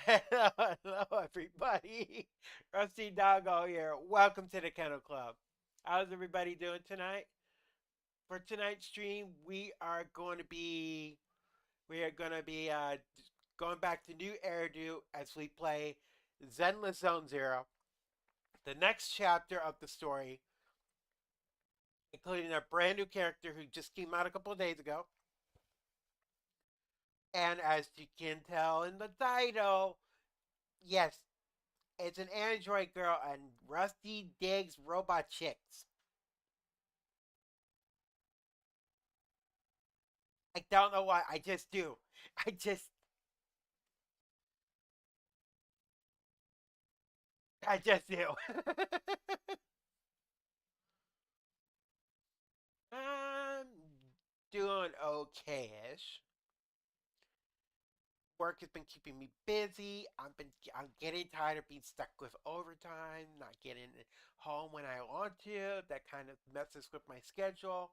Hello, everybody. Rusty Doggo here. Welcome to the Kennel Club. How's everybody doing tonight? For tonight's stream, we are going to be going back to new Eridu as we play Zenless Zone Zero, the next chapter of the story, including a brand new character who just came out a couple of days ago. And as you can tell in the title, yes, it's an android girl, and Rusty digs robot chicks. I don't know why. I just do. I just, I just do. I'm doing okay-ish. Work has been keeping me busy. I'm getting tired of being stuck with overtime, not getting home when I want to. That kind of messes with my schedule.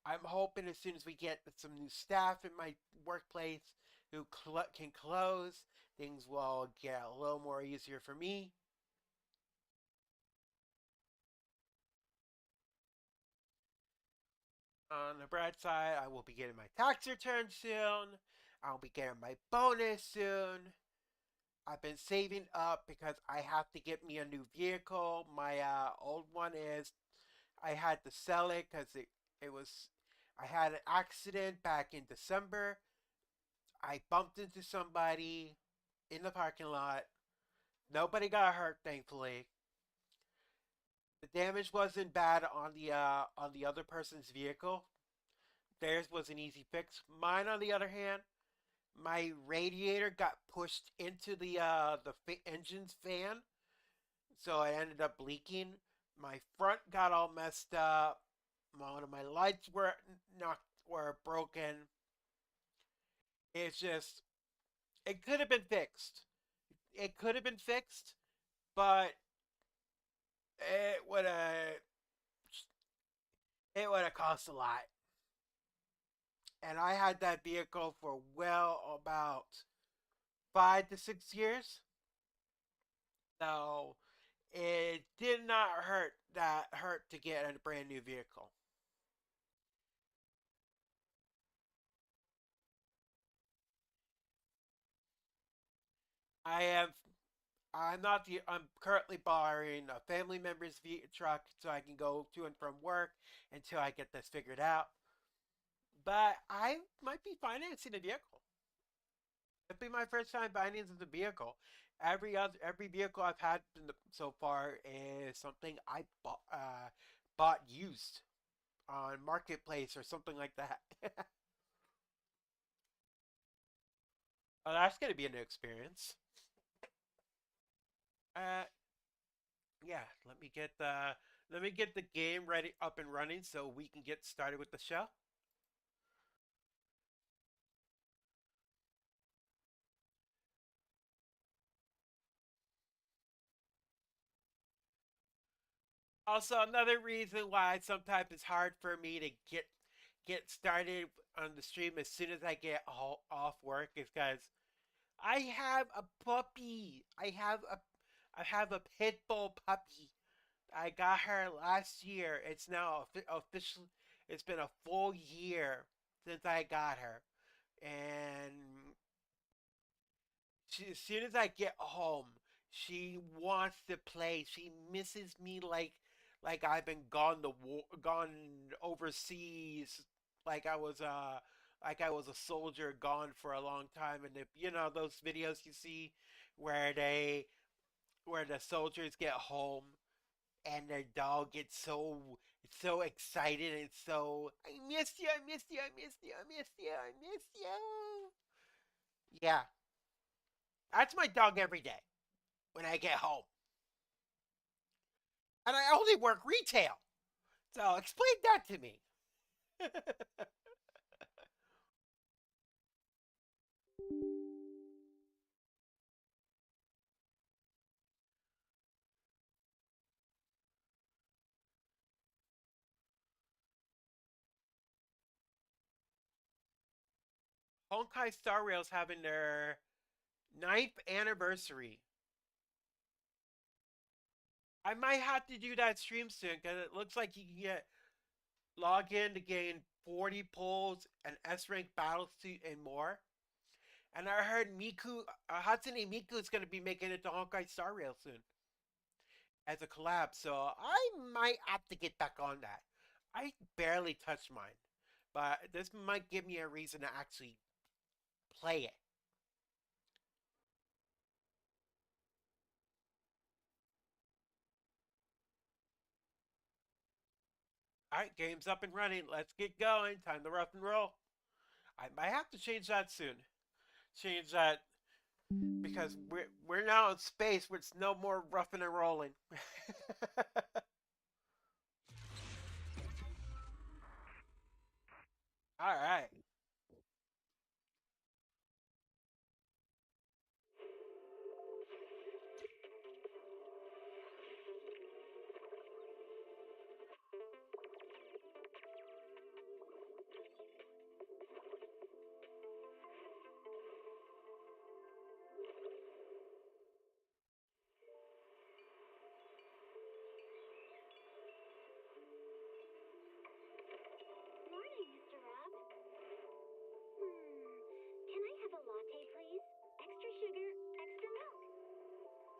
I'm hoping as soon as we get some new staff in my workplace who can close, things will get a little more easier for me. On the bright side, I will be getting my tax return soon. I'll be getting my bonus soon. I've been saving up because I have to get me a new vehicle. My old one is I had to sell it because it was I had an accident back in December. I bumped into somebody in the parking lot. Nobody got hurt, thankfully. The damage wasn't bad on the other person's vehicle. Theirs was an easy fix. Mine, on the other hand, my radiator got pushed into the engine's fan, so it ended up leaking. My front got all messed up. One of my lights were broken. It's just it could have been fixed. It could have been fixed, but it would have it would have cost a lot. And I had that vehicle for well about 5 to 6 years. So it did not hurt to get a brand new vehicle. I have I'm currently borrowing a family member's truck so I can go to and from work until I get this figured out. But I might be financing a vehicle. It'd be my first time financing the vehicle. Every vehicle I've had so far is something I bought used on marketplace or something like that. Oh, that's gonna be a new experience. Uh, yeah. Let me get the game ready up and running so we can get started with the show. Also, another reason why sometimes it's hard for me to get started on the stream as soon as I get off work is because I have a puppy. I have a pit bull puppy. I got her last year. It's now official. It's been a full year since I got her, and as soon as I get home, she wants to play. She misses me like I've been gone overseas, like I was a soldier gone for a long time. And if you know those videos you see where they where the soldiers get home and their dog gets so excited and so I miss you, I miss you, I miss you, I miss you, I miss you. Yeah, that's my dog every day when I get home. And I only work retail. So explain that to me. Honkai Star Rail's having their Ninth anniversary. I might have to do that stream soon because it looks like you can get log in to gain 40 pulls, an S rank battle suit, and more. And I heard Hatsune Miku is going to be making it to Honkai Star Rail soon as a collab, so I might have to get back on that. I barely touched mine, but this might give me a reason to actually play it. Alright, game's up and running. Let's get going. Time to Ruff N Roll. I might have to change that soon. Change that because we're now in space where it's no more roughing and rolling. Alright. Morning, Mr. Rob. Can I have a latte, please? Extra sugar, extra milk.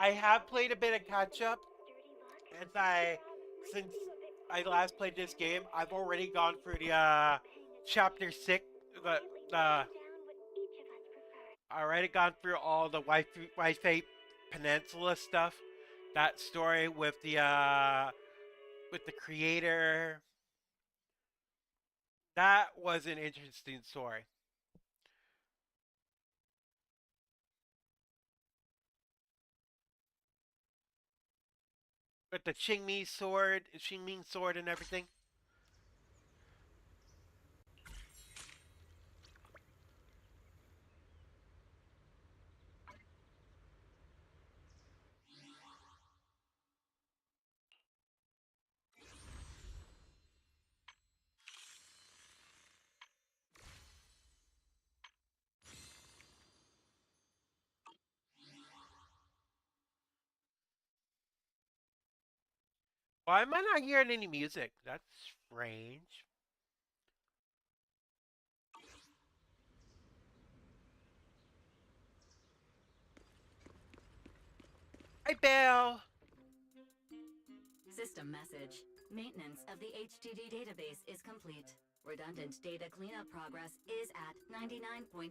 I have played a bit of catch up Dirty look. as Mr. I Rob might since seem a bit I quiet, last played this but game. I I've already think gone he's through the paying chapter attention. 6 the Quietly the jotting down what each of us prefer. I already gone through all the Wi-Fi Peninsula stuff. That story with the creator. That was an interesting story. With the Xing Ming sword and everything. Why am I not hearing any music? That's strange. Hi, Belle. System message. Maintenance of the HDD database is complete. Redundant data cleanup progress is at 99.8%.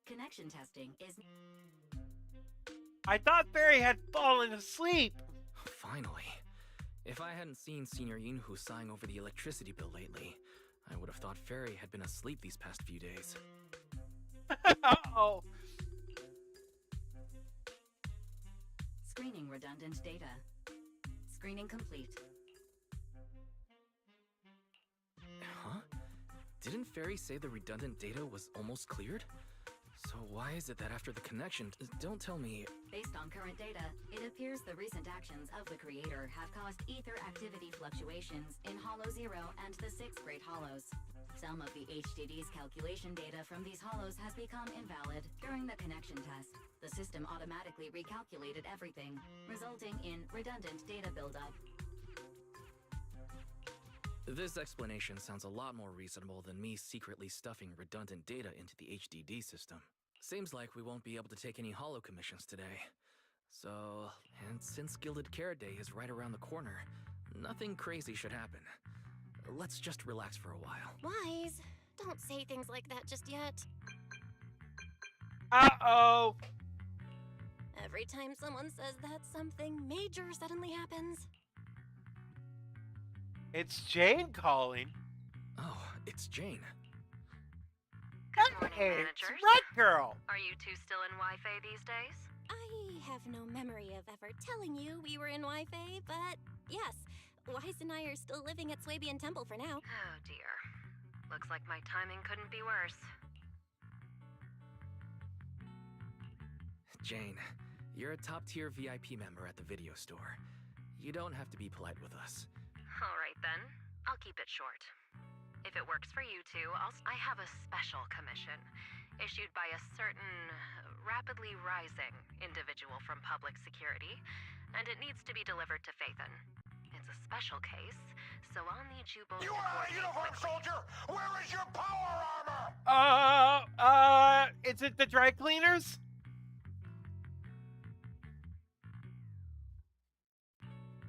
Connection testing is... I thought Barry had fallen asleep. Finally. If I hadn't seen Senior Yinhu sighing over the electricity bill lately, I would have thought Fairy had been asleep these past few days. Oh. Screening redundant data. Screening complete. Huh? Didn't Fairy say the redundant data was almost cleared? So why is it that after the connection... Don't tell me... Based on current data, it appears the recent actions of the creator have caused ether activity fluctuations in Hollow Zero and the 6th Great Hollows. Some of the HDD's calculation data from these hollows has become invalid during the connection test. The system automatically recalculated everything, resulting in redundant data buildup. This explanation sounds a lot more reasonable than me secretly stuffing redundant data into the HDD system. Seems like we won't be able to take any hollow commissions today. So, and since Gilded Carrot Day is right around the corner, nothing crazy should happen. Let's just relax for a while. Wise, don't say things like that just yet. Uh-oh. Every time someone says that, something major suddenly happens. It's Jane calling. Oh, it's Jane. Good morning, Hey, managers. it's Red Girl. Are you two still in Wi-Fi these days? I have no memory of ever telling you we were in Wi-Fi, but yes, Wise and I are still living at Swabian Temple for now. Oh dear. Looks like my timing couldn't be worse. Jane, you're a top-tier VIP member at the video store. You don't have to be polite with us. All right then. I'll keep it short. If it works for you two, I have a special commission issued by a certain rapidly rising individual from public security, and it needs to be delivered to Phaethon. It's a special case, so I'll need you both You to are a coordinate uniformed quickly. soldier! Where is your power armor? Is it the dry cleaners?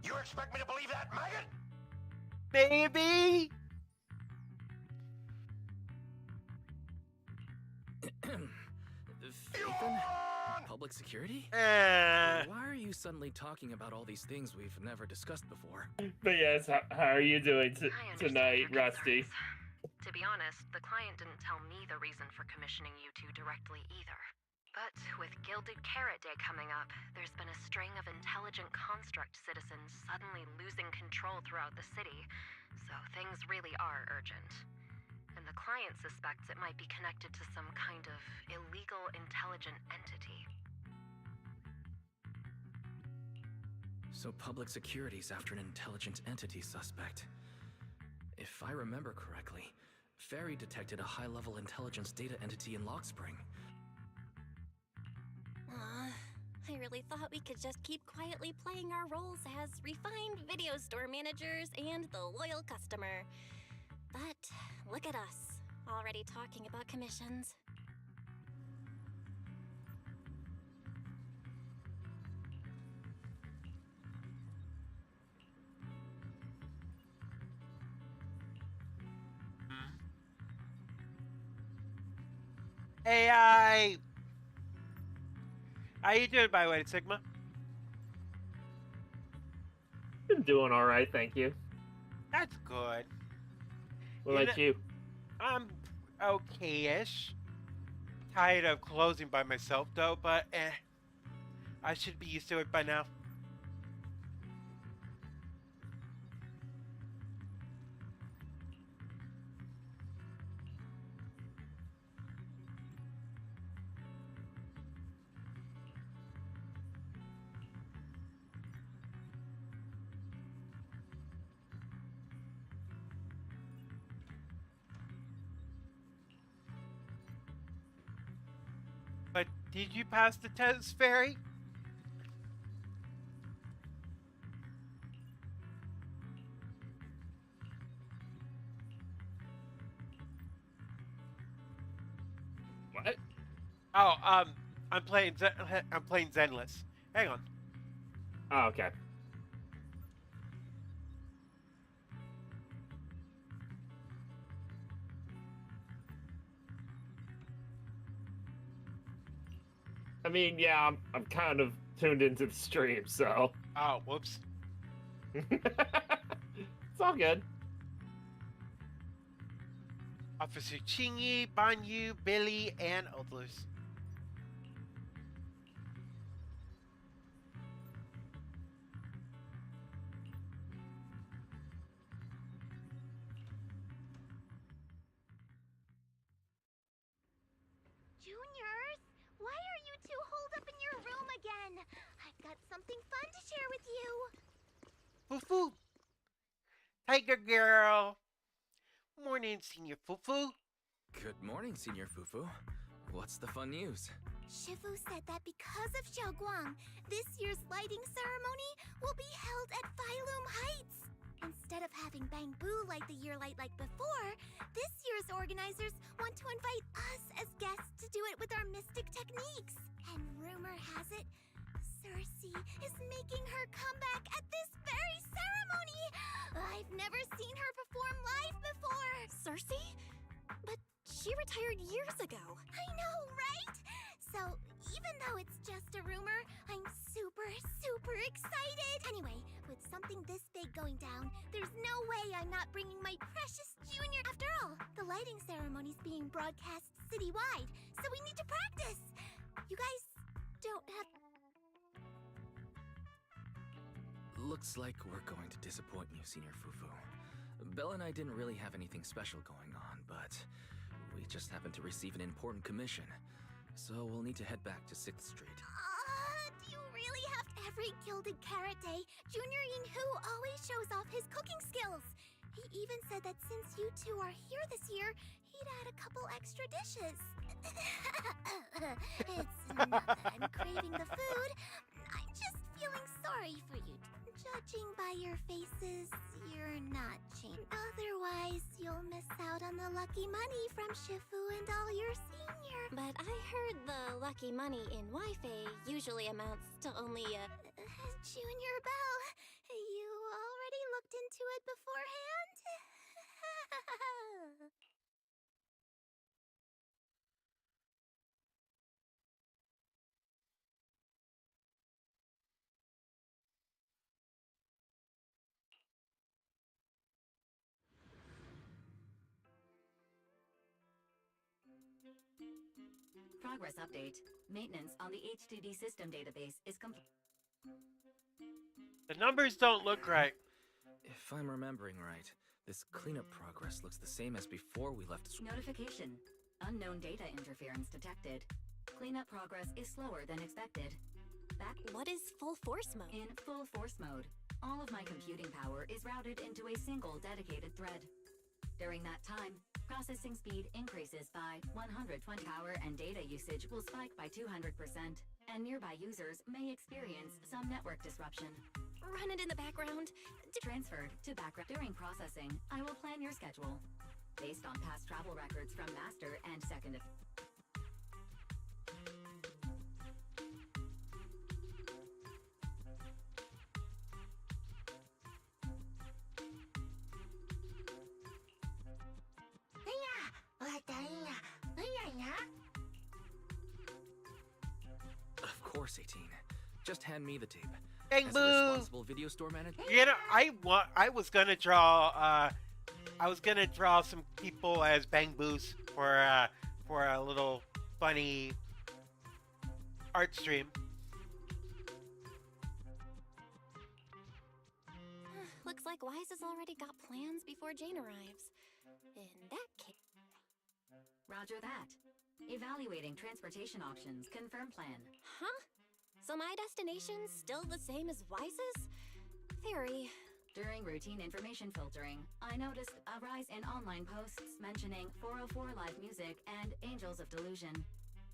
You expect me to believe that, maggot? Maybe? Phaethon? Public security? Uh, Why are you suddenly talking about all these things we've never discussed before? But yes, how are you doing I understand tonight, your Rusty? concerns. To be honest, the client didn't tell me the reason for commissioning you two directly either. But with Gilded Carrot Day coming up, there's been a string of intelligent construct citizens suddenly losing control throughout the city, so things really are urgent. And the client suspects it might be connected to some kind of illegal intelligent entity. So public security's after an intelligent entity suspect. If I remember correctly, Fairy detected a high-level intelligence data entity in Lockspring. I really thought we could just keep quietly playing our roles as refined video store managers and the loyal customer. But look at us, already talking about commissions. AI. How you doing, by the way, Sigma? Been doing all right, thank you. That's good. What You about know- you? I'm okay-ish. Tired of closing by myself, though, but I should be used to it by now. But did you pass the test, Fairy? What? Oh, I'm playing Zenless. Hang on. Oh, okay. I mean, yeah, I'm kind of tuned into the stream, so Oh, whoops. it's all good. Officer Chingy, Banyu, Billy, and others. Juniors, why are you two holed up in your room again? I've got something fun to share with you. Foo-foo. Tiger girl. Morning, Senior Foo-foo. Good morning, Senior Fufu. What's the fun news? Shifu said that because of Xiaoguang, this year's lighting ceremony will be held at Phylum Heights. Instead of having Bangbu light the year light like before, this year's organizers want to invite us as guests to do it with our mystic techniques. And rumor has it, Cersei is making her comeback at this very ceremony. I've never seen her perform live before. Cersei? But she retired years ago. I know, right? So, even though it's just a rumor, I'm super excited. Anyway, with something this big going down, there's no way I'm not bringing my precious junior. After all, the lighting ceremony's being broadcast citywide, so we need to practice. You guys don't have... Looks like we're going to disappoint you, Senior Fufu. Belle and I didn't really have anything special going on, but we just happened to receive an important commission. So we'll need to head back to 6th Street. Do you really have every Gilded Carrot Day? Junior Yinhu always shows off his cooking skills. He even said that since you two are here this year, he'd add a couple extra dishes. It's not that I'm craving the food. I'm just feeling sorry for you. Judging by your faces, you're not changed. Otherwise, you'll miss out on the lucky money from Shifu and all your senior. But I heard the lucky money in Wi-Fi usually amounts to only Junior Bell, you already looked into it beforehand? Progress update. Maintenance on the HDD system database is complete. The numbers don't look right. If I'm remembering right, this cleanup progress looks the same as before we left. Notification. Unknown data interference detected. Cleanup progress is slower than expected. Back what is full force mode? in full force mode. All of my computing power is routed into a single dedicated thread. During that time, processing speed increases by 120. Power and data usage will spike by 200%, and nearby users may experience some network disruption. Run it in the background. Transferred to background. During processing, I will plan your schedule based on past travel records from Master and Second. Of course, 18. Just hand me the tape. Bang As a boo! responsible video store manager, You know, I was gonna draw some people as Bang Boos for a little funny art stream. Looks like Wise has already got plans before Jane arrives. In that case... Roger that. Evaluating transportation options. Confirm plan. Huh? So my destination's still the same as Wise's? Very. During routine information filtering, I noticed a rise in online posts mentioning 404 live music and Angels of Delusion.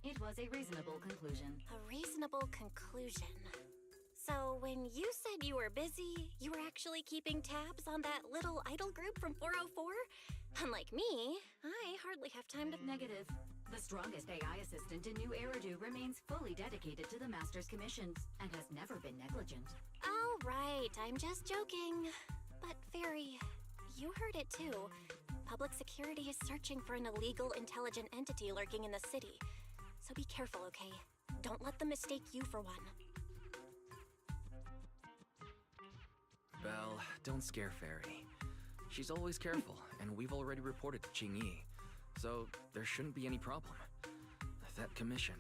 It was a reasonable conclusion. A reasonable conclusion. So when you said you were busy, you were actually keeping tabs on that little idol group from 404? Unlike me, I hardly have time to... Negative. The strongest AI assistant in New Eridu remains fully dedicated to the Master's commissions and has never been negligent. Oh, right, I'm just joking. But Fairy, you heard it too. Public security is searching for an illegal intelligent entity lurking in the city. So be careful, okay? Don't let them mistake you for one. Belle, don't scare Fairy. She's always careful, and we've already reported to Qingyi, so there shouldn't be any problem. That commission,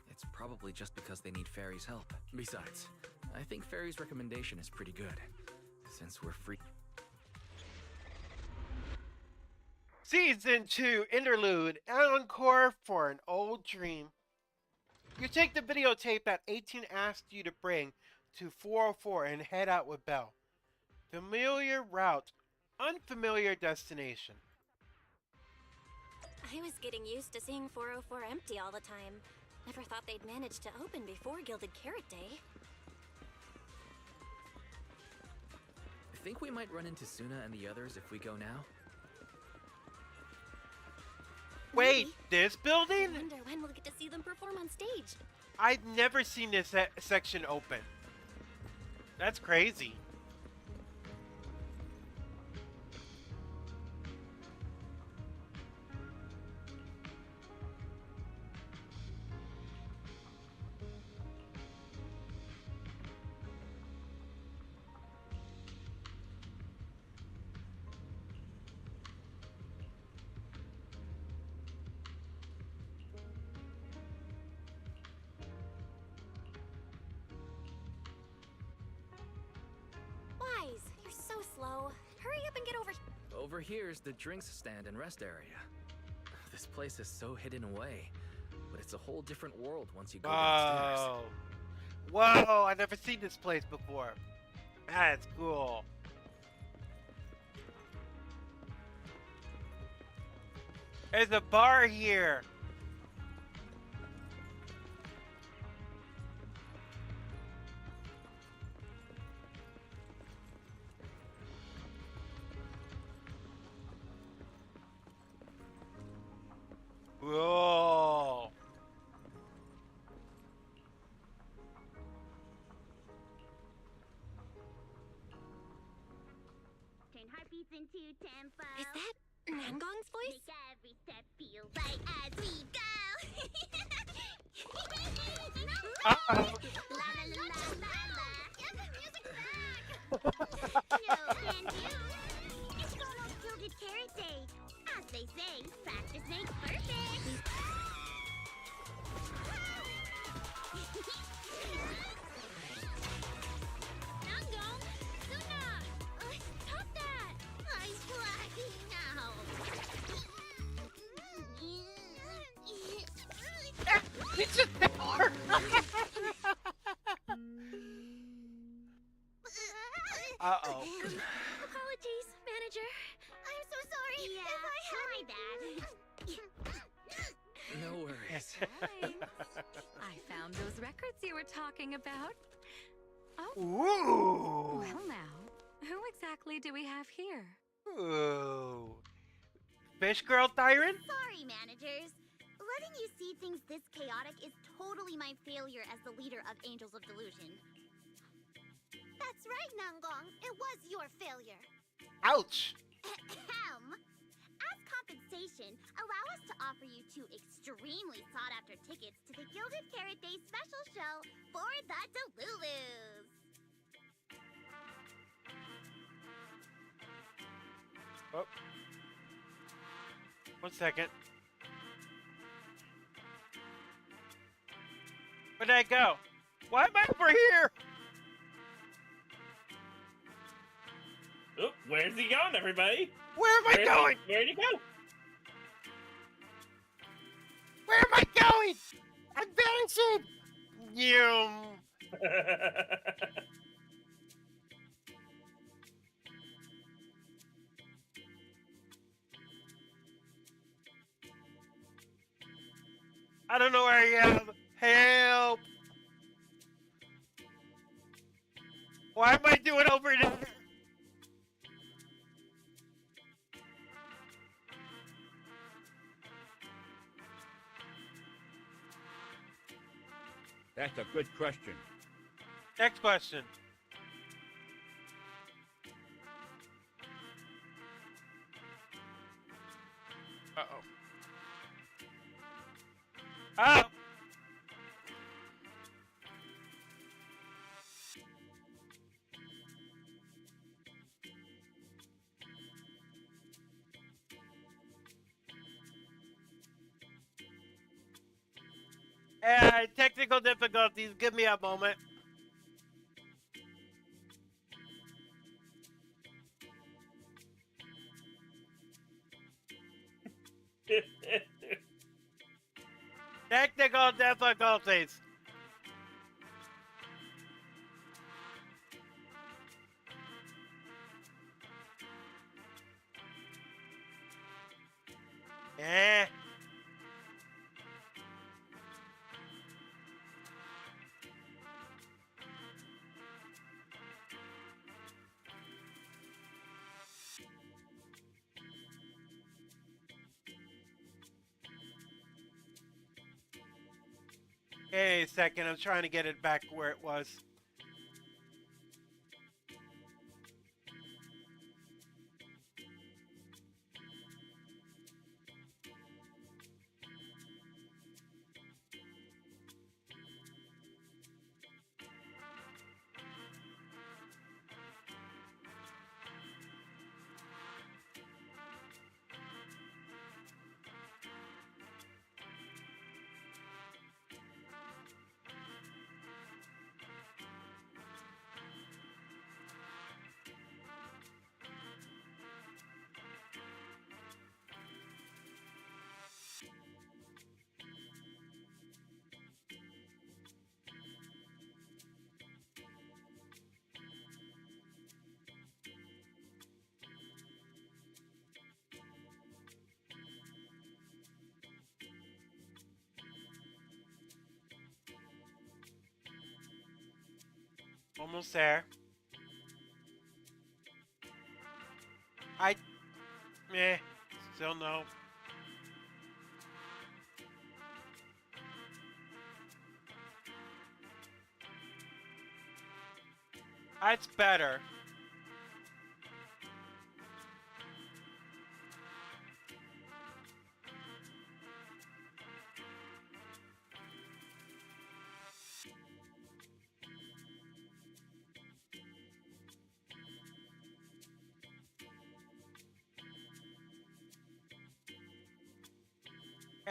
it's probably just because they need Fairy's help. Besides, I think Fairy's recommendation is pretty good, since we're free. Season 2 Interlude Encore for an Old Dream. You take the videotape that 18 asked you to bring to 404 and head out with Belle. Familiar route, unfamiliar destination. I was getting used to seeing 404 empty all the time. Never thought they'd manage to open before Gilded Carrot Day. I think we might run into Suna and the others if we go now. Wait, Maybe. this I building? wonder when we'll get to see them perform on stage. I've never seen this section open. That's crazy. Wise, you're so slow. Hurry up and get over. Over here's the drinks stand and rest area. This place is so hidden away, but it's a whole different world once you go downstairs. Whoa! Whoa, I've never seen this place before. That's cool. There's a bar here. Whoa. Turn heartbeats into tempo. Is that Nangong's voice? Make every step feel right as we go. Uh-oh. La la la la la. Get the music back. No can do. It's almost Gilded Carrot Day. As they say, practice makes perfect. Nangong, Suna, stop that! I'm blacking out. It's just there. Uh-oh. Apologies, manager. I'm so sorry. Yeah, If I had my bad. No worries. I found those records you were talking about. Oh, Ooh. well now, who exactly do we have here? Ooh. Fish girl Tyrant? Sorry, managers. Letting you see things this chaotic is totally my failure as the leader of Angels of Delusion. That's right, Nangong. It was your failure. Ouch. Ahem. As compensation, allow us to offer you two extremely sought-after tickets to the Gilded Carrot Day special show for the Delulus. Oh. 1 second. Where'd I go? Why am I over here? Oop, where's he going, everybody? Where am I going? Where'd he go? Where am I going? I'm vanishing. Yum. I don't know where I am. Help. Why am I doing over there? That's a good question. Next question. Uh-oh. Oh! Technical difficulties. Give me a moment. Technical difficulties. Eh. Hey, a second. I'm trying to get it back where it was. Almost there. I... Meh. Still no. That's better.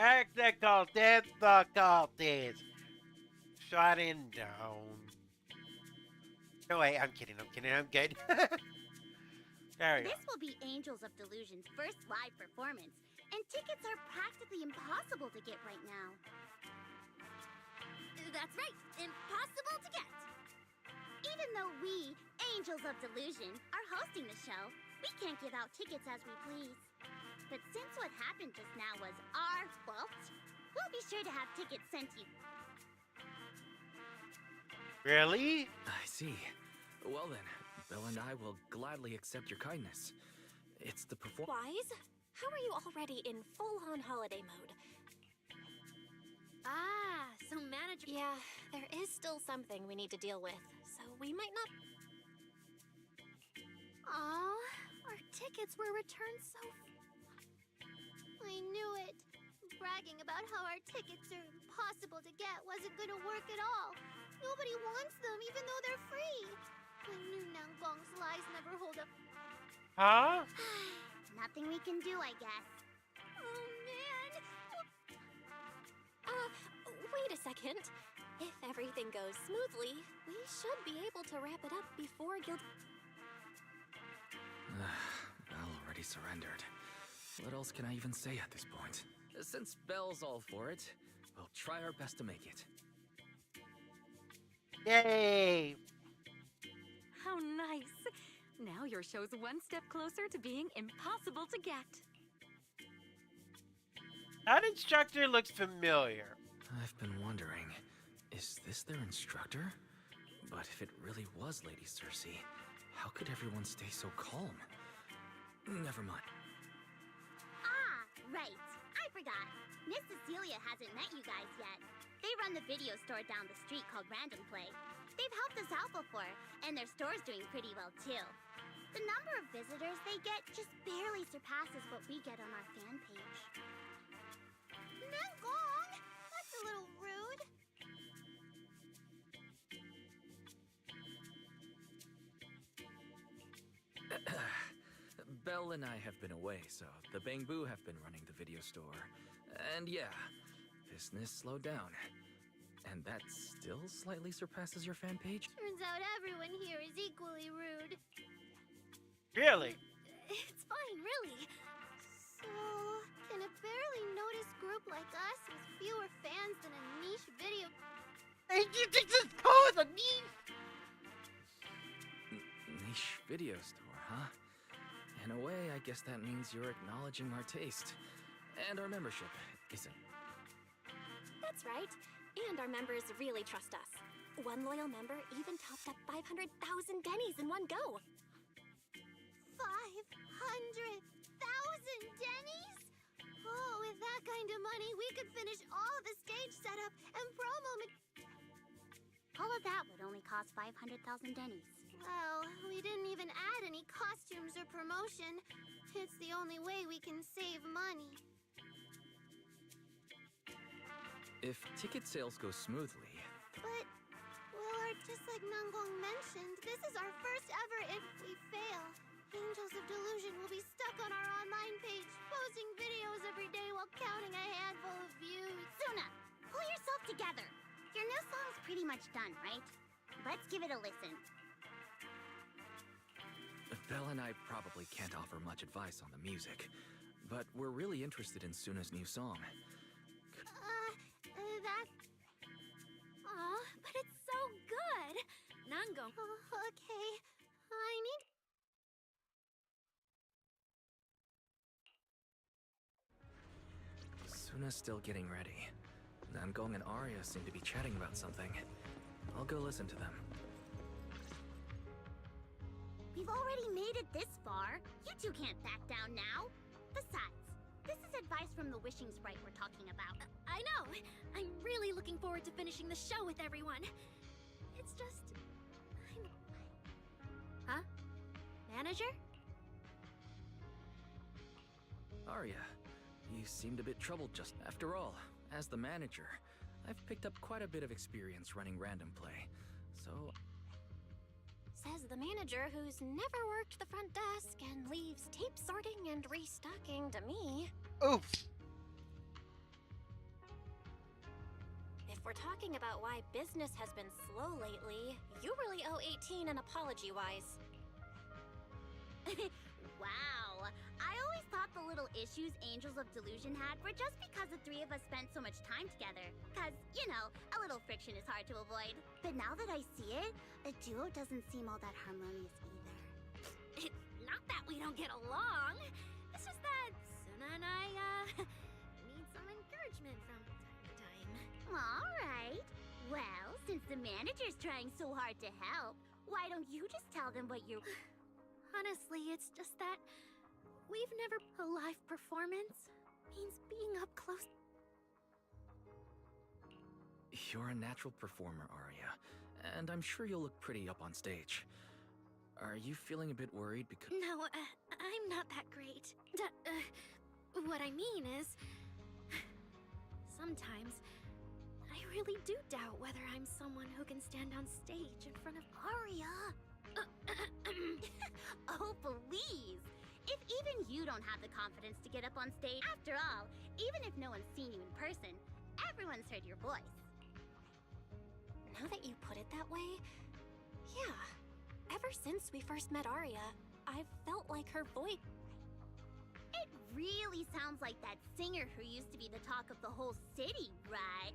Technical difficulties. Shutting down. No, wait, I'm kidding, I'm good. There we go. This will be Angels of Delusion's first live performance, and tickets are practically impossible to get right now. That's right, impossible to get. Even though we, Angels of Delusion, are hosting the show, we can't give out tickets as we please. But since what happened just now was our fault, we'll be sure to have tickets sent to you. Really? I see. Well then, Belle and I will gladly accept your kindness. It's the Wise? How are you already in full-on holiday mode? Ah, so manager... Yeah, there is still something we need to deal with, so we might not... Aw, our tickets were returned so... I knew it. Bragging about how our tickets are impossible to get wasn't gonna work at all. Nobody wants them, even though they're free. I knew Nangbong's lies never hold up. Huh? Nothing we can do, I guess. Oh, man. Wait a second. If everything goes smoothly, we should be able to wrap it up before Guild... Belle already surrendered. What else can I even say at this point? Since Belle's all for it, we'll try our best to make it. Yay! How nice! Now your show's one step closer to being impossible to get. That instructor looks familiar. I've been wondering, is this their instructor? But if it really was Lady Cersei, how could everyone stay so calm? Never mind. Ah, right. I forgot. Miss Cecilia hasn't met you guys yet. They run the video store down the street called Random Play. They've helped us out before, and their store's doing pretty well too. The number of visitors they get just barely surpasses what we get on our fan page. Nangong! That's a little rude. Belle and I have been away, so the Bangbu have been running the video store. And yeah, business slowed down. And that still slightly surpasses your fan page? Turns out everyone here is equally rude. Really? It's fine, really. So, can a barely noticed group like us with fewer fans than a niche video... Hey, you think this call is a niche? Niche video store, huh? In a way, I guess that means you're acknowledging our taste. And our membership isn't. That's right. And our members really trust us. One loyal member even topped up 500,000 Denny's in one go. 500,000 Denny's? Oh, with that kind of money, we could finish all of the stage setup and promo All of that would only cost 500,000 Denny's. Well, we didn't even add any costumes or promotion. It's the only way we can save money. If ticket sales go smoothly... But, well, just like Nanggong mentioned, this is our first ever if we fail. Angels of Delusion will be stuck on our online page, posting videos every day while counting a handful of views. Suna, pull yourself together. Your new song's pretty much done, right? Let's give it a listen. Belle and I probably can't offer much advice on the music, but we're really interested in Suna's new song. That... Aw, but it's so good! Nanggong. Okay. I need... Suna's still getting ready. Nanggong and Arya seem to be chatting about something. I'll go listen to them. We've already made it this far. You two can't back down now. Besides, this is advice from the wishing sprite we're talking about. I know! I'm really looking forward to finishing the show with everyone. It's just... Huh? Manager? Arya, you seemed a bit troubled just after all. As the manager, I've picked up quite a bit of experience running random play, so... Says the manager who's never worked the front desk and leaves tape sorting and restocking to me. Oof. If we're talking about why business has been slow lately, you really owe 18 an apology-wise. Wow. I always thought the little issues Angels of Delusion had were just because the three of us spent so much time together. Cause, you know, a little friction is hard to avoid. But now that I see it, a duo doesn't seem all that harmonious either. It's not that we don't get along. It's just that Suna and I, need some encouragement from time to time. Alright. Well, since the manager's trying so hard to help, why don't you just tell them what you're... Honestly, it's just that we've never... A live performance means being up close. You're a natural performer, Arya, and I'm sure you'll look pretty up on stage. Are you feeling a bit worried because... No, I'm not that great. What I mean is... Sometimes, I really do doubt whether I'm someone who can stand on stage in front of Arya! Oh, please! If even you don't have the confidence to get up on stage, after all, even if no one's seen you in person, everyone's heard your voice. Now that you put it that way, yeah. Ever since we first met Arya, I've felt like her voice... It really sounds like that singer who used to be the talk of the whole city, right?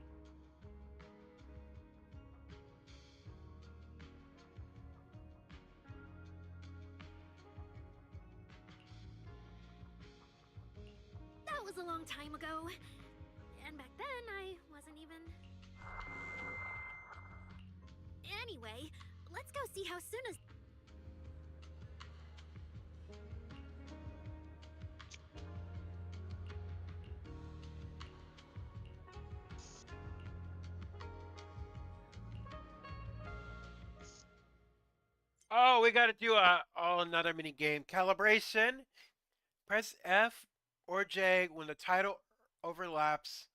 That was a long time ago. And back then, I wasn't even... Anyway, let's go see how Suna's... Oh, we gotta do another mini game. Calibration. Press F or J when the title overlaps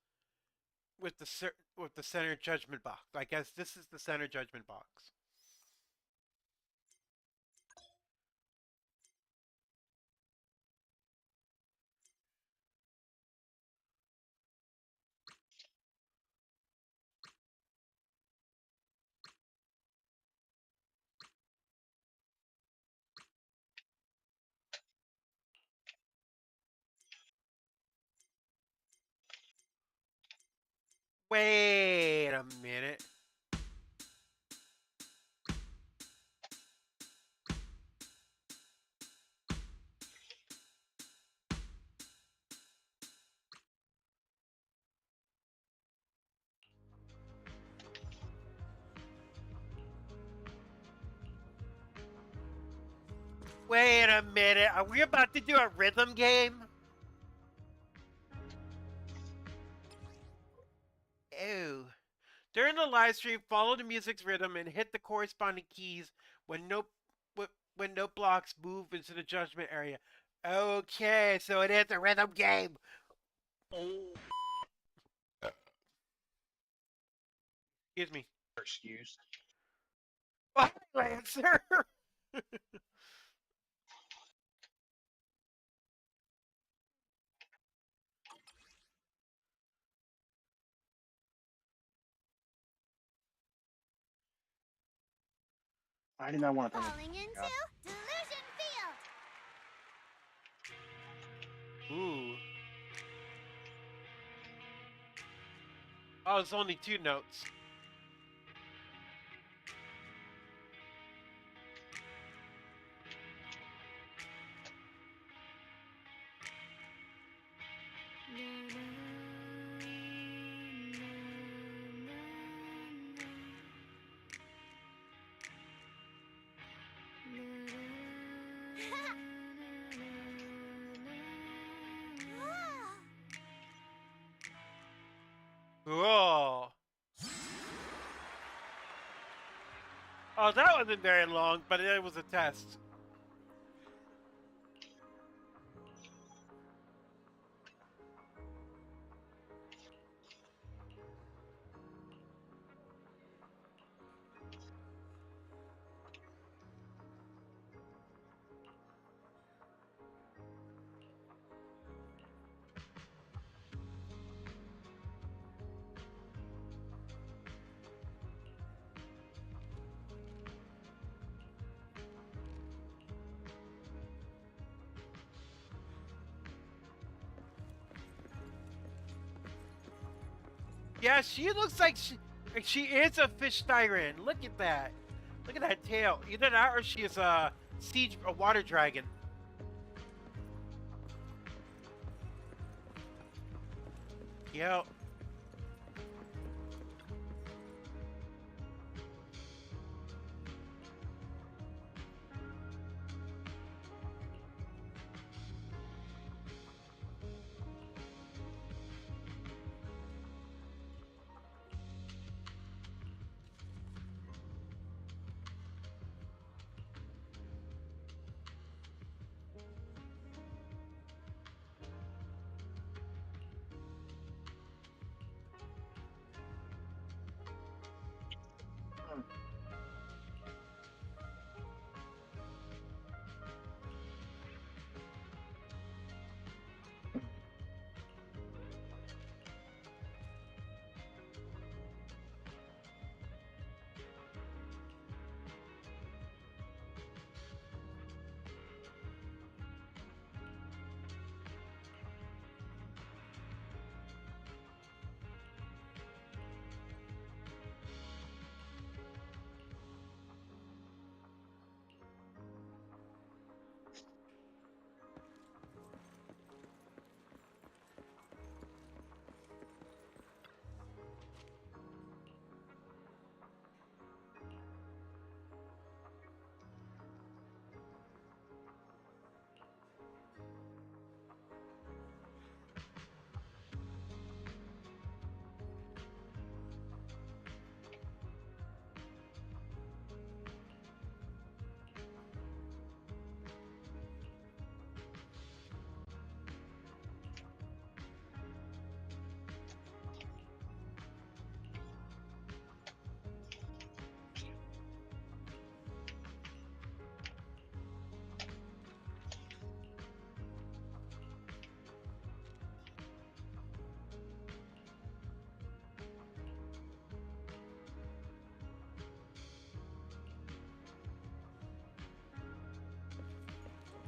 with the center judgment box. I guess this is the center judgment box. Wait a minute. Wait a minute. Are we about to do a rhythm game? Ew. During the live stream, follow the music's rhythm and hit the corresponding keys when note blocks move into the judgment area. Okay, so it is a rhythm game. Excuse me. Excuse. Oh, Lancer. I did not want to. Falling into Delusion Field! Ooh. Oh, it's only 2 notes. Oh, that wasn't very long, but it was a test. Yeah, she looks like she is a fish siren. Look at that. Look at that tail. Either that or she is a water dragon. Yep.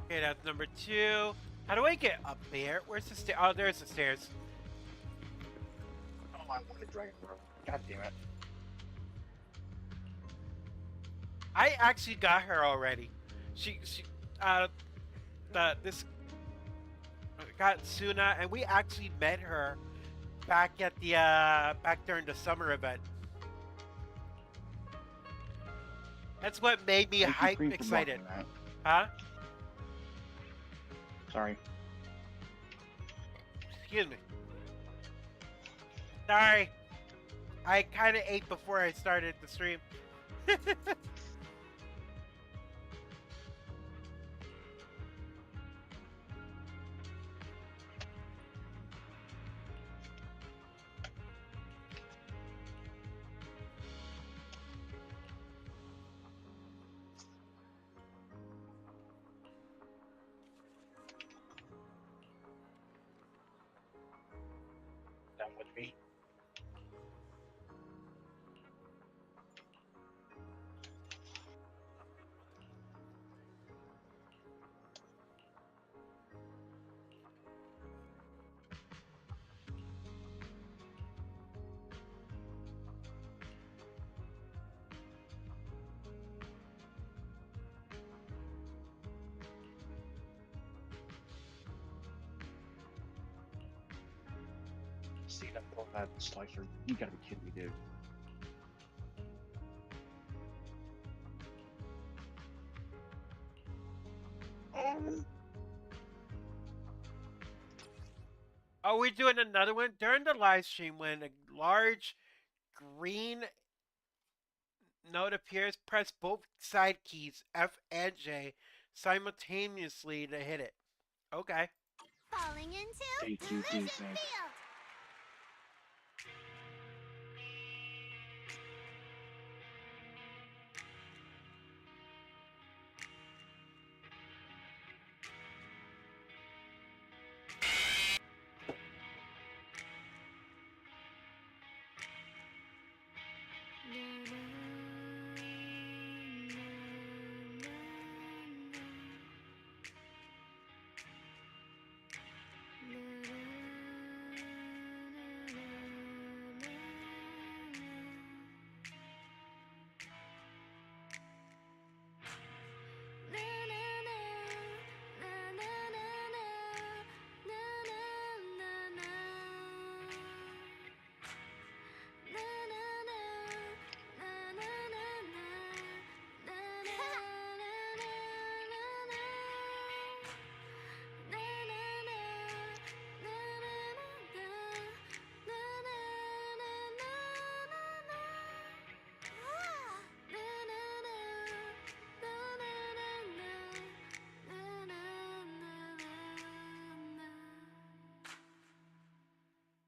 Okay, that's number 2. How do I get up there? Where's the stair? Oh, there's the stairs. Oh, I wanted Dragon Roll. God damn it. I actually got her already. She this got Suna, and we actually met her back at the back during the summer event. That's what made me Thank you, hype Cream, for excited. blocking that. Huh? Sorry. Excuse me. Sorry. I kind of ate before I started the stream. Done with me. See that little that slicer? You gotta be kidding me, dude. Oh, Oh, we're doing another one during the live stream when a large green note appears, press both side keys, F and J, simultaneously to hit it. Okay. Falling into AQP Illusion thing. Field.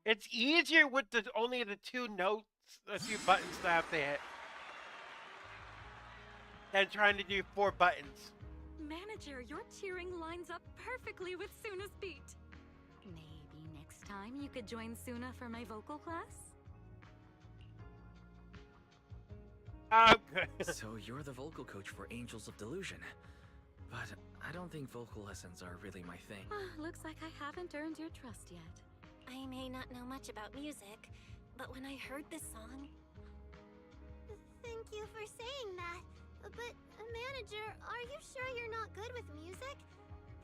It's easier with the only the two notes, a few buttons to have to hit, than trying to do 4 buttons. Manager, your cheering lines up perfectly with Suna's beat. Maybe next time you could join Suna for my vocal class? Good. So you're the vocal coach for Angels of Delusion. But I don't think vocal lessons are really my thing. Looks like I haven't earned your trust yet. I may not know much about music, but when I heard this song... Thank you for saying that. But, manager, are you sure you're not good with music?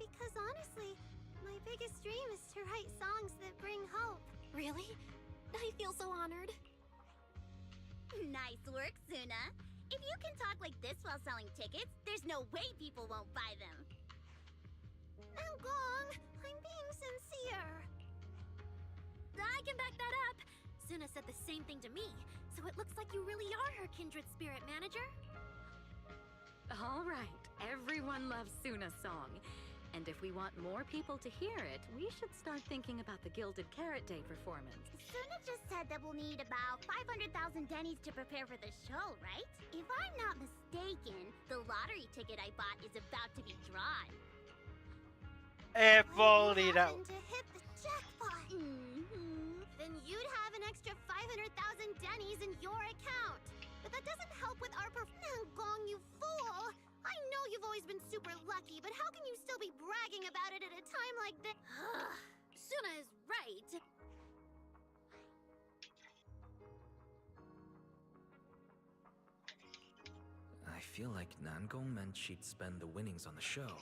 Because honestly, my biggest dream is to write songs that bring hope. Really? I feel so honored. Nice work, Suna. If you can talk like this while selling tickets, there's no way people won't buy them. Gong, I'm being sincere. I can back that up. Suna said the same thing to me, so it looks like you really are her kindred spirit, manager. All right, everyone loves Suna's song. And if we want more people to hear it, we should start thinking about the Gilded Carrot Day performance. Suna just said that we'll need about 500,000 dennies to prepare for the show, right? If I'm not mistaken, the lottery ticket I bought is about to be drawn. If only that. To hit the jackpot. Then you'd have an extra 500,000 dennies in your account. But that doesn't help with our Gong, you fool! I know you've always been super lucky, but how can you still be bragging about it at a time like this? Suna is right. I feel like Nangong meant she'd spend the winnings on the show.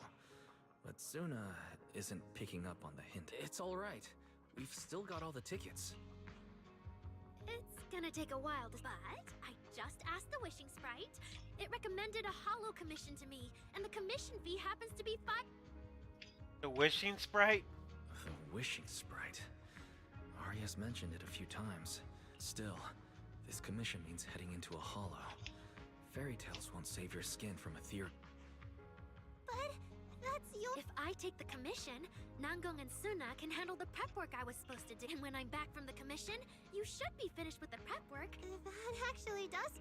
But Suna isn't picking up on the hint. It's alright. We've still got all the tickets. It's gonna take a while, but I just asked the Wishing Sprite. It recommended a holo commission to me, and the commission fee happens to be 5... The Wishing Sprite? The Wishing Sprite. Arya's mentioned it a few times. Still, this commission means heading into a holo. Fairy tales won't save your skin from a theory. But that's your... If I take the commission, Nangong and Suna can handle the prep work I was supposed to do. And when I'm back from the commission, you should be finished with the prep work. That actually does...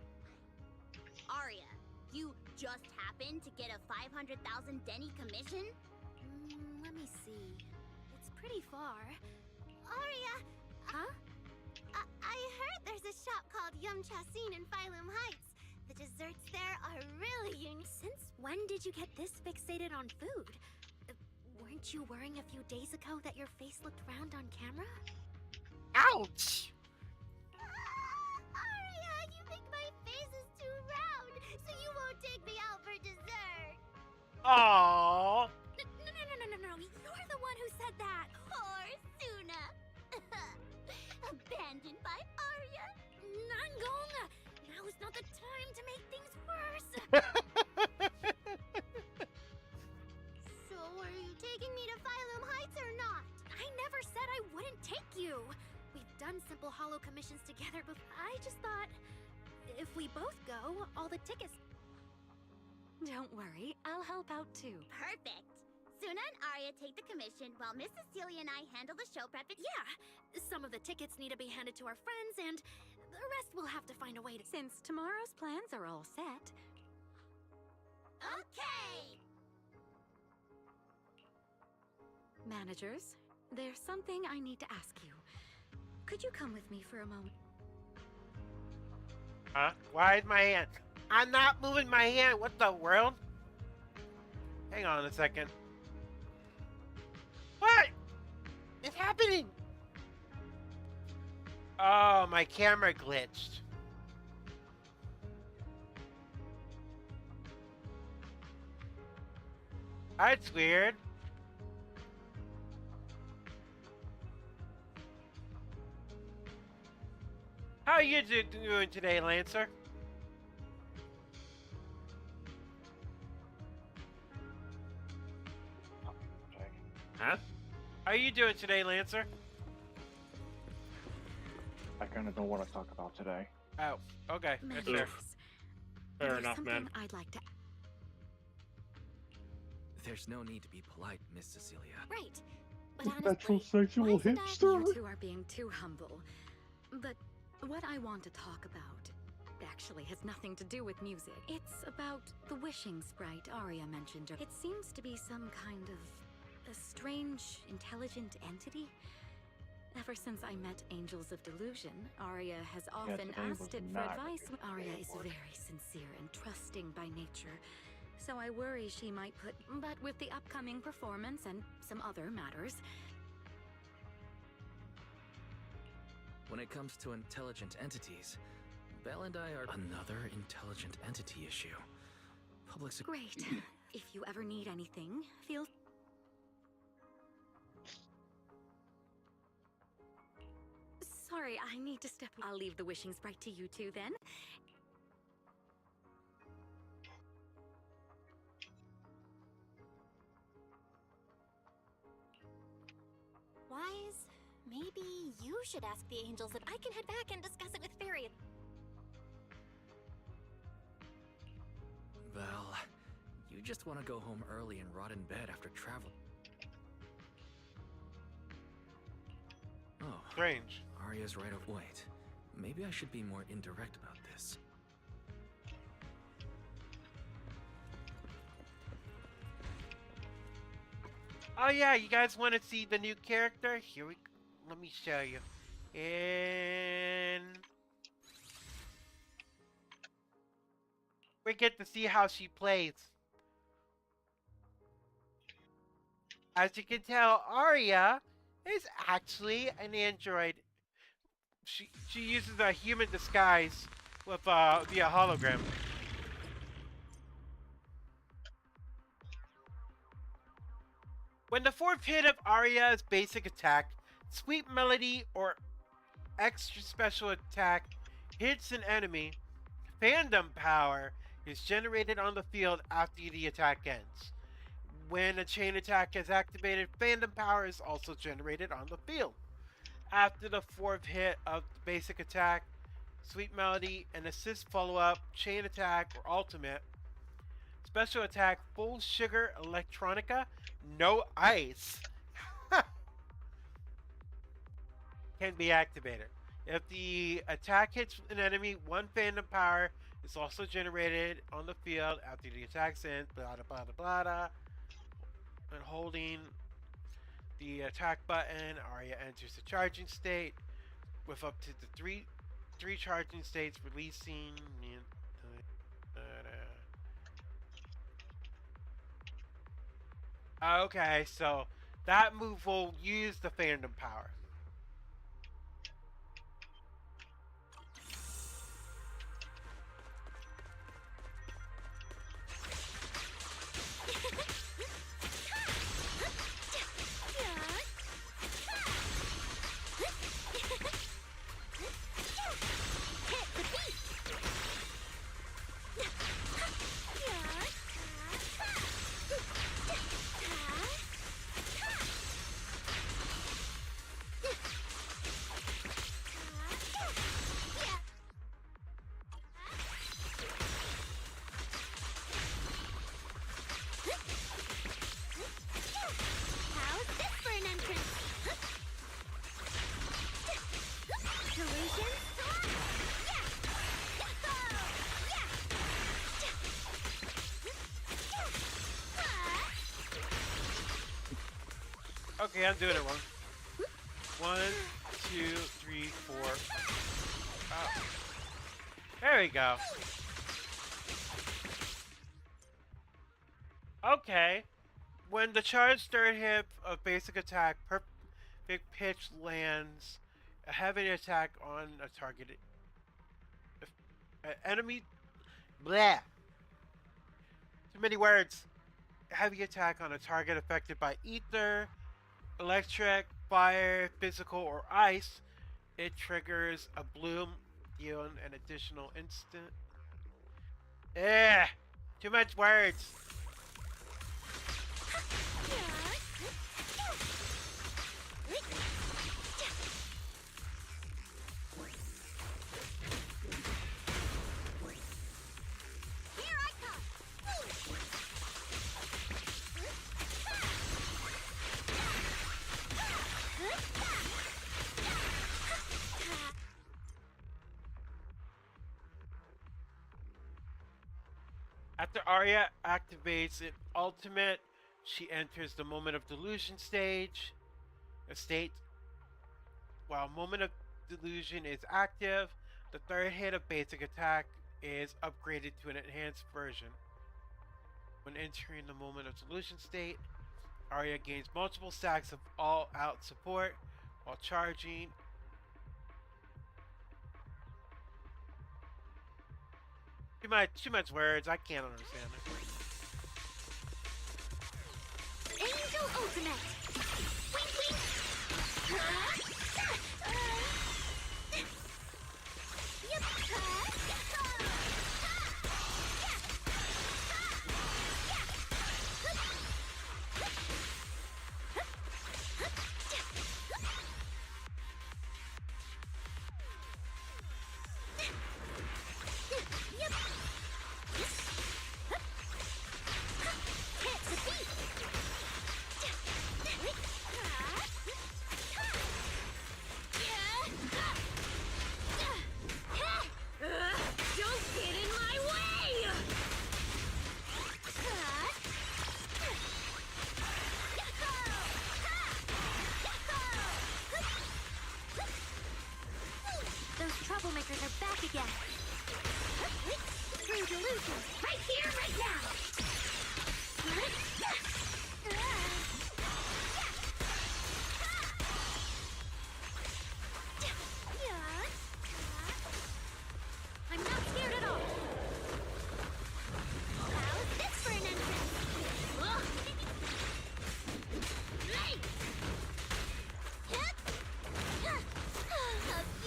Arya, you just happened to get a 500,000 denny commission? Let me see. It's pretty far. Arya! Huh? I heard there's a shop called Yum Chasin in Phylum Heights. The desserts there are really unique. Since when did you get this fixated on food? Weren't you worrying a few days ago that your face looked round on camera? Ouch! Arya, you think my face is too round, so you won't take me out for dessert. Aww. No. You're the one who said that. Poor Suna. Abandoned by Arya. Nangong! Now is not the time to make things worse. So are you taking me to Phylum Heights or not? I never said I wouldn't take you. We've done simple holo commissions together, but I just thought if we both go, all the tickets. Don't worry, I'll help out too. Perfect. Suna and Arya take the commission while Miss Cecilia and I handle the show prep. Yeah, some of the tickets need to be handed to our friends, and the rest we'll have to find a way to. Since tomorrow's plans are all set. Okay! Managers, there's something I need to ask you. Could you come with me for a moment? Huh? Why is my hand? I'm not moving my hand. What the world? Hang on a second. What is happening? Oh, my camera glitched. That's weird. How are you doing today, Lancer? Okay. Huh? How are you doing today, Lancer? I kind of don't want to talk about today. Oh, okay. That's fair. Managers, Fair there's enough, something man. I'd like to. There's no need to be polite, Miss Cecilia. Right. But honestly, Metrosexual why is it that hipster. You two are being too humble. But what I want to talk about actually has nothing to do with music. It's about the wishing sprite Arya mentioned. It seems to be some kind of a strange, intelligent entity. Ever since I met Angels of Delusion, Arya has often today asked was it for not a advice. good Arya day is for it. very sincere and trusting by nature. So I worry she might put. But with the upcoming performance and some other matters, When it comes to intelligent entities, Belle and I are another intelligent entity issue. Public great. If you ever need anything, feel. Sorry, I need to step. I'll leave the wishing sprite to you two then. Wise, maybe you should ask the angels if I can head back and discuss it with Fairy. Belle, you just want to go home early and rot in bed after travel. Oh, Strange. Arya's right over. Wait, maybe I should be more indirect about this. Oh yeah, you guys want to see the new character? Here we. Let me show you. And we get to see how she plays. As you can tell, Arya is actually an android. She uses a human disguise with via hologram. When the fourth hit of Arya's basic attack, Sweet Melody or extra special attack hits an enemy, fandom power is generated on the field after the attack ends. When a chain attack is activated, fandom power is also generated on the field. After the fourth hit of the basic attack, Sweet Melody, an assist follow-up, chain attack, or ultimate, special attack, full sugar electronica, no ice, can be activated. If the attack hits an enemy, one fandom power is also generated on the field after the attack ends, blah blah blah blah. And holding the attack button, Arya enters the charging state with up to the three charging states, releasing. Okay, so that move will use the fandom power. Okay, I'm doing it wrong. 1, 2, 3, 4. Oh. There we go. Okay. When the charged third hit of basic attack, perfect pitch lands a heavy attack on a target. If an enemy. Blah. Too many words. Heavy attack on a target affected by ether, electric, fire, physical, or ice. It triggers a bloom, dealing an additional instant. Eh, too much words. After Arya activates an ultimate, she enters the moment of delusion state. While moment of delusion is active, the third hit of basic attack is upgraded to an enhanced version. When entering the moment of delusion state, Arya gains multiple stacks of all-out support while charging. Too much words. I can't understand it. Angel Ultimate! Wink, wink! Yep. Troublemakers are back again. Through delusion. Right here, right now. I'm not scared at all. How's this for an entrance?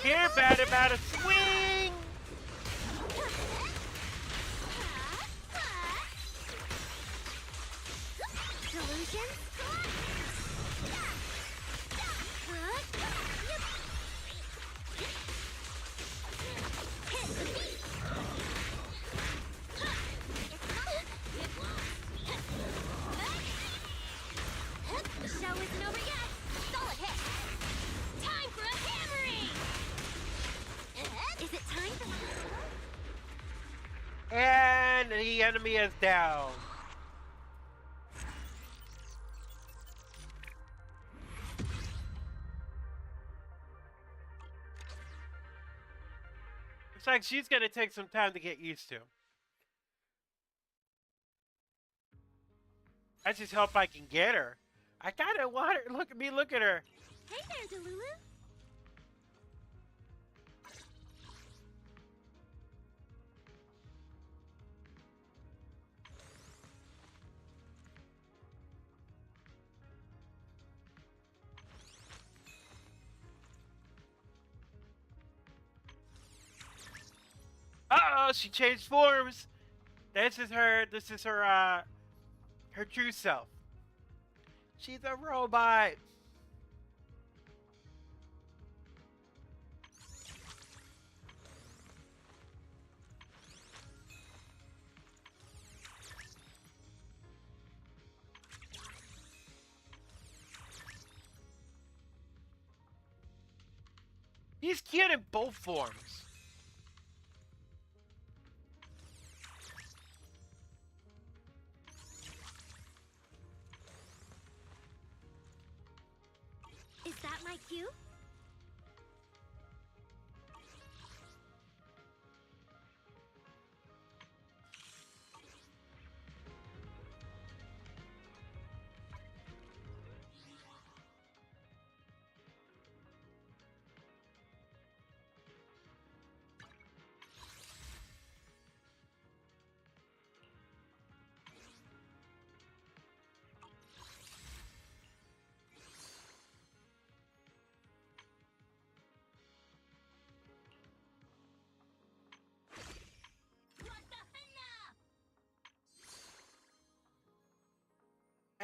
Here, about a swing! Delusion? The show isn't over yet. Solid hit. Time for a hammering! Is it time for... And the enemy is down. Looks like she's gonna take some time to get used to. I just hope I can get her. I kinda want her. Look at me, look at her. Hey there, Delulu. Uh-oh, she changed forms. This is her her true self. She's a robot. He's cute in both forms. cue?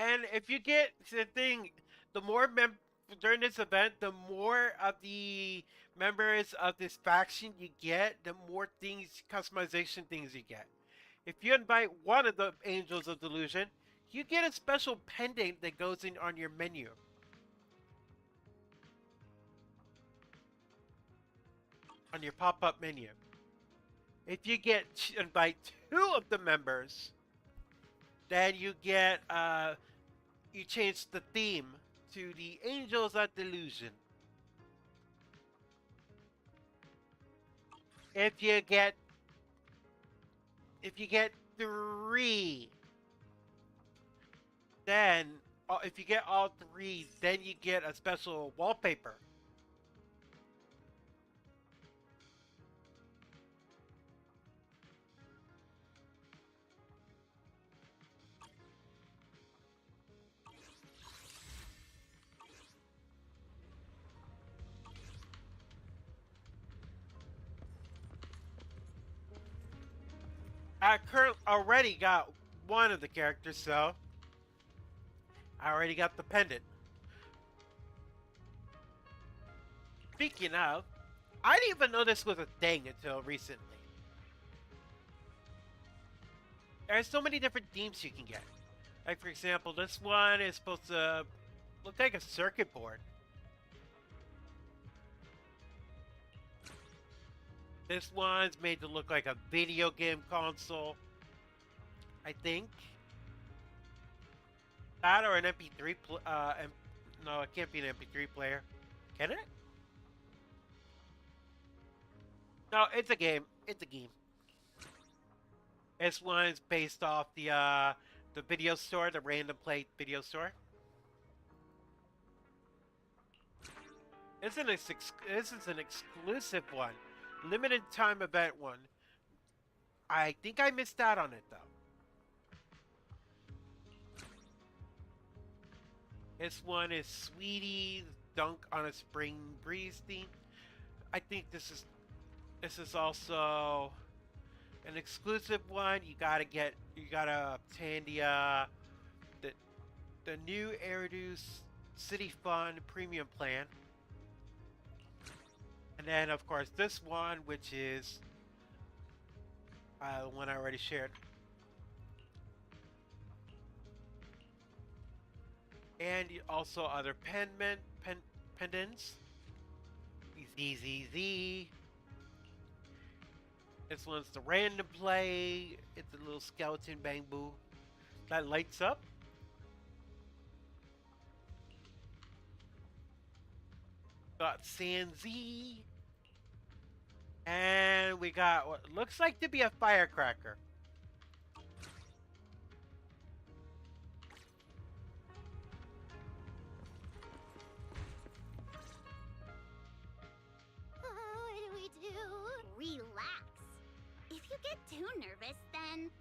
And if you get the thing, the more during this event, the more of the members of this faction you get, the more things, customization things you get. If you invite one of the Angels of Delusion, you get a special pendant that goes in on your menu. On your pop-up menu. If you invite two of the members, then you get you change the theme to the Angels of Delusion. If you get three, then if you get all three, then you get a special wallpaper. I already got one of the characters, so I already got the pendant. Speaking of, I didn't even know this was a thing until recently. There's so many different themes you can get. Like, for example, this one is supposed to look like a circuit board. This one's made to look like a video game console, I think. That or an MP3 no, it can't be an MP3 player. Can it? No, it's a game. It's a game. This one's based off the video store, the random play video store. This is an exclusive one. Limited time event one. I think I missed out on it though. This one is Sweetie Dunk on a Spring Breeze theme. I think this is also an exclusive one. You gotta obtain the new Eridu City Fun Premium Plan. And then, of course, this one, which is the one I already shared. And also other pendants. ZZZ. This one's the random play. It's a little skeleton bamboo that lights up. Got Sanzi. And we got what looks like to be a firecracker. What do we do? Relax. If you get too nervous, then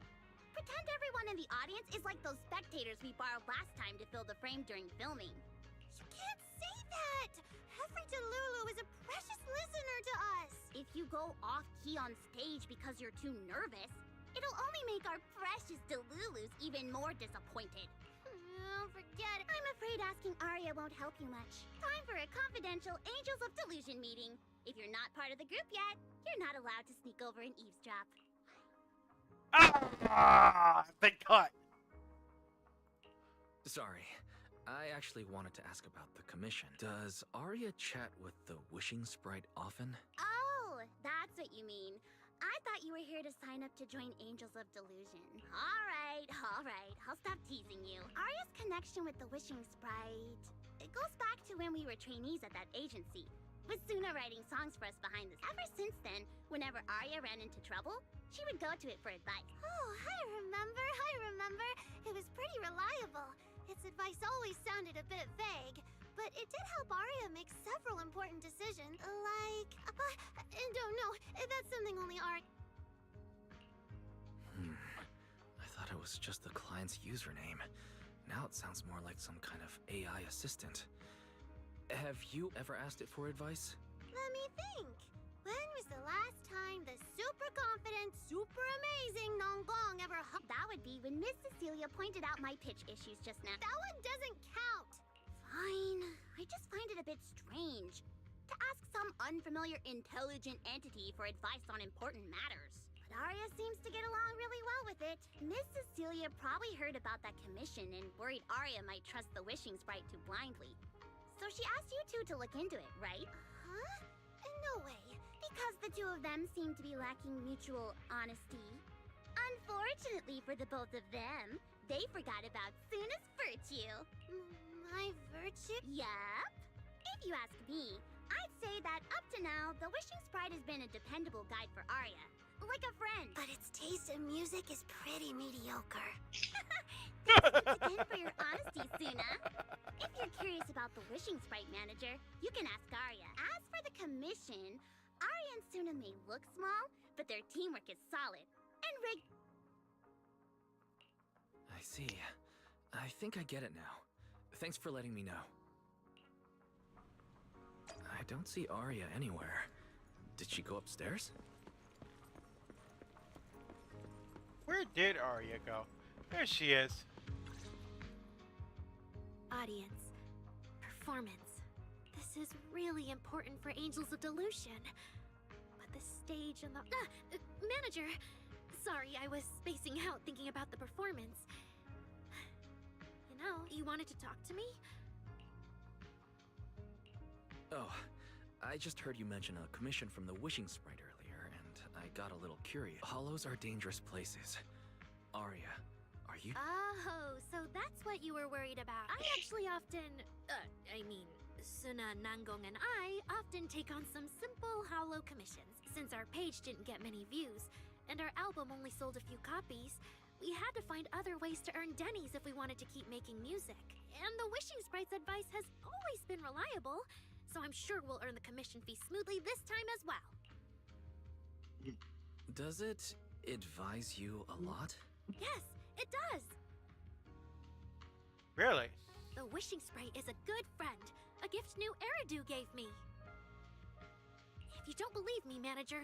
pretend everyone in the audience is like those spectators we borrowed last time to fill the frame during filming. You can't say that! Every Delulu is a precious listener to us! If you go off-key on stage because you're too nervous, it'll only make our precious Delulus even more disappointed. Forget it. I'm afraid asking Arya won't help you much. Time for a confidential Angels of Delusion meeting. If you're not part of the group yet, you're not allowed to sneak over and eavesdrop. Ah, the cut. Sorry. I actually wanted to ask about the commission. Does Arya chat with the wishing sprite often? Oh, that's what you mean. I thought you were here to sign up to join Angels of Delusion. All right. I'll stop teasing you. Arya's connection with the wishing sprite It goes back to when we were trainees at that agency, with Suna writing songs for us behind the. Ever since then, whenever Arya ran into trouble, she would go to it for advice. Oh, I remember. It was pretty reliable. Its advice always sounded a bit vague, but it did help Arya make several important decisions. Like, don't know. That's something only Arya. I thought it was just the client's username. Now it sounds more like some kind of AI assistant. Have you ever asked it for advice? Let me think. When was the last time the super confident, super amazing Nonggong ever That would be when Miss Cecilia pointed out my pitch issues just now. That one doesn't count. Fine. I just find it a bit strange to ask some unfamiliar intelligent entity for advice on important matters. But Arya seems to get along really well with it. Miss Cecilia probably heard about that commission and worried Arya might trust the wishing sprite too blindly. So she asked you two to look into it, right? Huh? No way. Because the two of them seem to be lacking mutual honesty. Unfortunately for the both of them, they forgot about Suna's virtue. My virtue? Yup. If you ask me, I'd say that up to now, the Wishing Sprite has been a dependable guide for Arya. Like a friend. But its taste in music is pretty mediocre. Thanks again for your honesty, Suna. If you're curious about the Wishing Sprite manager, you can ask Arya. As for the commission, Arya and Suna may look small, but their teamwork is solid. And I see. I think I get it now. Thanks for letting me know. I don't see Arya anywhere. Did she go upstairs? Where did Arya go? There she is. Audience. Performance. This is really important for Angels of Delusion. But the stage and the... manager! Sorry, I was spacing out thinking about the performance. You know, you wanted to talk to me? Oh, I just heard you mention a commission from the Wishing Sprite earlier, and I got a little curious. Hollows are dangerous places. Arya, are you... Oh, so that's what you were worried about. I actually often... Suna, Nangong, and I often take on some simple hollow commissions. Since our page didn't get many views, and our album only sold a few copies, we had to find other ways to earn dennies if we wanted to keep making music. And the Wishing Sprite's advice has always been reliable, so I'm sure we'll earn the commission fee smoothly this time as well. Does it advise you a lot? Yes, it does! Really? The Wishing Sprite is a good friend, a gift new Eridu gave me. If you don't believe me, manager...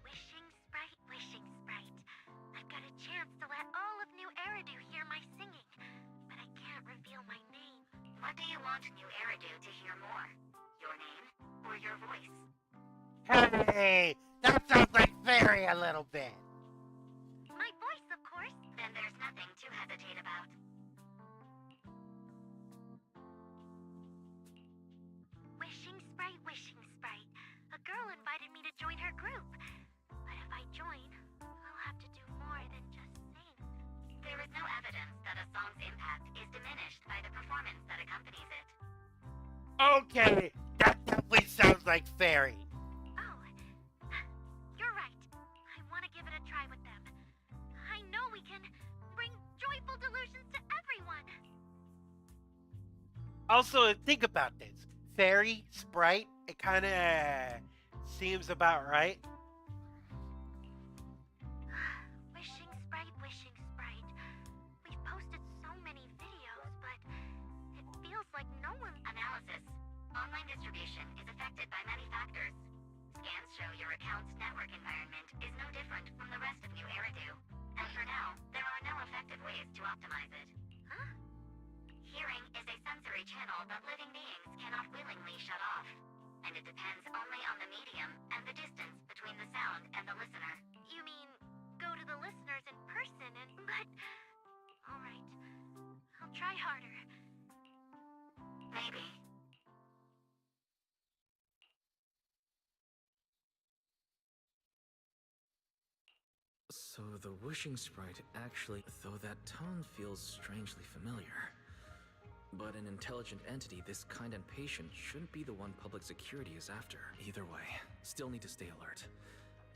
Wishing Sprite. I've got a chance to let all of New Eridu hear my singing, but I can't reveal my name. What do you want New Eridu to hear more? Your name or your voice? Hey, that sounds like Fairy a little bit. My voice, of course. Then there's nothing to hesitate about. Wishing Sprite. A girl invited me to join her group. But if I join, I'll have to do more than just sing. There is no evidence that a song's impact is diminished by the performance that accompanies it. Okay, that definitely sounds like Fairy. Oh, you're right. I want to give it a try with them. I know we can bring joyful delusions to everyone. Also, think about this. Fairy, Sprite, it kind of seems about right. Wishing Sprite. We've posted so many videos, but it feels like no one... Analysis. Online distribution is affected by many factors. Scans show your account's network environment is no different from the rest of New Eridu. And for now, there are no effective ways to optimize it. Huh? Hearing is a sensory channel that living beings cannot willingly shut off. And it depends only on the medium and the distance between the sound and the listener. You mean go to the listeners in person and... But... Alright. I'll try harder. Maybe. So the wishing sprite actually, though that tone feels strangely familiar. But an intelligent entity this kind and patient shouldn't be the one public security is after. Either way, still need to stay alert.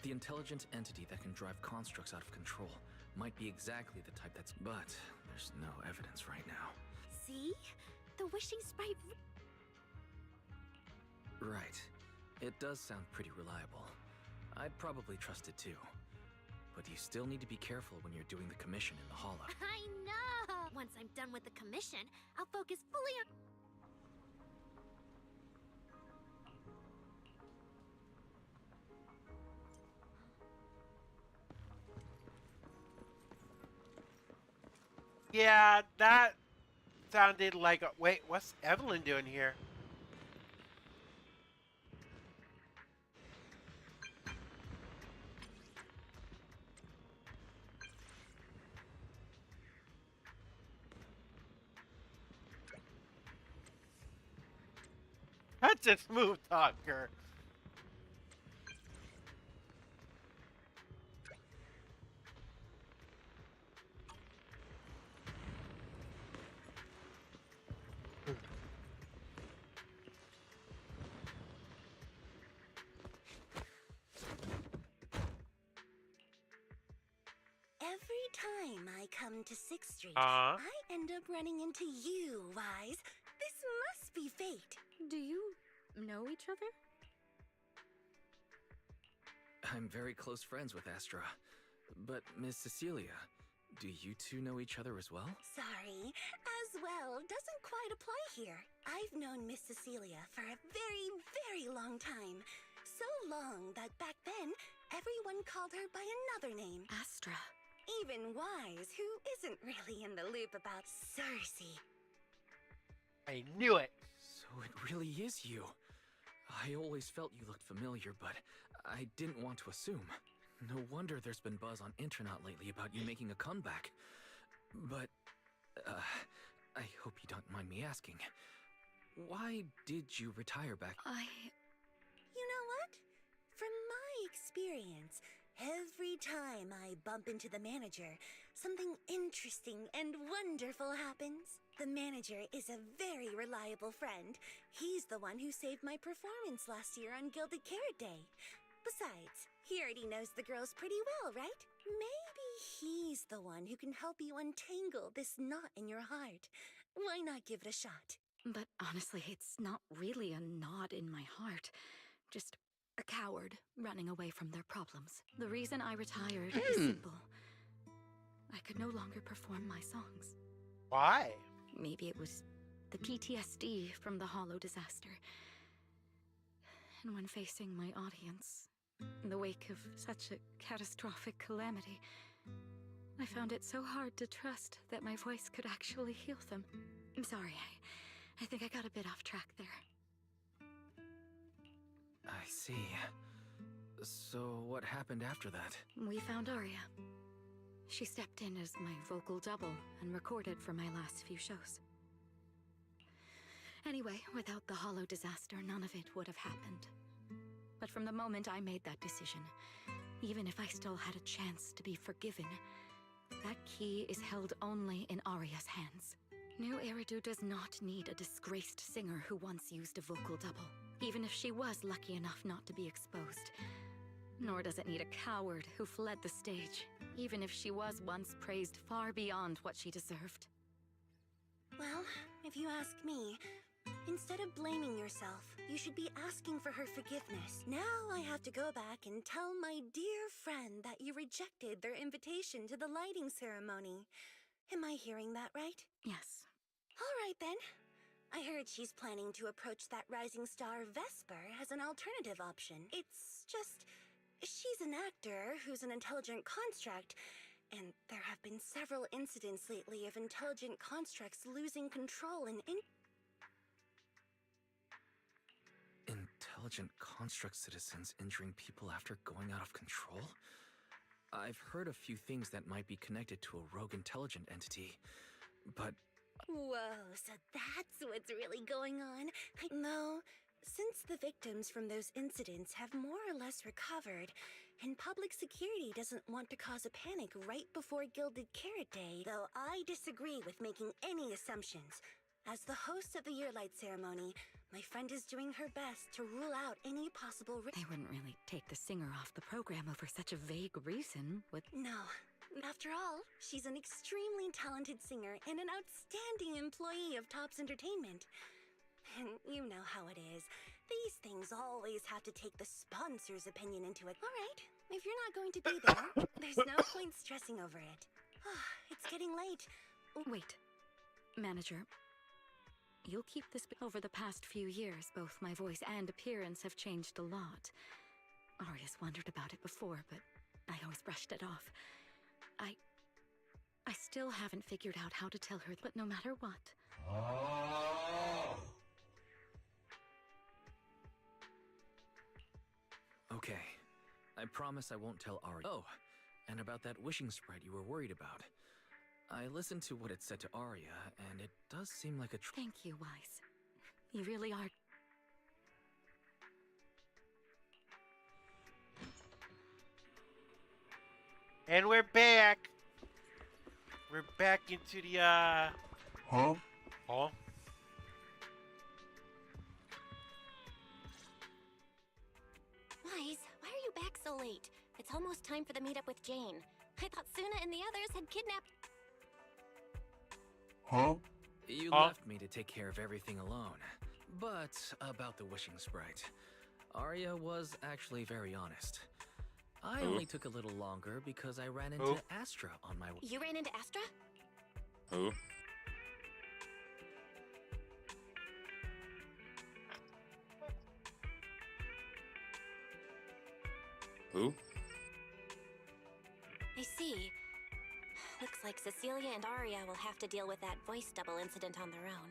The intelligent entity that can drive constructs out of control might be exactly the type that's... But there's no evidence right now. See? The wishing sprite. Right. It does sound pretty reliable. I'd probably trust it too. But you still need to be careful when you're doing the commission in the hollow. I know! Once I'm done with the commission, I'll focus fully on. Yeah, that sounded like a... Wait, what's Evelyn doing here? That's a smooth talker. Every time I come to 6th Street, Uh-huh. I end up running into you, Wise. This must be fate. Do you know each other? I'm very close friends with Astra. But Miss Cecilia, do you two know each other as well? Sorry, as well doesn't quite apply here. I've known Miss Cecilia for a very, very long time. So long that back then, everyone called her by another name. Astra. Even Wise, who isn't really in the loop about Cersei. I knew it. So it really is you. I always felt you looked familiar, but I didn't want to assume. No wonder there's been buzz on internet lately about you making a comeback. But, I hope you don't mind me asking. Why did you retire back? You know what? From my experience, every time I bump into the manager, something interesting and wonderful happens. The manager is a very reliable friend. He's the one who saved my performance last year on Gilded Carrot Day. Besides, he already knows the girls pretty well, right? Maybe he's the one who can help you untangle this knot in your heart. Why not give it a shot? But honestly, it's not really a knot in my heart. Just a coward running away from their problems. The reason I retired is simple. I could no longer perform my songs. Why? Maybe it was the PTSD from the Hollow disaster. And when facing my audience, in the wake of such a catastrophic calamity, I found it so hard to trust that my voice could actually heal them. I'm sorry, I think I got a bit off track there. I see. So what happened after that? We found Arya. She stepped in as my vocal double and recorded for my last few shows. Anyway, without the Hollow disaster, none of it would have happened. But from the moment I made that decision, even if I still had a chance to be forgiven, that key is held only in Arya's hands. New Eridu does not need a disgraced singer who once used a vocal double, even if she was lucky enough not to be exposed. Nor does it need a coward who fled the stage, even if she was once praised far beyond what she deserved. Well, if you ask me, instead of blaming yourself, you should be asking for her forgiveness. Now I have to go back and tell my dear friend that you rejected their invitation to the lighting ceremony. Am I hearing that right? Yes. All right then. I heard she's planning to approach that rising star Vesper as an alternative option. It's just, she's an actor who's an intelligent construct, and there have been several incidents lately of intelligent constructs losing control and Intelligent construct citizens injuring people after going out of control? I've heard a few things that might be connected to a rogue intelligent entity, but... Whoa, so that's what's really going on? No, Since the victims from those incidents have more or less recovered, and public security doesn't want to cause a panic right before Gilded Carrot Day, though I disagree with making any assumptions. As the host of the Yearlight ceremony, my friend is doing her best to rule out any possible They wouldn't really take the singer off the program over such a vague reason, would... No. After all, she's an extremely talented singer and an outstanding employee of Topps Entertainment. And you know how it is. These things always have to take the sponsor's opinion into it. All right, if you're not going to be there, there's no point stressing over it. It's getting late. Wait. Manager, you'll keep this... Over the past few years, both my voice and appearance have changed a lot. Aria's wondered about it before, but I always brushed it off. I still haven't figured out how to tell her, but no matter what... Okay. I promise I won't tell Aria. Oh, and about that wishing sprite you were worried about. I listened to what it said to Aria, and it does seem like a Thank you, Wise. You really are... And we're back. We're back into the Huh? Oh. Wise, why are you back so late? It's almost time for the meetup with Jane. I thought Suna and the others had kidnapped... Huh? You left me to take care of everything alone. But about the wishing sprite, Aria was actually very honest. I only took a little longer because I ran into Astra on my way. You ran into Astra? Who? Who? I see. Looks like Cecilia and Aria will have to deal with that voice double incident on their own.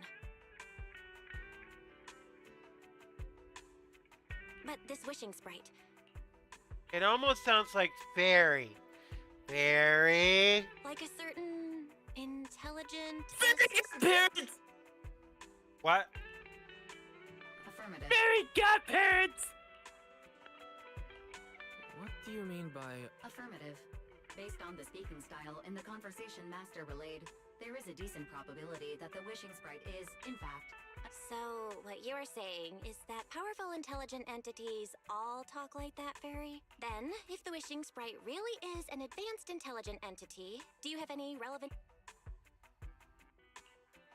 But this wishing sprite... It almost sounds like fairy. Fairy. Like a certain... intelligent... Parents! What? Affirmative. Fairy godparents! What do you mean by... Affirmative. Based on the speaking style in the conversation Master relayed, there is a decent probability that the wishing sprite is, in fact... So, what you're saying is that powerful intelligent entities all talk like that, Fairy? Then, if the wishing sprite really is an advanced intelligent entity, do you have any relevant...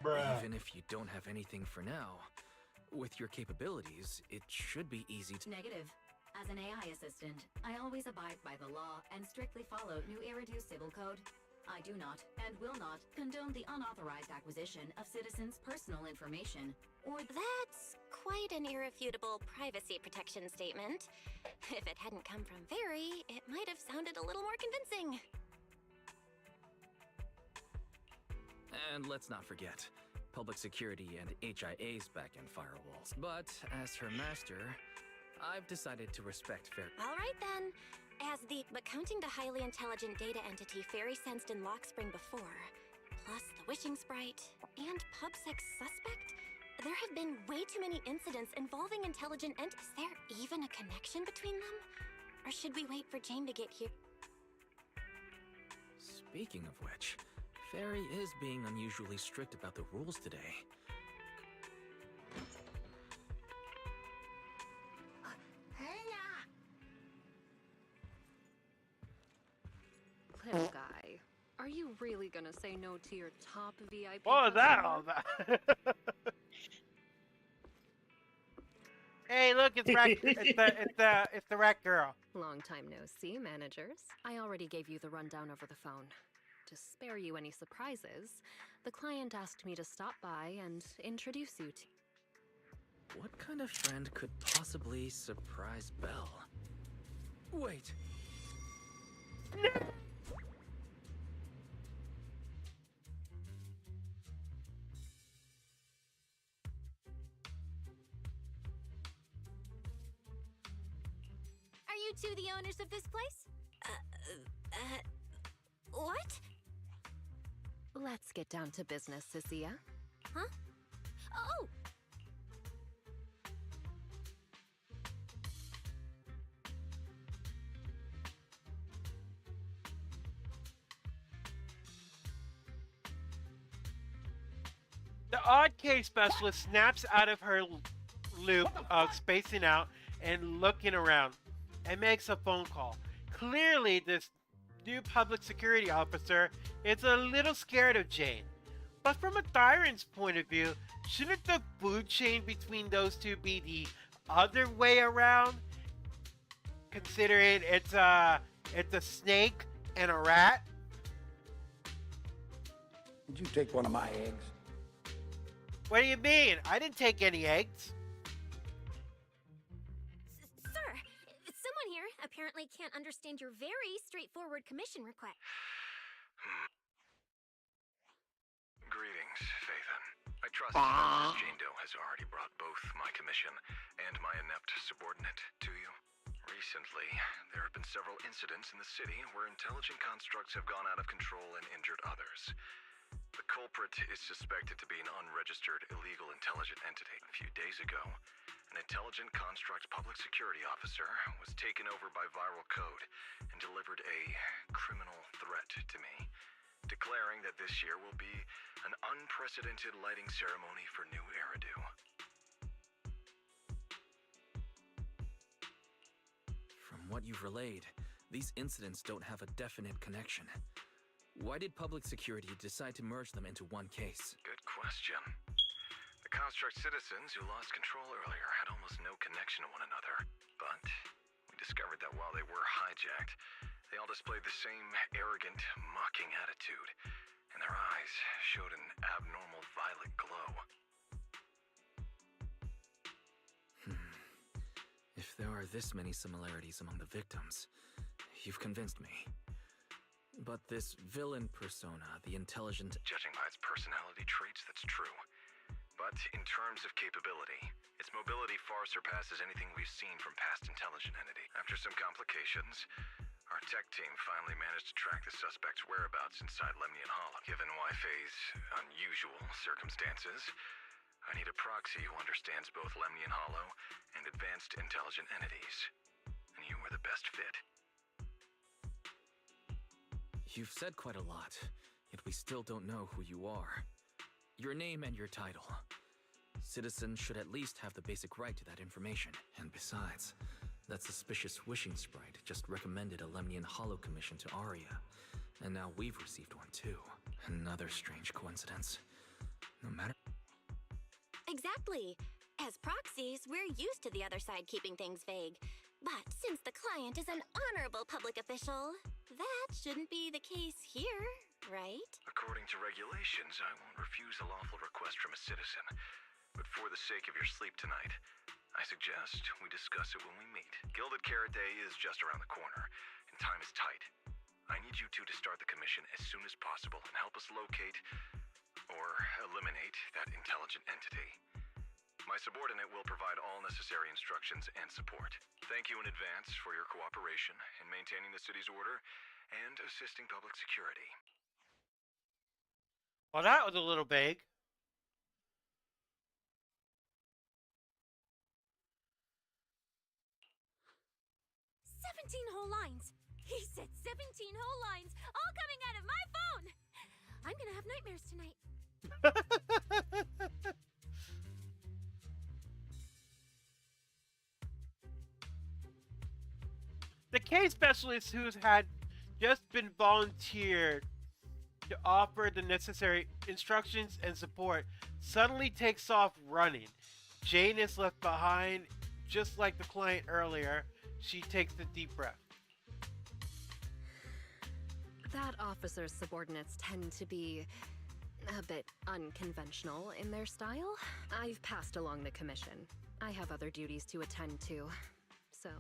Even if you don't have anything for now, with your capabilities, it should be easy to... Negative. As an AI assistant, I always abide by the law and strictly follow New Eridu Civil Code. I do not, and will not, condone the unauthorized acquisition of citizens' personal information, or... That's quite an irrefutable privacy protection statement. If it hadn't come from Fairy, it might have sounded a little more convincing. And let's not forget, public security and HIA's back-end firewalls. But as her master, I've decided to respect Fairy. All right then. But counting the highly intelligent data entity Fairy sensed in Lock Spring before, plus the wishing sprite, and PubSec suspect, there have been way too many incidents involving intelligent Is there even a connection between them? Or should we wait for Jane to get here? Speaking of which, Fairy is being unusually strict about the rules today. Little guy, are you really gonna say no to your top VIP? What was that customer? all about? Hey, look, it's the rat girl. Long time no see, managers. I already gave you the rundown over the phone. To spare you any surprises, the client asked me to stop by and introduce you to... What kind of friend could possibly surprise Belle? Wait. Are you two the owners of this place? What? Let's get down to business, Cecilia. Huh? Oh! odd case specialist snaps out of her loop of spacing out and looking around and makes a phone call. Clearly, this new public security officer is a little scared of Jane. But from a Tyrant's point of view, shouldn't the food chain between those two be the other way around? Considering it's a snake and a rat? Did you take one of my eggs? What do you mean? I didn't take any eggs. Sir, someone here apparently can't understand your very straightforward commission request. Greetings, Phaethon. I trust that Jane Doe has already brought both my commission and my inept subordinate to you. Recently, there have been several incidents in the city where intelligent constructs have gone out of control and injured others. The culprit is suspected to be an unregistered illegal intelligent entity. A few days ago, an intelligent construct public security officer was taken over by viral code and delivered a criminal threat to me, declaring that this year will be an unprecedented lighting ceremony for New Eridu. From what you've relayed, these incidents don't have a definite connection. Why did public security decide to merge them into one case? Good question. The construct citizens who lost control earlier had almost no connection to one another, but we discovered that while they were hijacked, they all displayed the same arrogant, mocking attitude, and their eyes showed an abnormal violet glow. If there are this many similarities among the victims, you've convinced me. But this villain persona, the intelligent... Judging by its personality traits, that's true. But in terms of capability, its mobility far surpasses anything we've seen from past intelligent entity. After some complications, our tech team finally managed to track the suspect's whereabouts inside Lemnian Hollow. Given Wi-Fi's unusual circumstances, I need a proxy who understands both Lemnian Hollow and advanced intelligent entities. And you were the best fit. You've said quite a lot, yet we still don't know who you are. Your name and your title. Citizens should at least have the basic right to that information. And besides, that suspicious wishing sprite just recommended a Lemnian Hollow commission to Aria. And now we've received one too. Another strange coincidence. No matter... Exactly. As proxies, we're used to the other side keeping things vague. But since the client is an honorable public official, that shouldn't be the case here, right? According to regulations, I won't refuse a lawful request from a citizen. But for the sake of your sleep tonight, I suggest we discuss it when we meet. Gilded Carrot Day is just around the corner, and time is tight. I need you two to start the commission as soon as possible and help us locate or eliminate that intelligent entity. My subordinate will provide all necessary instructions and support. Thank you in advance for your cooperation in maintaining the city's order and assisting public security. Well, that was a little vague. Whole lines. He said 17 whole lines, all coming out of my phone. I'm gonna have nightmares tonight. The case specialist who's had just been volunteered to offer the necessary instructions and support suddenly takes off running. Jane is left behind, just like the client earlier. She takes a deep breath. That officer's subordinates tend to be a bit unconventional in their style. I've passed along the commission. I have other duties to attend to. So,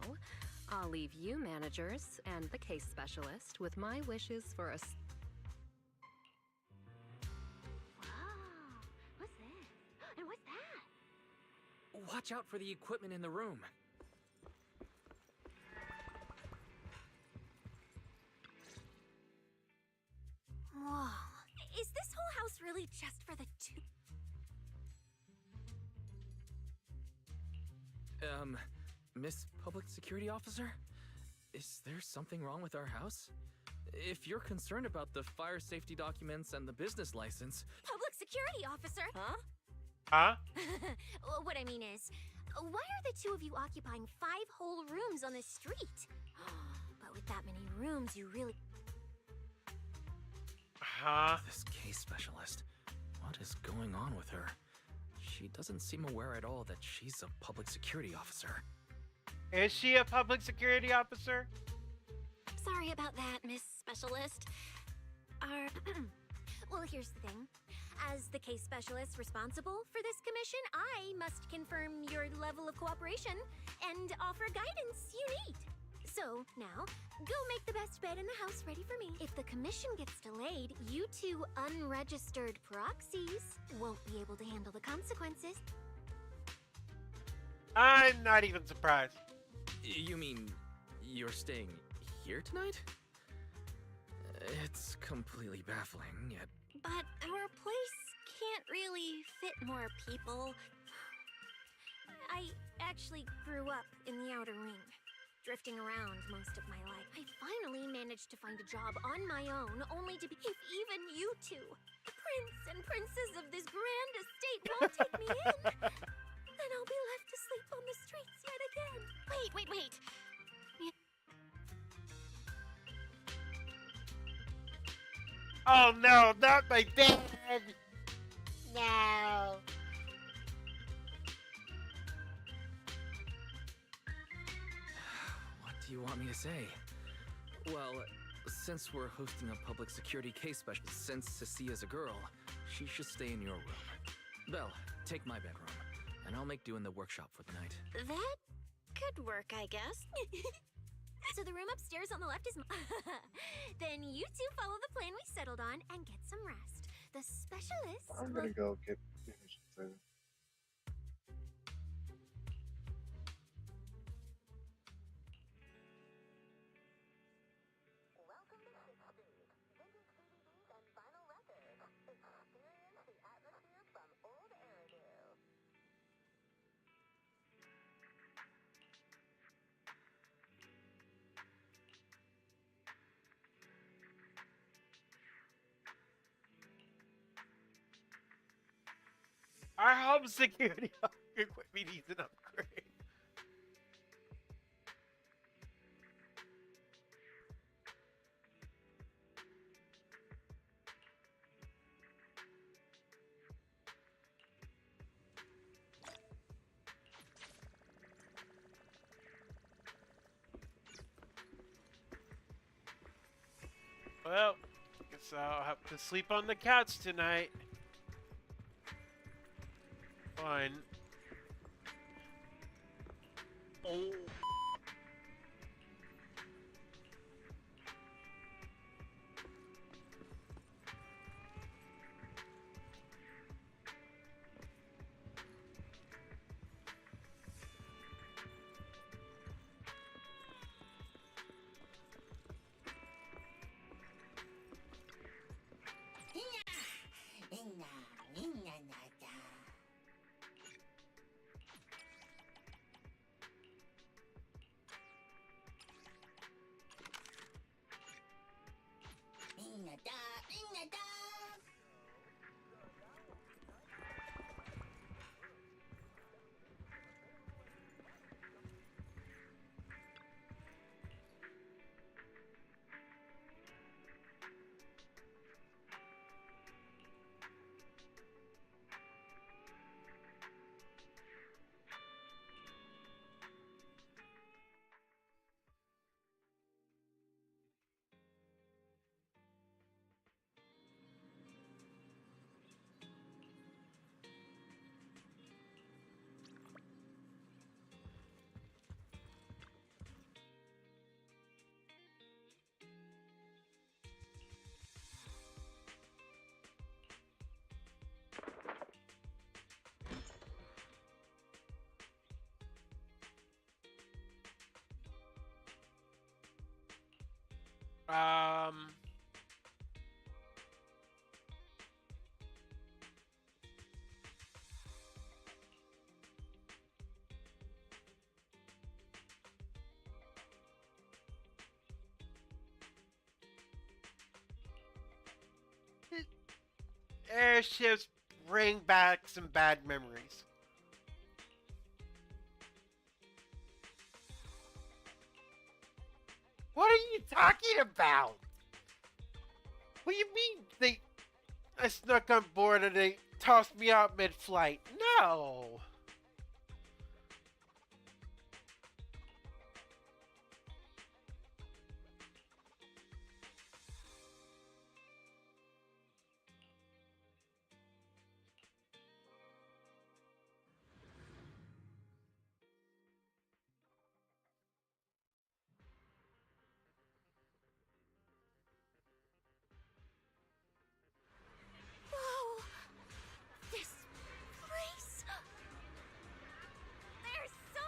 I'll leave you managers and the case specialist with my wishes for a... Wow, what's this? And what's that? Watch out for the equipment in the room. Whoa, is this whole house really just for the two? Miss Public Security Officer? Is there something wrong with our house? If you're concerned about the fire safety documents and the business license... Public Security Officer? Huh? Huh? What I mean is, why are the two of you occupying 5 whole rooms on this street? But with that many rooms, you really... Huh? This case specialist. What is going on with her? She doesn't seem aware at all that she's a public security officer. Is she a public security officer? Sorry about that, Miss Specialist. Are Well, here's the thing. As the case specialist responsible for this commission, I must confirm your level of cooperation and offer guidance you need. So, now, go make the best bed in the house ready for me. If the commission gets delayed, you two unregistered proxies won't be able to handle the consequences. I'm not even surprised. You mean you're staying here tonight? It's completely baffling, yet... but our place can't really fit more people. I actually grew up in the Outer Ring, drifting around most of my life. I finally managed to find a job on my own, only to be... If even you two, prince and princess of this grand estate, won't take me in, then I'll be left to sleep on the streets yet again. Wait. Oh no, not my bed! No! What do you want me to say? Well, since we're hosting a public security case special, since Cecia's a girl, she should stay in your room. Belle, take my bedroom, and I'll make do in the workshop for the night. That could work, I guess. So the room upstairs on the left is Then you two follow the plan we settled on and get some rest. The specialists I'm will... gonna go get finished food. Welcome to Sixth Street. Vintage DVDs and vinyl records. Experience the atmosphere from old Eridu. Our home security equipment needs an upgrade. Well, guess I'll have to sleep on the couch tonight. Fine. Oh. Um. Airships bring back some bad memories. What are you talking about? What do you mean I snuck on board and they tossed me out mid-flight? No. Whoa! This place. There's so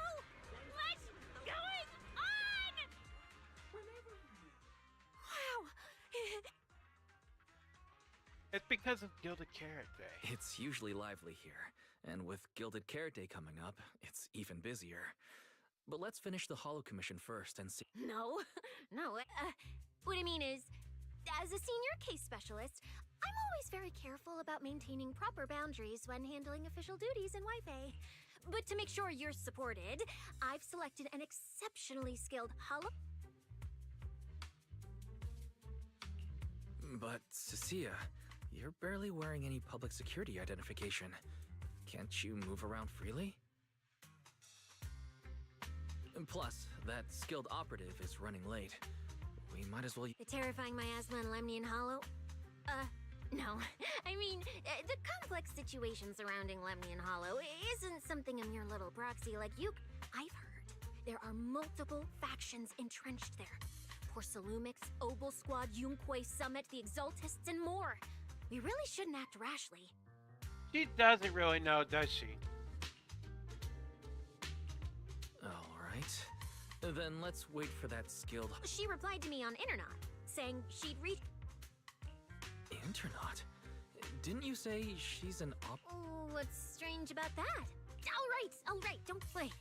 much going on! Wow! It's because of Gilded Carrot Day. It's usually lively here, and with Gilded Carrot Day coming up, it's even busier. But let's finish the Hollow Commission first and see. No, no. What I mean is, as a senior case specialist, I'm always very careful about maintaining proper boundaries when handling official duties in Wi-Fi. But to make sure you're supported, I've selected an exceptionally skilled hollow... But, Cecilia, you're barely wearing any public security identification. Can't you move around freely? And plus, that skilled operative is running late. We might as well... The terrifying miasma in Lemnian Hollow? No. I mean, the complex situation surrounding Lemnian Hollow isn't something a mere little proxy like you... I've heard there are multiple factions entrenched there. Porcelumix, Obel Squad, Yunquay Summit, the Exaltists, and more. We really shouldn't act rashly. She doesn't really know, does she? Alright. Then let's wait for that skilled... She replied to me on Internet, saying she'd read... Internet? Didn't you say she's an op... Oh, what's strange about that? All right, don't play.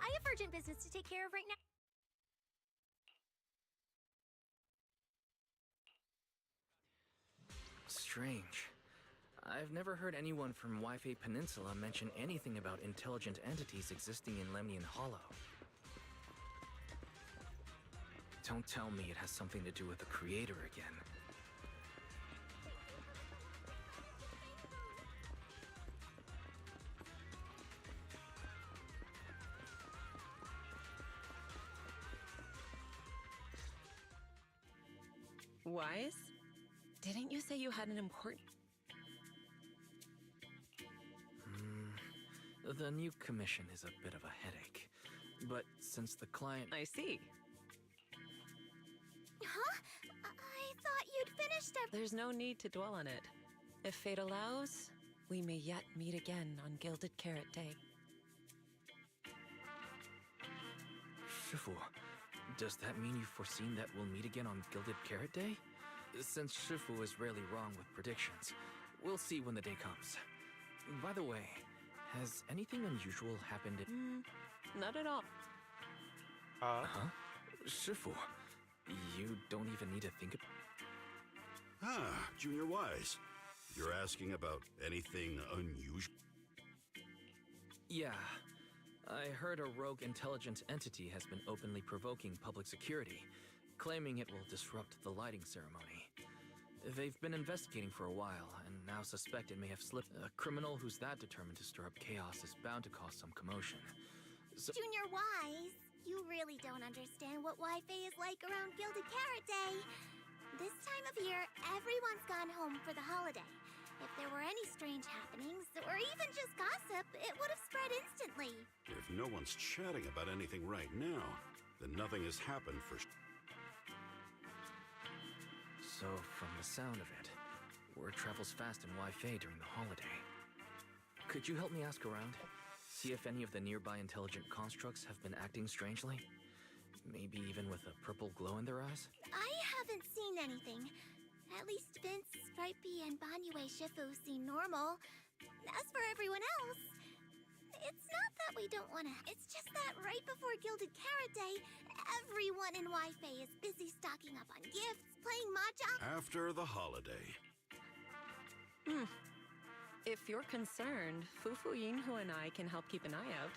I have urgent business to take care of right now. Strange. I've never heard anyone from Wi-Fi Peninsula mention anything about intelligent entities existing in Lemnian Hollow. Don't tell me it has something to do with the creator again. Wise? Didn't you say you had an important... The new commission is a bit of a headache. But since the client... I see. Huh? I thought you'd finished up. There's no need to dwell on it. If fate allows, we may yet meet again on Gilded Carrot Day. Shifu, does that mean you've foreseen that we'll meet again on Gilded Carrot Day? Since Shifu is rarely wrong with predictions, we'll see when the day comes. By the way, has anything unusual happened in... Not at all. Huh? Shifu, you don't even need to think of... Ah, Junior Wise. You're asking about anything unusual? Yeah. I heard a rogue intelligent entity has been openly provoking public security, claiming it will disrupt the lighting ceremony. They've been investigating for a while, and now suspect it may have slipped. A criminal who's that determined to stir up chaos is bound to cause some commotion. So Junior Wise, you really don't understand what Wi-Fi is like around Gilded Carrot Day. This time of year, everyone's gone home for the holiday. If there were any strange happenings, or even just gossip, it would have spread instantly. If no one's chatting about anything right now, then nothing has happened for... So, from the sound of it, word travels fast in Wi-Fi during the holiday. Could you help me ask around? See if any of the nearby intelligent constructs have been acting strangely? Maybe even with a purple glow in their eyes? I haven't seen anything. At least Vince, Stripey, and Banyue Shifu seem normal. As for everyone else, it's not that we don't want to. It's just that right before Gilded Carrot Day, everyone in Wi-Fi is busy stocking up on gifts, playing mahjong. After the holiday. If you're concerned, Fufu Yinhu and I can help keep an eye out.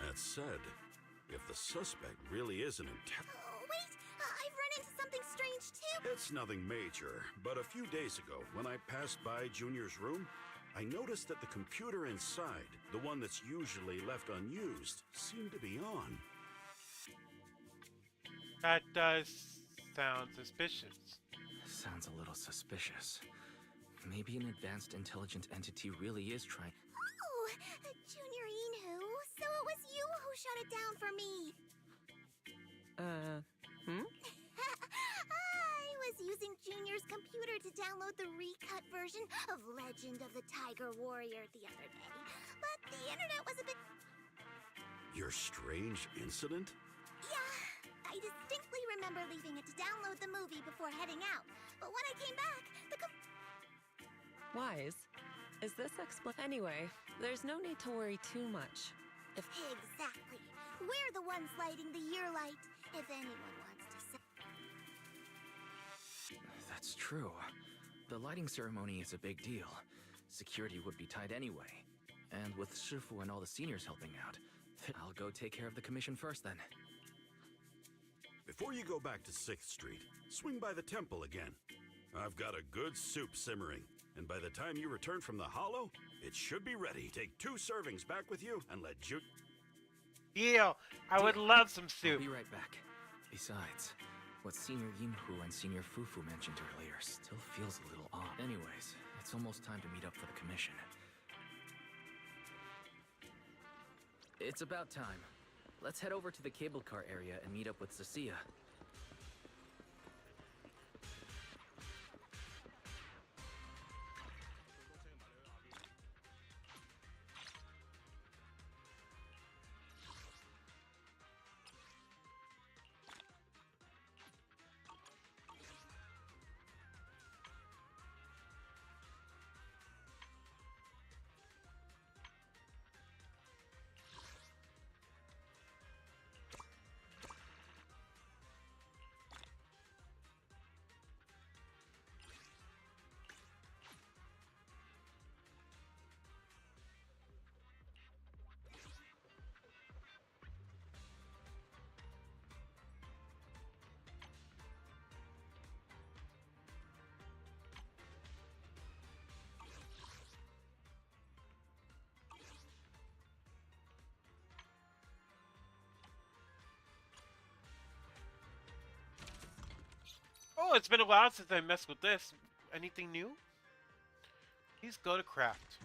That said, if the suspect really is an Oh, wait! I've run into something strange too! It's nothing major, but a few days ago, when I passed by Junior's room, I noticed that the computer inside, the one that's usually left unused, seemed to be on. That does sound suspicious. Sounds a little suspicious. Maybe an advanced intelligent entity really is trying. Oh, Junior Inhu, so it was you who shut it down for me. I was using Junior's computer to download the recut version of Legend of the Tiger Warrior the other day, but the internet was a bit... Your strange incident? Yeah, I distinctly remember leaving it to download the movie before heading out, but when I came back, the Wise, is this Anyway, there's no need to worry too much. Exactly. We're the ones lighting the year light, if anyone wants to say. That's true. The lighting ceremony is a big deal. Security would be tight anyway. And with Shifu and all the seniors helping out, I'll go take care of the commission first then. Before you go back to 6th Street, swing by the temple again. I've got a good soup simmering, and by the time you return from the hollow, it should be ready. Take 2 servings back with you and let Deal! I would love some soup. I'll be right back. Besides, what Senior Yinhu and Senior Fufu mentioned earlier still feels a little odd. Anyways, it's almost time to meet up for the commission. It's about time. Let's head over to the cable car area and meet up with Cecilia. Oh, it's been a while since I messed with this. Anything new? Please go to craft.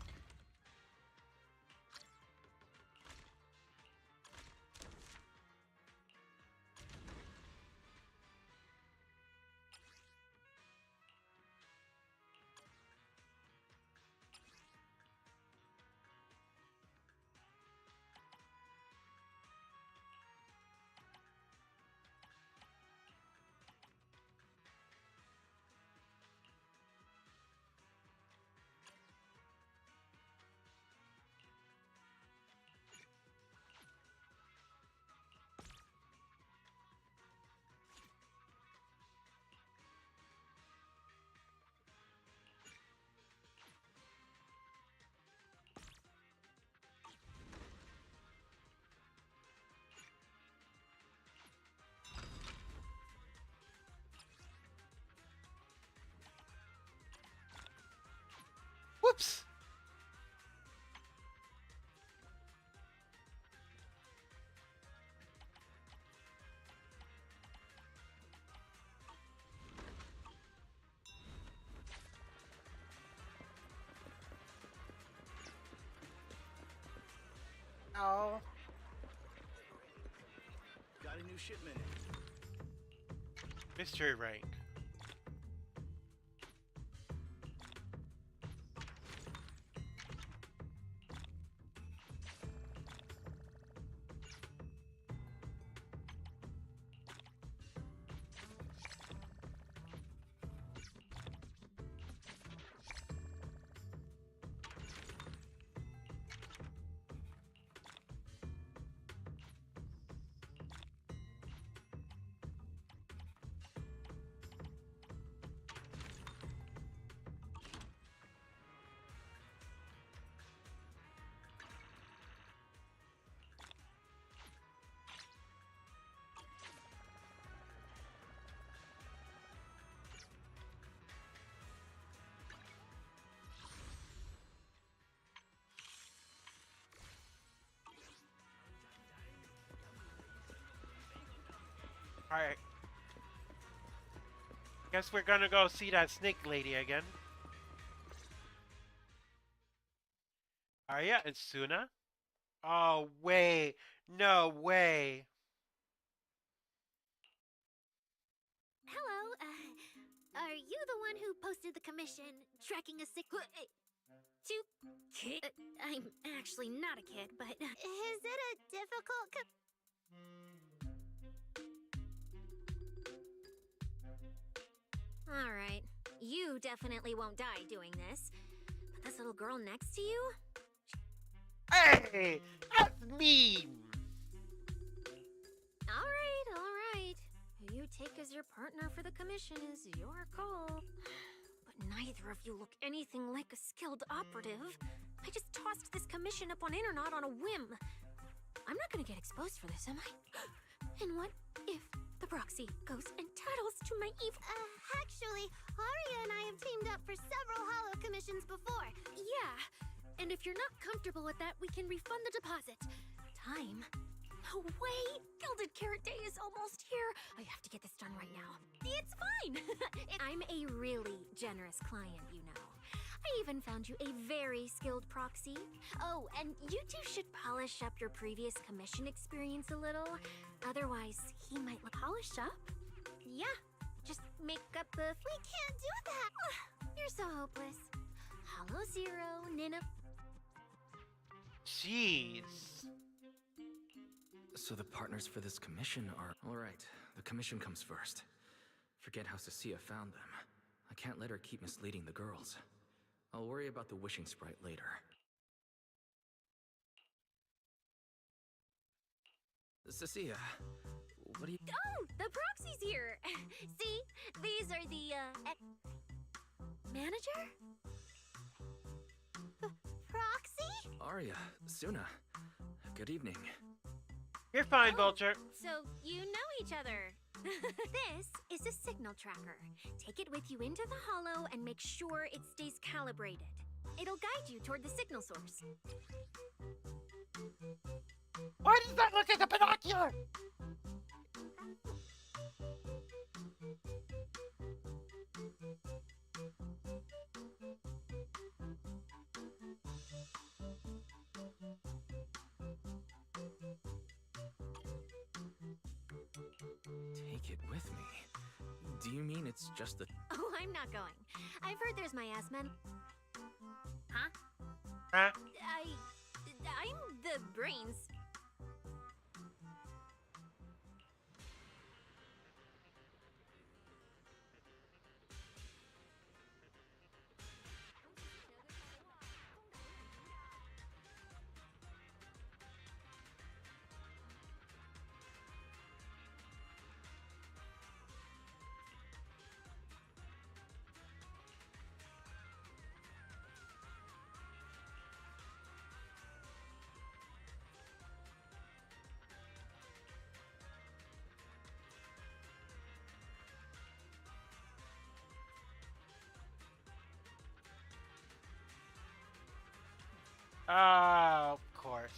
Whoops! Oh. Got a new shipment. Mystery rank. Alright. Guess we're gonna go see that snake lady again. Arya and Suna? Oh, way. No way. Hello, are you the one who posted the commission tracking a sick... to... kid? I'm actually not a kid, but... Is it a difficult... Alright, you definitely won't die doing this. But this little girl next to you? Hey! That's mean! Alright. Who you take as your partner for the commission is your call. But neither of you look anything like a skilled operative. I just tossed this commission up on Internet on a whim. I'm not gonna get exposed for this, am I? And what if the proxy goes and tattles to my evil... actually, Arya and I have teamed up for several holo commissions before. Yeah, and if you're not comfortable with that, we can refund the deposit. Time? No way! Gilded Carrot Day is almost here. I have to get this done right now. It's fine! I'm a really generous client, you know. I even found you a very skilled proxy. Oh, and you two should polish up your previous commission experience a little. Otherwise, he might look polished up. Yeah, just make up the... We can't do that! You're so hopeless. Hollow Zero, Nina... Jeez. So the partners for this commission are... Alright, the commission comes first. Forget how Cecilia found them. I can't let her keep misleading the girls. I'll worry about the wishing sprite later. Cecilia, what do you... Oh, the proxy's here! See, these are the, manager? Proxy? Arya, Suna, good evening. You're fine, Vulture. So, you know each other. This is a signal tracker. Take it with you into the hollow and make sure it stays calibrated. It'll guide you toward the signal source. Why does that look like a binocular? Take it with me? Do you mean it's just the... Oh, I'm not going. I've heard there's miasma. Huh? Huh? I'm the brains. Of course.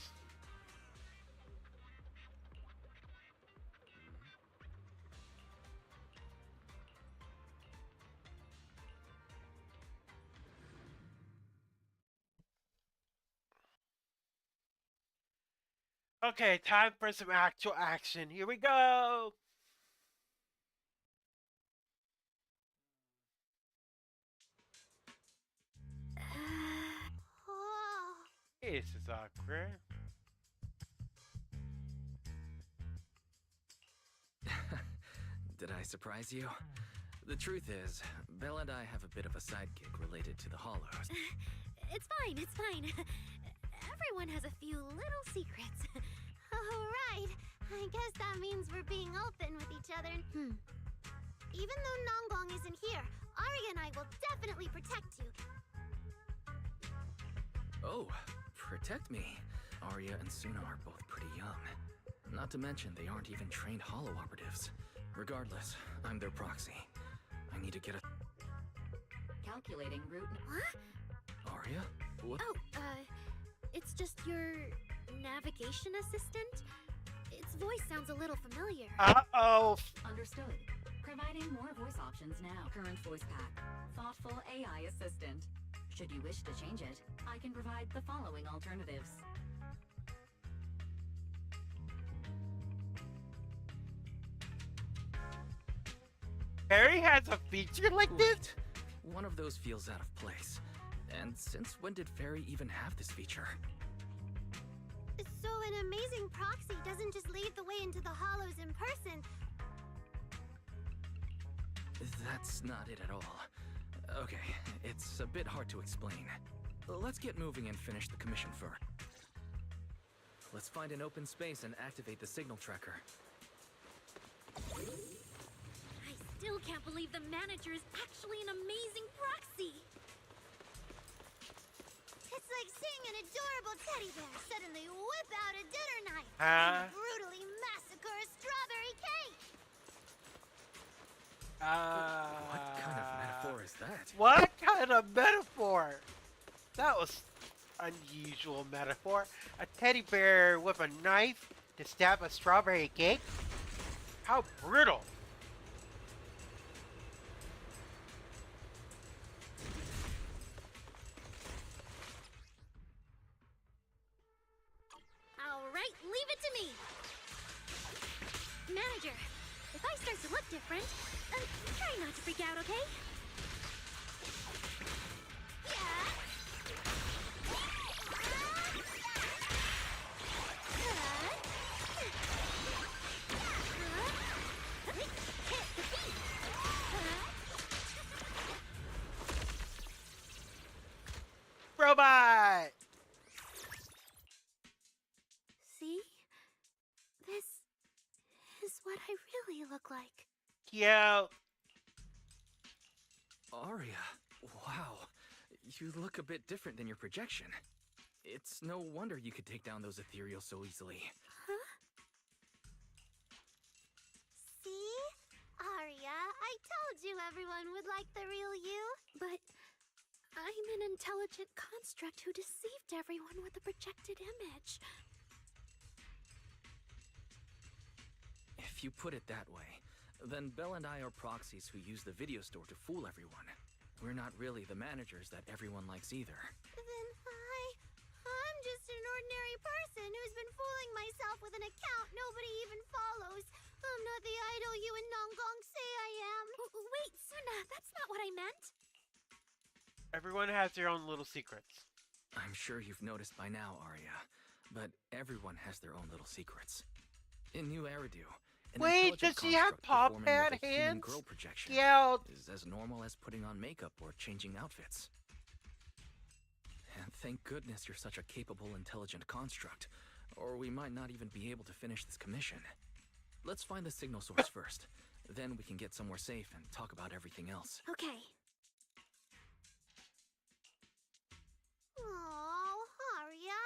Okay, time for some actual action. Here we go. This is awkward. Did I surprise you? The truth is, Belle and I have a bit of a side gig related to the Hollows. It's fine. Everyone has a few little secrets. Alright, I guess that means we're being open with each other. Even though Nonggong isn't here, Arya and I will definitely protect you. Oh, protect me. Arya and Suna are both pretty young. Not to mention, they aren't even trained Hollow operatives. Regardless, I'm their proxy. I need to get a... Calculating route... What? Arya? What? Oh, it's just your navigation assistant? Its voice sounds a little familiar. Uh-oh. understood. Providing more voice options now. Current voice pack. Thoughtful AI assistant. Should you wish to change it, I can provide the following alternatives. Harry has a feature like this? One of those feels out of place. And since when did Fairy even have this feature? So an amazing proxy doesn't just lead the way into the hollows in person. That's not it at all. Okay, it's a bit hard to explain. Let's get moving and finish the commission first. Let's find an open space and activate the signal tracker. I still can't believe the manager is actually an amazing proxy. It's like seeing an adorable teddy bear suddenly whip out a dinner knife Huh? and brutally massacre a strawberry cake. What kind of metaphor is that? What kind of metaphor? That was unusual metaphor. A teddy bear with a knife to stab a strawberry cake? How brutal. All right, leave it to me. Manager, if I start to look different, try not to freak out, okay? Robot! See? This is what I really look like. Yeah. Aria, wow. You look a bit different than your projection. It's no wonder you could take down those ethereals so easily. Huh? See? Aria, I told you everyone would like the real you. But I'm an intelligent construct who deceived everyone with a projected image. If you put it that way, then Belle and I are proxies who use the video store to fool everyone. We're not really the managers that everyone likes either. Then I'm just an ordinary person who's been fooling myself with an account nobody even follows. I'm not the idol you and Nonggong say I am. Wait, Suna, that's not what I meant. Everyone has their own little secrets. I'm sure you've noticed by now, Aria, but everyone has their own little secrets. In New Eridu, an Wait, does intelligent she have construct paw performing pad with a human hands? girl projection Yeah. is as normal as putting on makeup or changing outfits. And thank goodness you're such a capable, intelligent construct, or we might not even be able to finish this commission. Let's find the signal source first. Then we can get somewhere safe and talk about everything else. Okay. Oh, Aria,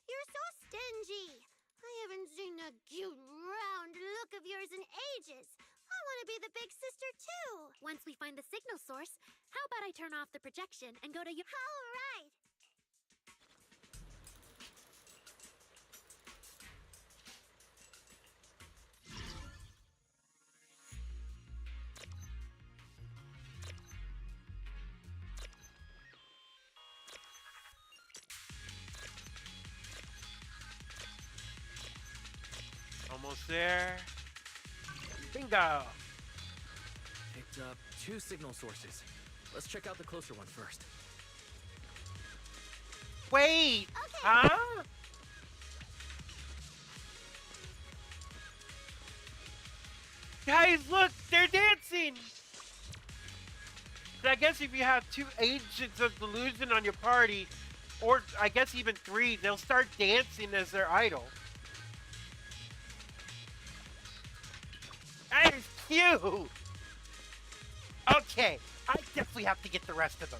you're so stingy. I haven't seen that cute, round look of yours in ages. I want to be the big sister, too. Once we find the signal source, how about I turn off the projection and go to you? All right. Almost there. Bingo! Picked up 2 signal sources. Let's check out the closer one first. Wait! Okay. Huh? Guys, look! They're dancing! But I guess if you have 2 agents of delusion on your party, or I guess even 3, they'll start dancing as their idol. That is cute! Okay, I definitely have to get the rest of them.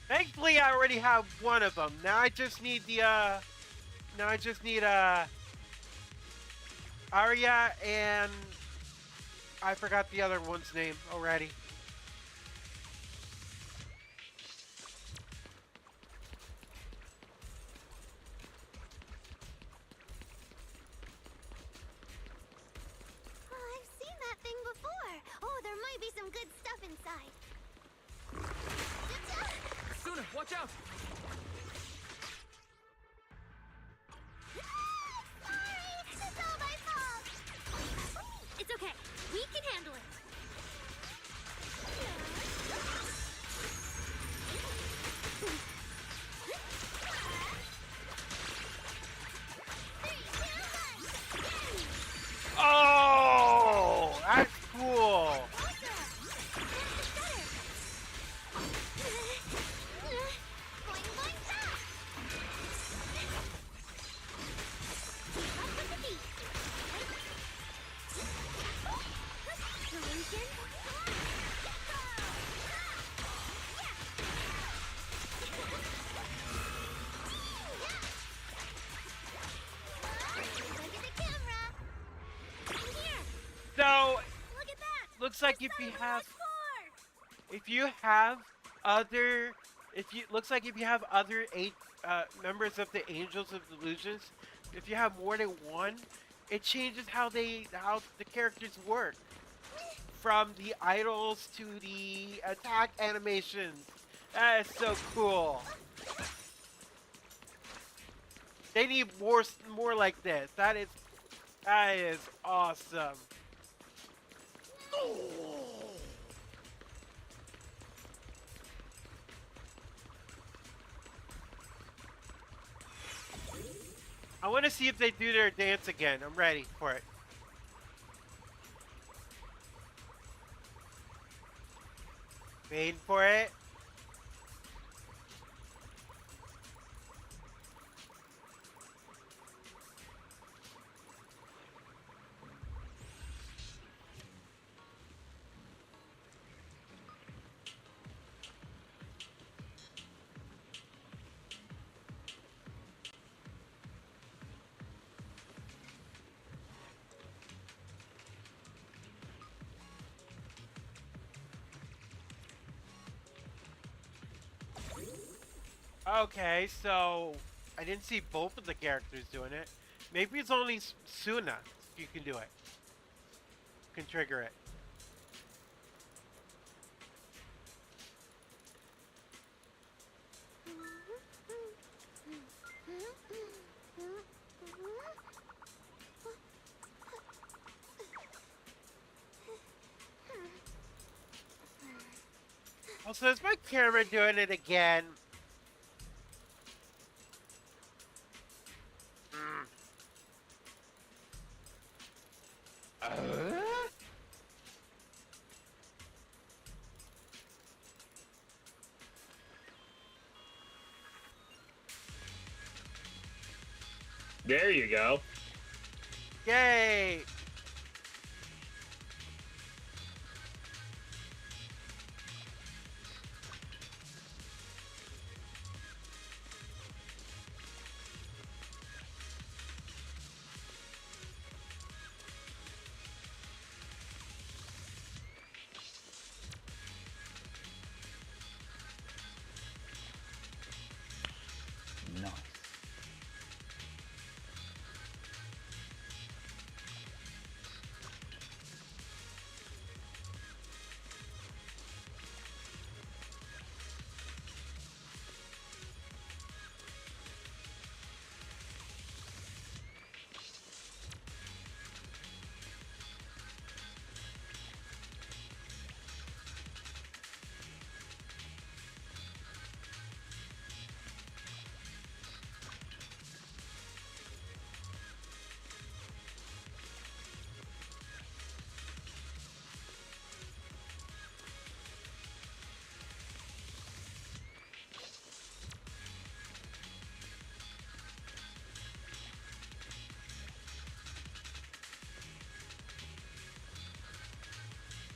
Thankfully, I already have one of them. Now I just need the, Aria and I forgot the other one's name already. Oh, I've seen that thing before. Oh, there might be some good stuff inside. Suna, watch out! Sorry, it's all my fault. It's okay. We can handle it. Oh, that's cool. So, looks like if you have other, looks like if you have other members of the Angels of Delusions, if you have more than one, it changes how the characters work. From the idols to the attack animations. That is so cool. They need more like this. That is awesome. I want to see if they do their dance again. I'm ready for it. Waiting for it. Okay, so I didn't see both of the characters doing it. Maybe it's only Suna you can do it. You can trigger it. Also, is my camera doing it again? There you go. Yay! Nice.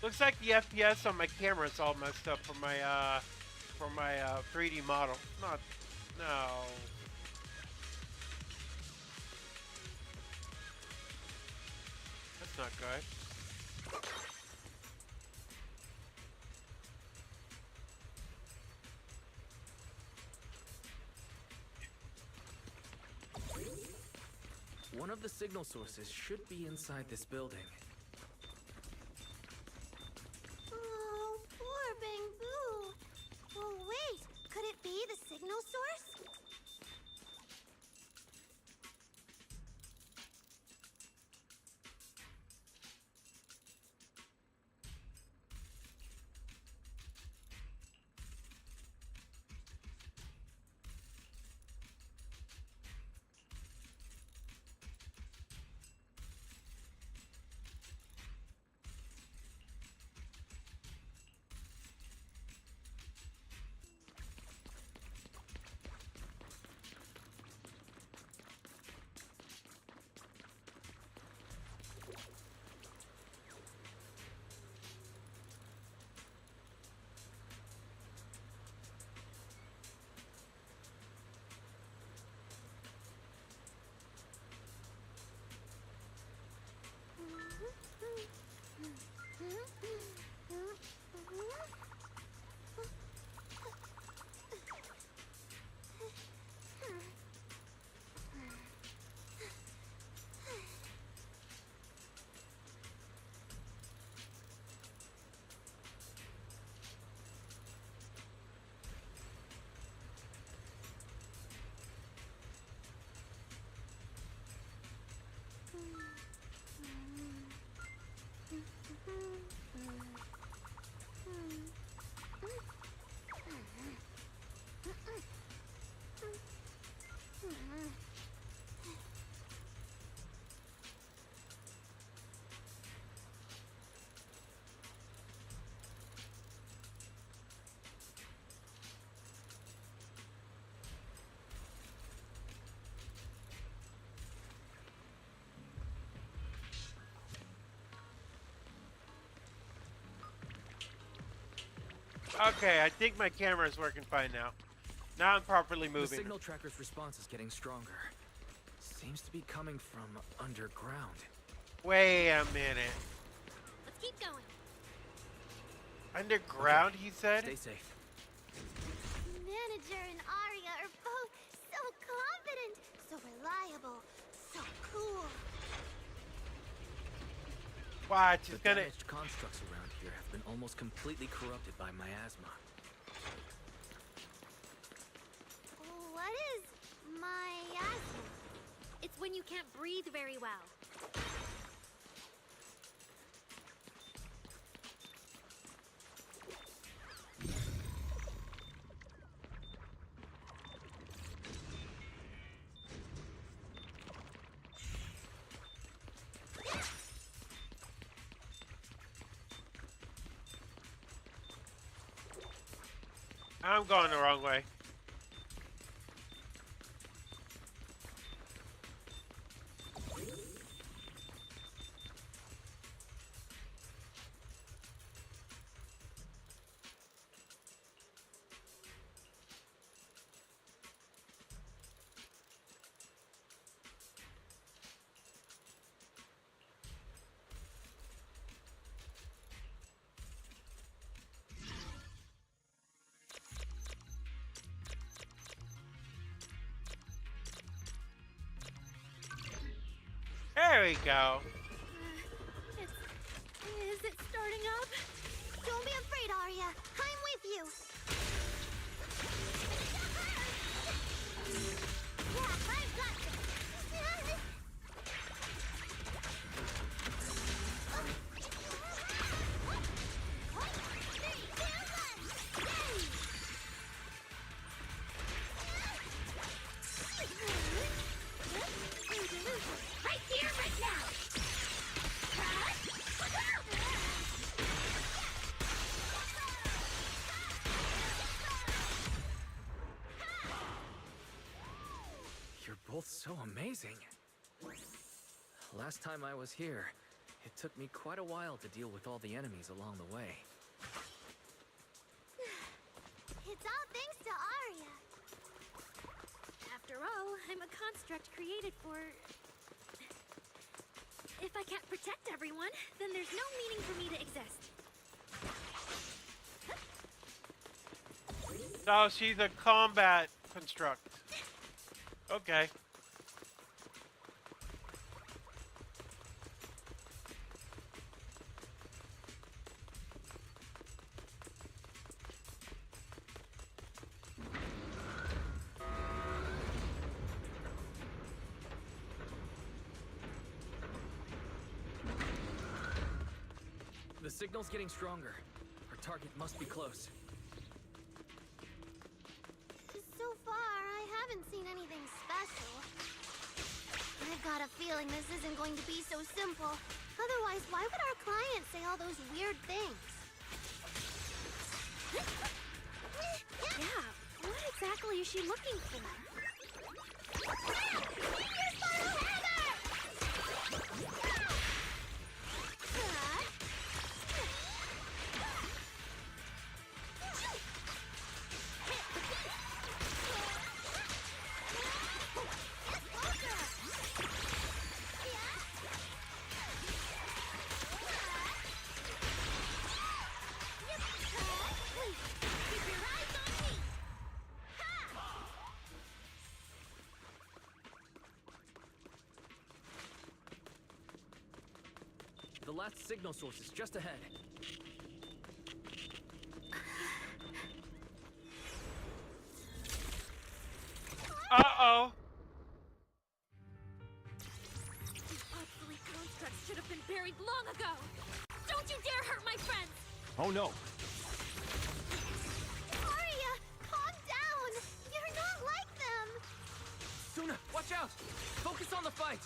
Looks like the FPS on my camera is all messed up for my 3D model. Not, no. That's not good. One of the signal sources should be inside this building. Oh, poor Bamboo. Oh, wait. Could it be the signal source? Okay, I think my camera is working fine now. Now I'm properly moving. The signal tracker's response is getting stronger. Seems to be coming from underground. Wait a minute. Let's keep going. Underground, Okay, he said? Stay safe. Manager and Arya are both so confident, so reliable, so cool. Watch, he's The gonna... damaged constructs around here have been almost completely corrupted by miasma. What is miasma? It's when you can't breathe very well. I'm going the wrong way. There we go. Is it starting up? Don't be afraid, Arya. I'm with you. Yeah, I've got this. Right here, right now. You're both so amazing. Last time I was here, it took me quite a while to deal with all the enemies along the way. It's all thanks to Arya. After all, I'm a construct created for... If I can't protect everyone, then there's no meaning for me to exist. So she's a combat construct. Okay. The signal's getting stronger. Our target must be close. So far, I haven't seen anything special. I've got a feeling this isn't going to be so simple. Otherwise, why would our client say all those weird things? Yeah, what exactly is she looking for? The last signal source is just ahead. Uh-oh. These obsolete constructs should have been buried long ago! Don't you dare hurt my friends! Oh no! Arya, calm down! You're not like them! Suna, watch out! Focus on the fight!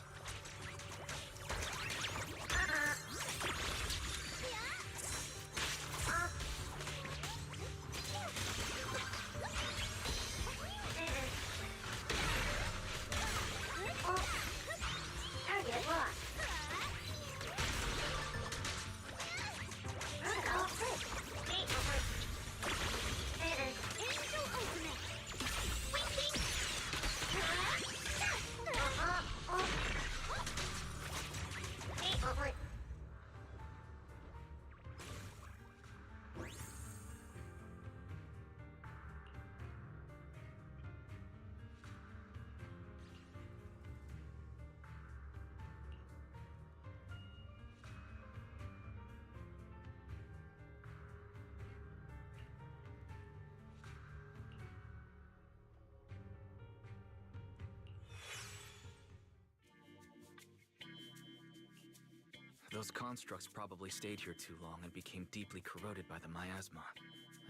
Those constructs probably stayed here too long and became deeply corroded by the miasma.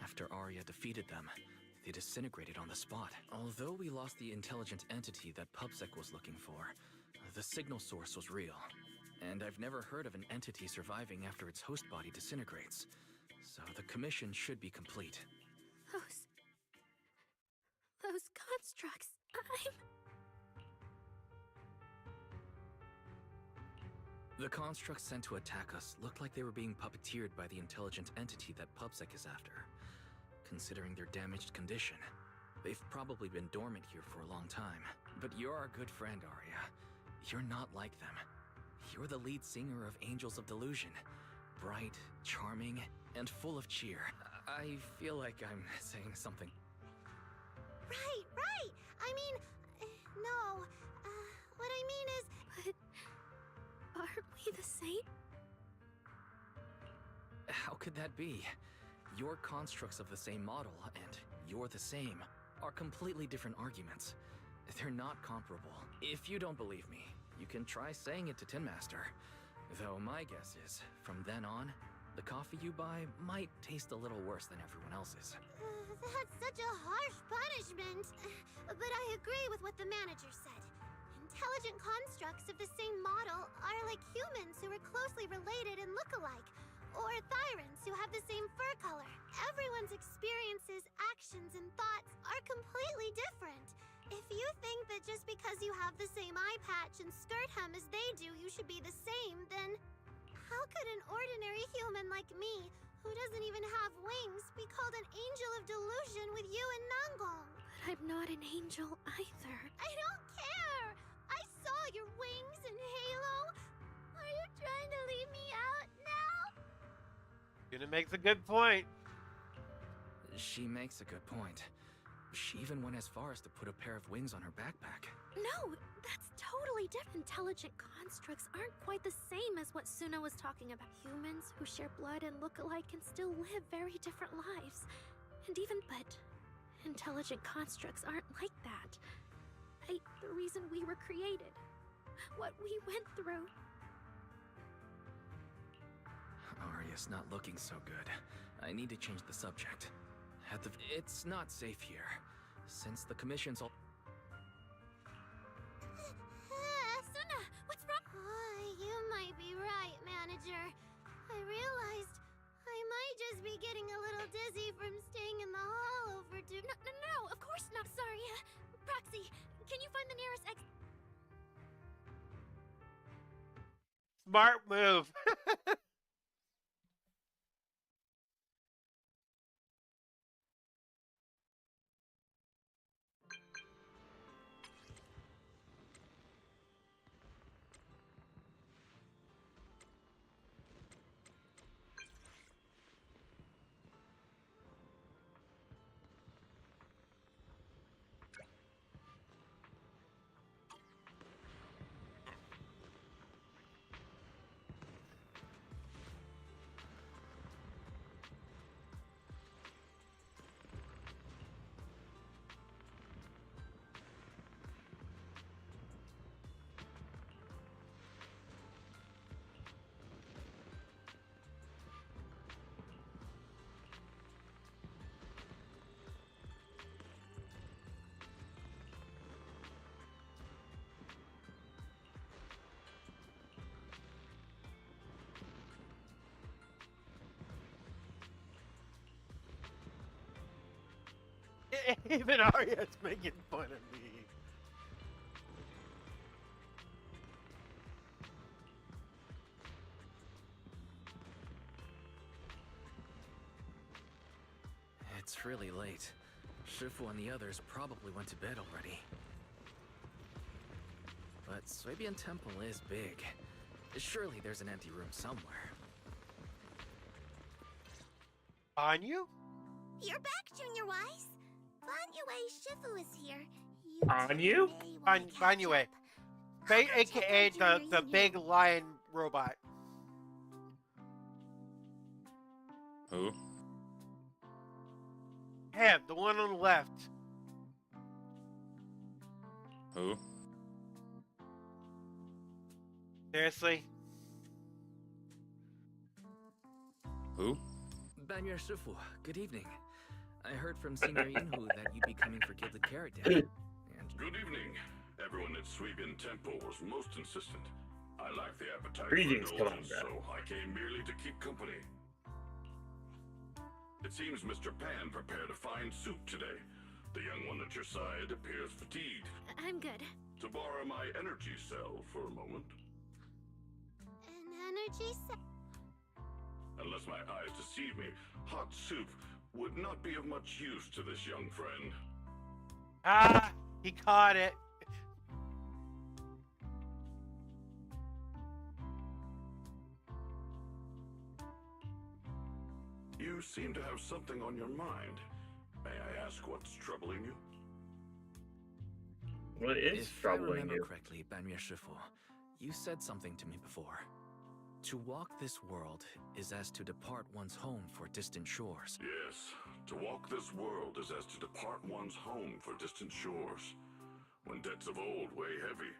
After Arya defeated them, they disintegrated on the spot. Although we lost the intelligent entity that PubSec was looking for, the signal source was real. And I've never heard of an entity surviving after its host body disintegrates. So the commission should be complete. Those constructs, The constructs sent to attack us looked like they were being puppeteered by the intelligent entity that PubSec is after. Considering their damaged condition, they've probably been dormant here for a long time. But you're our good friend, Arya. You're not like them. You're the lead singer of Angels of Delusion. Bright, charming, and full of cheer. I feel like I'm saying something. Right! I mean, no. What I mean is... But aren't we the same? How could that be? Your constructs of the same model, and you're the same, are completely different arguments. They're not comparable. If you don't believe me, you can try saying it to Tin Master. Though my guess is, from then on, the coffee you buy might taste a little worse than everyone else's. That's such a harsh punishment. But I agree with what the manager said. Intelligent constructs of the same model are like humans who are closely related and look alike, or Thyrans who have the same fur color. Everyone's experiences, actions, and thoughts are completely different. If you think that just because you have the same eye patch and skirt hem as they do, you should be the same, then how could an ordinary human like me, who doesn't even have wings, be called an angel of delusion with you and Nangong? But I'm not an angel either. I don't care! I saw your wings and halo! Are you trying to leave me out now? Gonna makes a good point. She makes a good point. She even went as far as to put a pair of wings on her backpack. No, that's totally different. Intelligent constructs aren't quite the same as what Suna was talking about. Humans who share blood and look alike can still live very different lives. And but intelligent constructs aren't like that. The reason we were created, what we went through. Arya, Aria's not looking so good. I need to change the subject. It's not safe here. Since the commission's all... Suna, what's wrong? You might be right, manager. I realized I might just be getting a little dizzy from staying in the hollow for too... No, of course not. Sorry. Proxy, can you find the nearest Smart move. Even Arya's making fun of me. It's really late. Shifu and the others probably went to bed already. But Suibian Temple is big. Surely there's an empty room somewhere. Banyu? You're back, Junior Wise. Banyue Shifu is here. Banyu? Banyue. AKA the big lion robot. Who? Him, the one on the left. Who? Seriously? Who? Banyer Shifu, good evening. I heard from Senior Yinhu that you'd be coming for Gilded Carrot Day. And Good evening. Everyone at Suibian Temple was most insistent. I lack the appetite Greetings, for indulgence, Commander. so I came merely to keep company. It seems Mr. Pan prepared a fine soup today. The young one at your side appears fatigued. I'm good. To borrow my energy cell for a moment. An energy cell. Unless my eyes deceive me, hot soup would not be of much use to this young friend. Ah, he caught it. You seem to have something on your mind. May I ask what's troubling you? What is if I troubling remember you? correctly, Banyer Shifu, you said something to me before. To walk this world is as to depart one's home for distant shores. Yes, to walk this world is as to depart one's home for distant shores. When debts of old weigh heavy,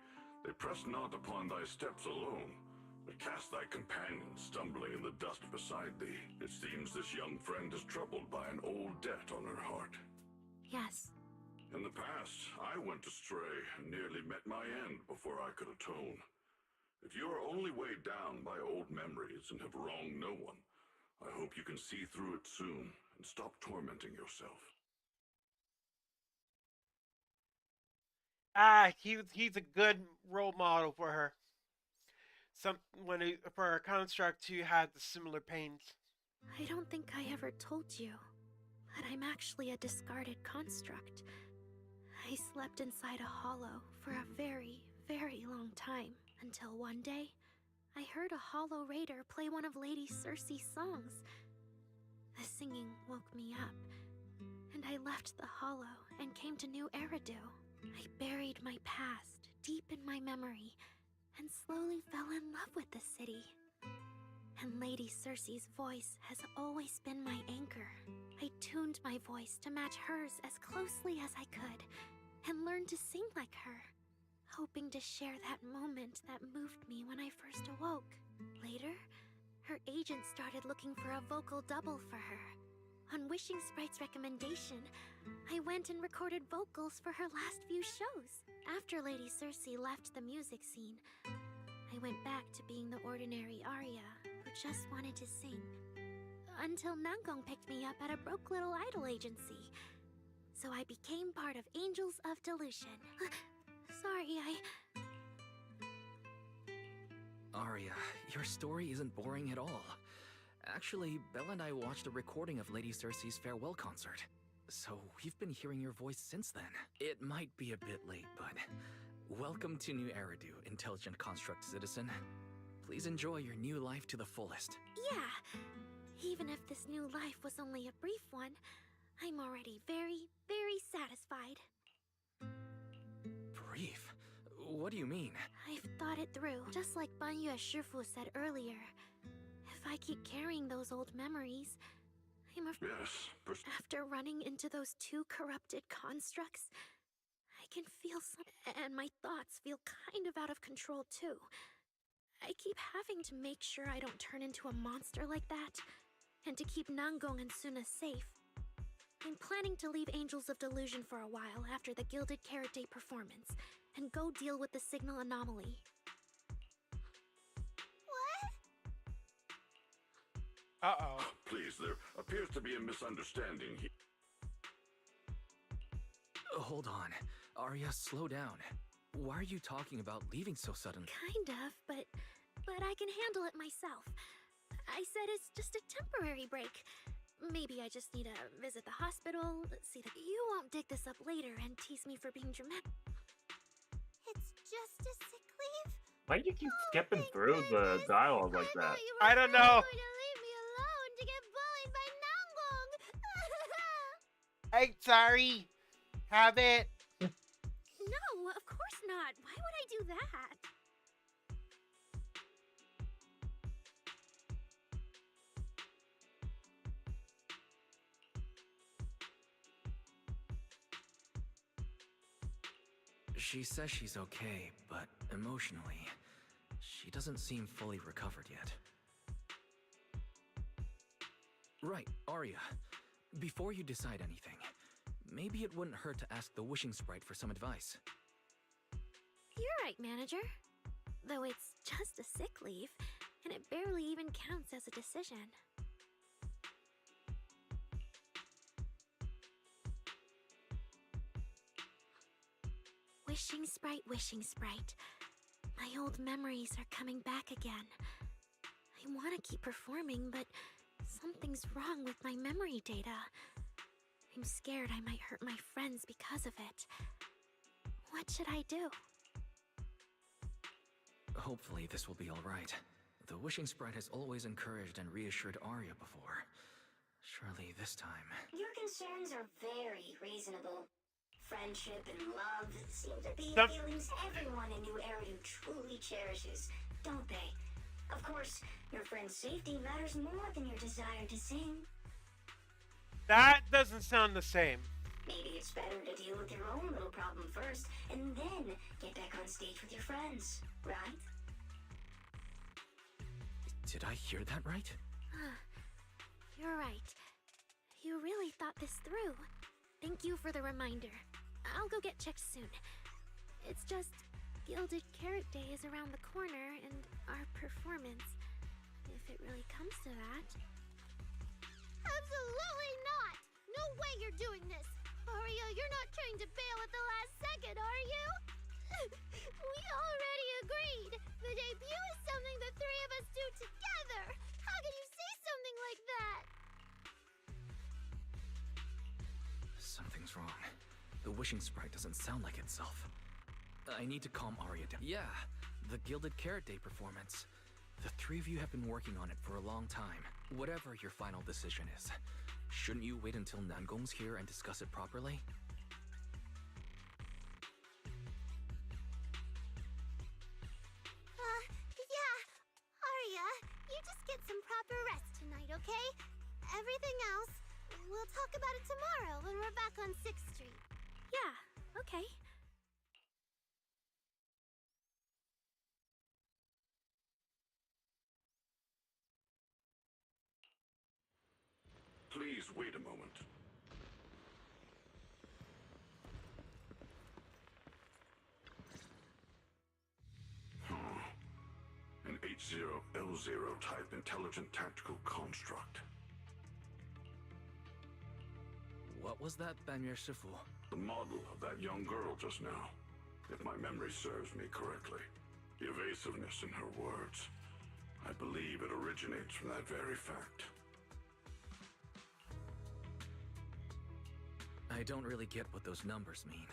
they press not upon thy steps alone, but cast thy companion stumbling in the dust beside thee. It seems this young friend is troubled by an old debt on her heart. Yes. In the past, I went astray and nearly met my end before I could atone. If you are only weighed down by old memories and have wronged no one, I hope you can see through it soon and stop tormenting yourself. Ah, he's a good role model for her. For a construct who had the similar pains. I don't think I ever told you that I'm actually a discarded construct. I slept inside a hollow for a very, very long time, until one day, I heard a hollow raider play one of Lady Circe's songs. The singing woke me up, and I left the hollow and came to New Eridu. I buried my past deep in my memory, and slowly fell in love with the city. And Lady Circe's voice has always been my anchor. I tuned my voice to match hers as closely as I could, and learned to sing like her, hoping to share that moment that moved me when I first awoke. Later, her agent started looking for a vocal double for her. On Wishing Sprite's recommendation, I went and recorded vocals for her last few shows. After Lady Cersei left the music scene, I went back to being the ordinary Arya who just wanted to sing. Until Nangong picked me up at a broke little idol agency. So I became part of Angels of Delusion. Sorry, Arya, your story isn't boring at all. Actually, Bella and I watched a recording of Lady Cersei's farewell concert. So we've been hearing your voice since then. It might be a bit late, but welcome to New Eridu, Intelligent Construct Citizen. Please enjoy your new life to the fullest. Yeah. Even if this new life was only a brief one, I'm already very, very satisfied. Brief? What do you mean? I've thought it through. Just like Banyue Shifu said earlier, if I keep carrying those old memories, I'm afraid after running into those two corrupted constructs, I can feel and my thoughts feel kind of out of control too. I keep having to make sure I don't turn into a monster like that, and to keep Nangong and Suna safe. I'm planning to leave Angels of Delusion for a while after the Gilded Carrot Day performance, and go deal with the signal anomaly. Uh-oh. Please, there appears to be a misunderstanding here. Hold on. Arya, slow down. Why are you talking about leaving so suddenly? Kind of, but I can handle it myself. I said it's just a temporary break. Maybe I just need to visit the hospital, see that you won't dig this up later and tease me for being dramatic. It's just a sick leave. Why do you keep skipping through the dialogue like that? I don't know. To get bullied by Nangong. Hey, sorry. Have it. No, of course not. Why would I do that? She says she's okay, but emotionally, she doesn't seem fully recovered yet. Right, Arya. Before you decide anything, maybe it wouldn't hurt to ask the Wishing Sprite for some advice. You're right, Manager. Though it's just a sick leave, and it barely even counts as a decision. Wishing Sprite. My old memories are coming back again. I want to keep performing, but something's wrong with my memory data. I'm scared I might hurt my friends because of it. What should I do? Hopefully this will be alright. The Wishing Sprite has always encouraged and reassured Arya before. Surely this time... Your concerns are very reasonable. Friendship and love seem to be feelings everyone in New Eridu truly cherishes, don't they? Of course, your friend's safety matters more than your desire to sing. That doesn't sound the same. Maybe it's better to deal with your own little problem first, and then get back on stage with your friends, right? Did I hear that right? You're right. You really thought this through. Thank you for the reminder. I'll go get checked soon. It's just, Gilded Carrot Day is around the corner, and our performance, if it really comes to that... Absolutely not! No way you're doing this! Arya, you're not trying to bail at the last second, are you? We already agreed! The debut is something the three of us do together! How can you say something like that? Something's wrong. The Wishing Sprite doesn't sound like itself. I need to calm Arya down. Yeah, the Gilded Carrot Day performance. The three of you have been working on it for a long time. Whatever your final decision is, shouldn't you wait until Nangong's here and discuss it properly? Yeah. Arya, you just get some proper rest tonight, okay? Everything else, we'll talk about it tomorrow when we're back on 6th Street. Yeah, okay. Just wait a moment. An H0L0 type intelligent tactical construct. What was that, Banyer Shifu? The model of that young girl just now, if my memory serves me correctly. The evasiveness in her words. I believe it originates from that very fact. I don't really get what those numbers mean,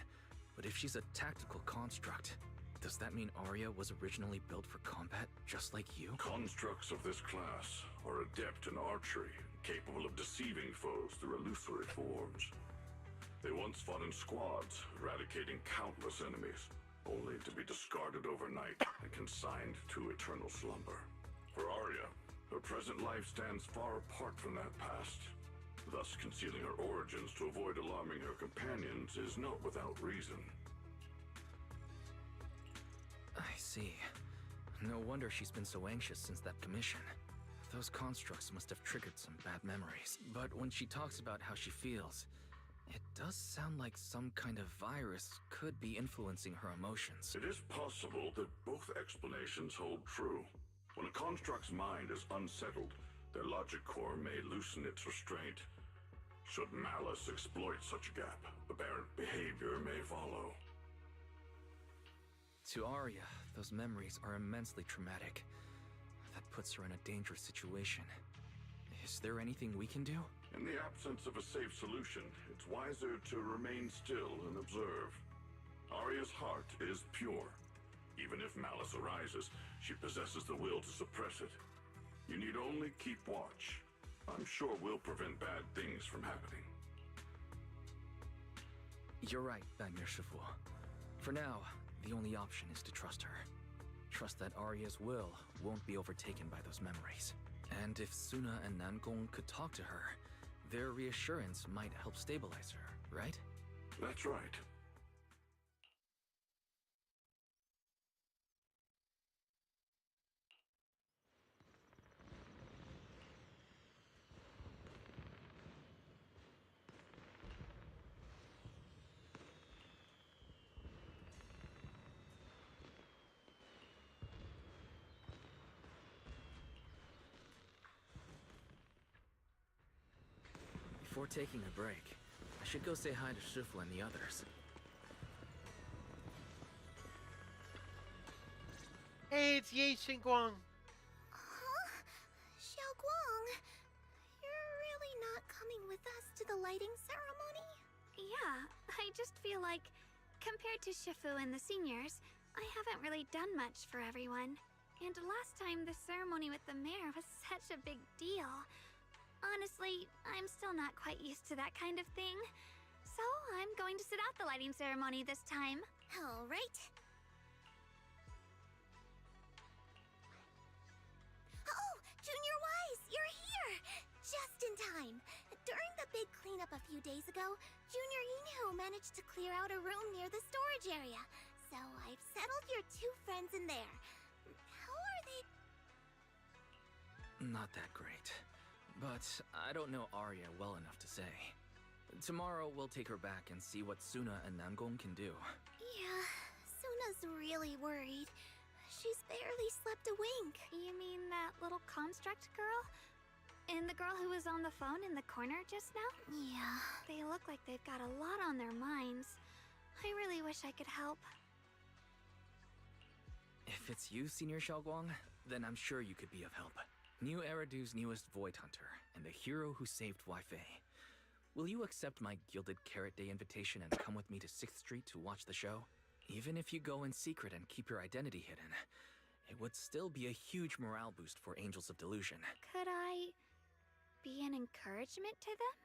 but if she's a tactical construct, does that mean Arya was originally built for combat, just like you? Constructs of this class are adept in archery, capable of deceiving foes through illusory forms. They once fought in squads, eradicating countless enemies, only to be discarded overnight and consigned to eternal slumber. For Arya, her present life stands far apart from that past. Thus, concealing her origins to avoid alarming her companions is not without reason. I see. No wonder she's been so anxious since that commission. Those constructs must have triggered some bad memories. But when she talks about how she feels, it does sound like some kind of virus could be influencing her emotions. It is possible that both explanations hold true. When a construct's mind is unsettled, their logic core may loosen its restraint. Should malice exploit such a gap, aberrant behavior may follow. To Arya, those memories are immensely traumatic. That puts her in a dangerous situation. Is there anything we can do? In the absence of a safe solution, it's wiser to remain still and observe. Arya's heart is pure. Even if malice arises, she possesses the will to suppress it. You need only keep watch. I'm sure we'll prevent bad things from happening. You're right, Banyer Shifu. For now, the only option is to trust her. Trust that Arya's will won't be overtaken by those memories. And if Suna and Nangong could talk to her, their reassurance might help stabilize her, right? That's right. Before taking a break, I should go say hi to Shifu and the others. Hey, it's Ye Xingguang. Huh? Xiaoguang, you're really not coming with us to the lighting ceremony? Yeah, I just feel like, compared to Shifu and the seniors, I haven't really done much for everyone. And last time, the ceremony with the mayor was such a big deal. Honestly, I'm still not quite used to that kind of thing. So I'm going to sit out the lighting ceremony this time. All right. Oh, Junior Wise, you're here! Just in time. During the big cleanup a few days ago, Junior Yinhu managed to clear out a room near the storage area. So I've settled your two friends in there. How are they? Not that great. But I don't know Arya well enough to say. Tomorrow we'll take her back and see what Suna and Nangong can do. Yeah, Suna's really worried. She's barely slept a wink. You mean that little construct girl? And the girl who was on the phone in the corner just now? Yeah. They look like they've got a lot on their minds. I really wish I could help. If it's you, Senior Xiaoguang, then I'm sure you could be of help. New Eridu's newest Void Hunter, and the hero who saved Wei-Fei. Will you accept my Gilded Carrot Day invitation and come with me to 6th Street to watch the show? Even if you go in secret and keep your identity hidden, it would still be a huge morale boost for Angels of Delusion. Could I be an encouragement to them?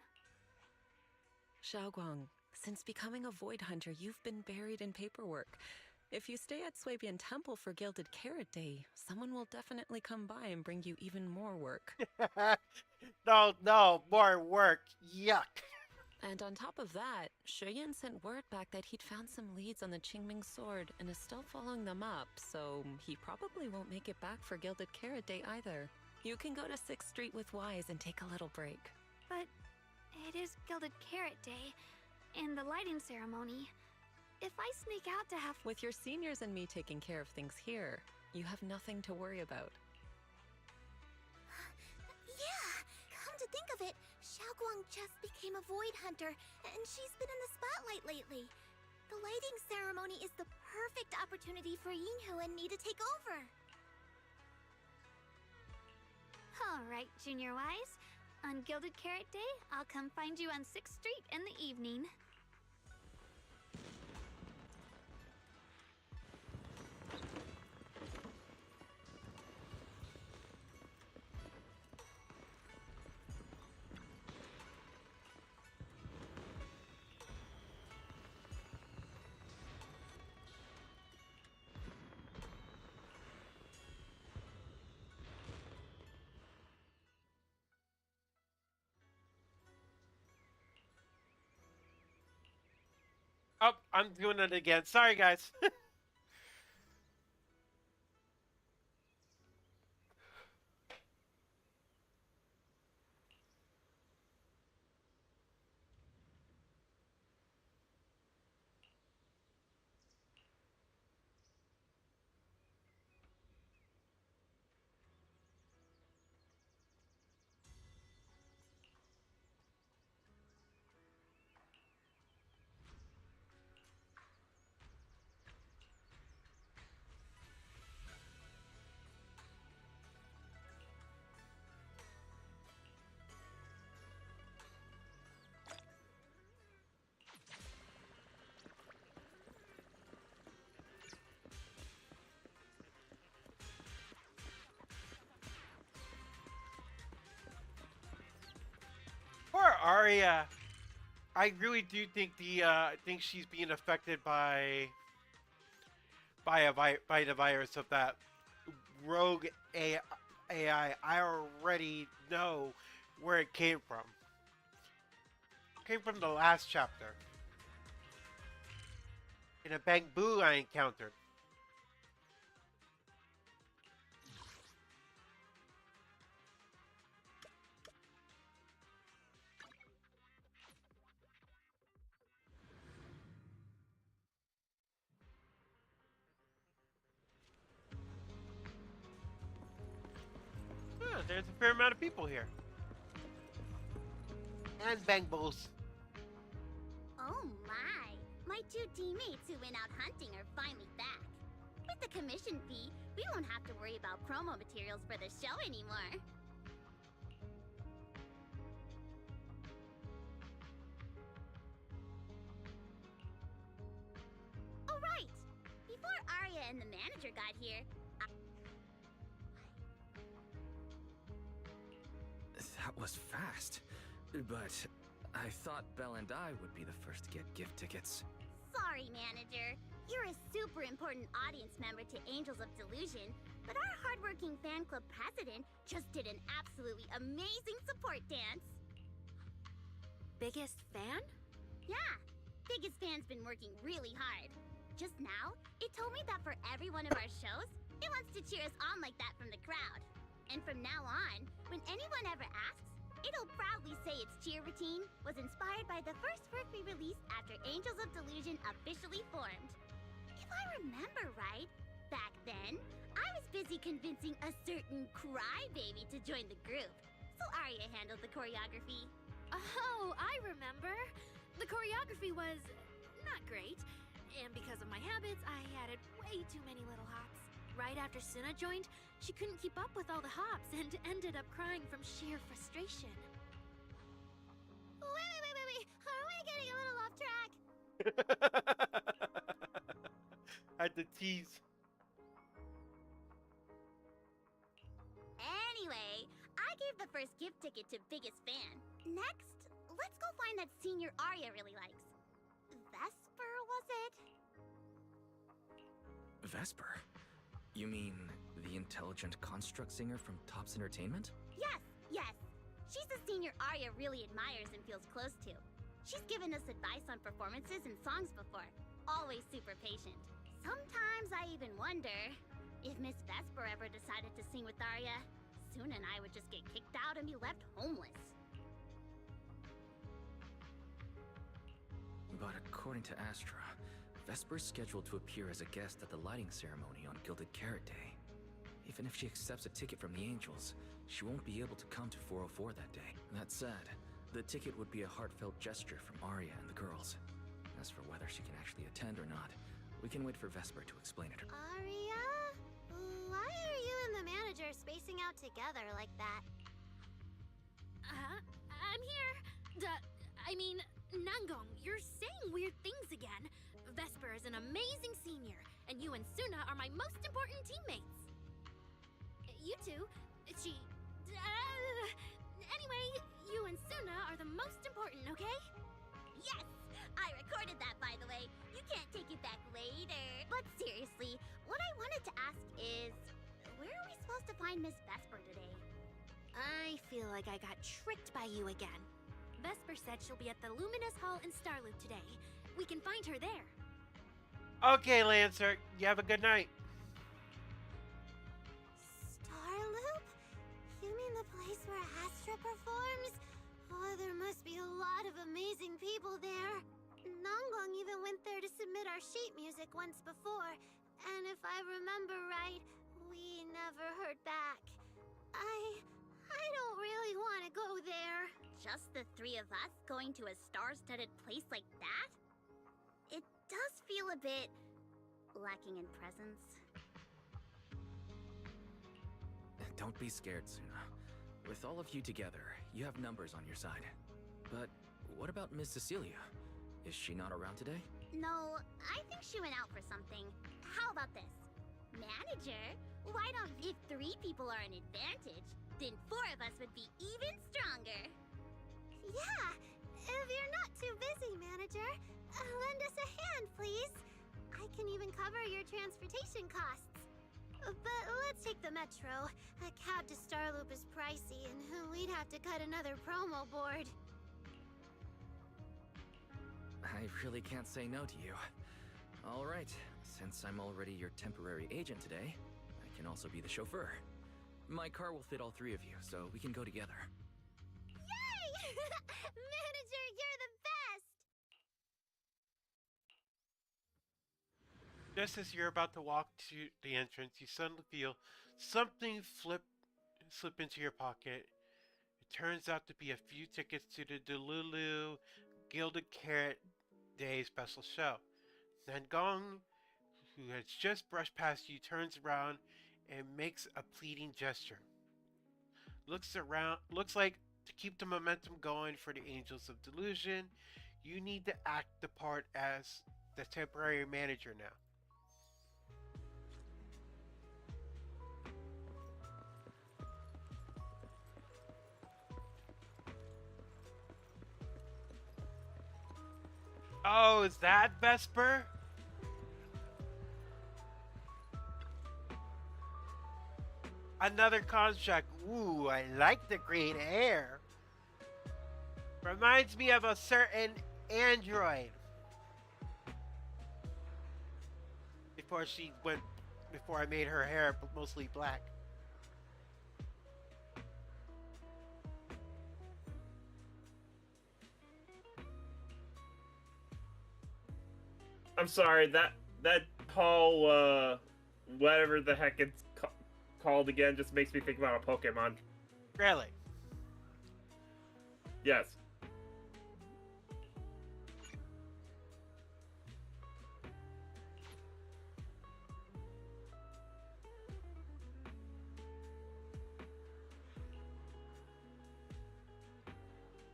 Xiaoguang, since becoming a Void Hunter, you've been buried in paperwork. If you stay at Swabian Temple for Gilded Carrot Day, someone will definitely come by and bring you even more work. No, more work. Yuck. And on top of that, Shuyan sent word back that he'd found some leads on the Qingming sword and is still following them up, so he probably won't make it back for Gilded Carrot Day either. You can go to 6th Street with Wise and take a little break. But It is Gilded Carrot Day, and the lighting ceremony. If I sneak out to have... With your seniors and me taking care of things here, you have nothing to worry about. Yeah, come to think of it, Xiaoguang just became a void hunter, and she's been in the spotlight lately. The lighting ceremony is the perfect opportunity for Yinhu and me to take over. Alright, Junior Wise. On Gilded Carrot Day, I'll come find you on 6th Street in the evening. Oh, I'm doing it again. Sorry, guys. Poor Arya. I really do think think she's being affected by the virus of that rogue AI. I already know where it came from. It came from the last chapter. In a bamboo I encountered. Huh, there's a fair amount of people here. And bangles. Oh my! My two teammates who went out hunting are finally back. With the commission fee, we won't have to worry about promo materials for the show anymore. Oh right! Before Arya and the manager got here, That was fast. But I thought Belle and I would be the first to get gift tickets. Sorry, manager. You're a super important audience member to Angels of Delusion, but our hardworking fan club president just did an absolutely amazing support dance. Biggest fan? Yeah, biggest fan's been working really hard. Just now, it told me that for every one of our shows, it wants to cheer us on like that from the crowd. And from now on, when anyone ever asks, it'll proudly say its cheer routine was inspired by the first work we released after Angels of Delusion officially formed. If I remember right, back then, I was busy convincing a certain crybaby to join the group, so Arya handled the choreography. Oh, I remember. The choreography was not great, and because of my habits, I added way too many little hops. Right after Suna joined, she couldn't keep up with all the hops and ended up crying from sheer frustration. Wait. Are we getting a little off track? Had to tease. Anyway, I gave the first gift ticket to biggest fan. Next, let's go find that senior Arya really likes. Vesper, was it? Vesper? You mean the intelligent construct singer from Topps Entertainment? Yes. She's a senior Arya really admires and feels close to. She's given us advice on performances and songs before. Always super patient. Sometimes I even wonder if Miss Vesper ever decided to sing with Arya, Suna and I would just get kicked out and be left homeless. but according to Astra, Vesper's scheduled to appear as a guest at the lighting ceremony on Gilded Carrot Day. Even if she accepts a ticket from the Angels, she won't be able to come to 404 that day. That said, the ticket would be a heartfelt gesture from Arya and the girls. As for whether she can actually attend or not, we can wait for Vesper to explain it. Aria? Why are you and the manager spacing out together like that? I'm here. Nangong, you're saying weird things again. Vesper is an amazing senior, and you and Suna are my most important teammates. You two, anyway, you and Suna are the most important, okay? Yes! I recorded that, by the way. You can't take it back later. But seriously, what I wanted to ask is, where are we supposed to find Miss Vesper today? I feel like I got tricked by you again. Vesper said she'll be at the Luminous Hall in Starloop today. We can find her there. Okay, Lancer. You have a good night. Starloop? You mean the place where Astra performs? Oh, there must be a lot of amazing people there. Nangong even went there to submit our sheet music once before, and if I remember right, we never heard back. I don't really want to go there. Just the three of us going to a star-studded place like that? It does feel a bit lacking in presence. Don't be scared, Suna. With all of you together, you have numbers on your side. But what about Miss Cecilia? Is she not around today? No, I think she went out for something. How about this? Manager, why don't if 3 people are an advantage, then 4 of us would be even stronger. Yeah, if you're not too busy, manager, lend us a hand, please. I can even cover your transportation costs. But let's take the metro. A cab to Starloop is pricey, and we'd have to cut another promo board. I really can't say no to you. All right, since I'm already your temporary agent today, I can also be the chauffeur. My car will fit all 3 of you, so we can go together. Yay! Manager, you're the best! Just as you're about to walk to the entrance, you suddenly feel something slip into your pocket. It turns out to be a few tickets to the Delulu Gilded Carrot Day special show. Nangong, who has just brushed past you, turns around and makes a pleading gesture. Looks like to keep the momentum going for the Angels of Delusion, you need to act the part as the temporary manager now. Oh, is that Vesper? Another construct. Ooh, I like the green hair. Reminds me of a certain android. Before I made her hair mostly black. I'm sorry, that whole, whatever the heck it's called again just makes me think about a Pokemon. Really? Yes.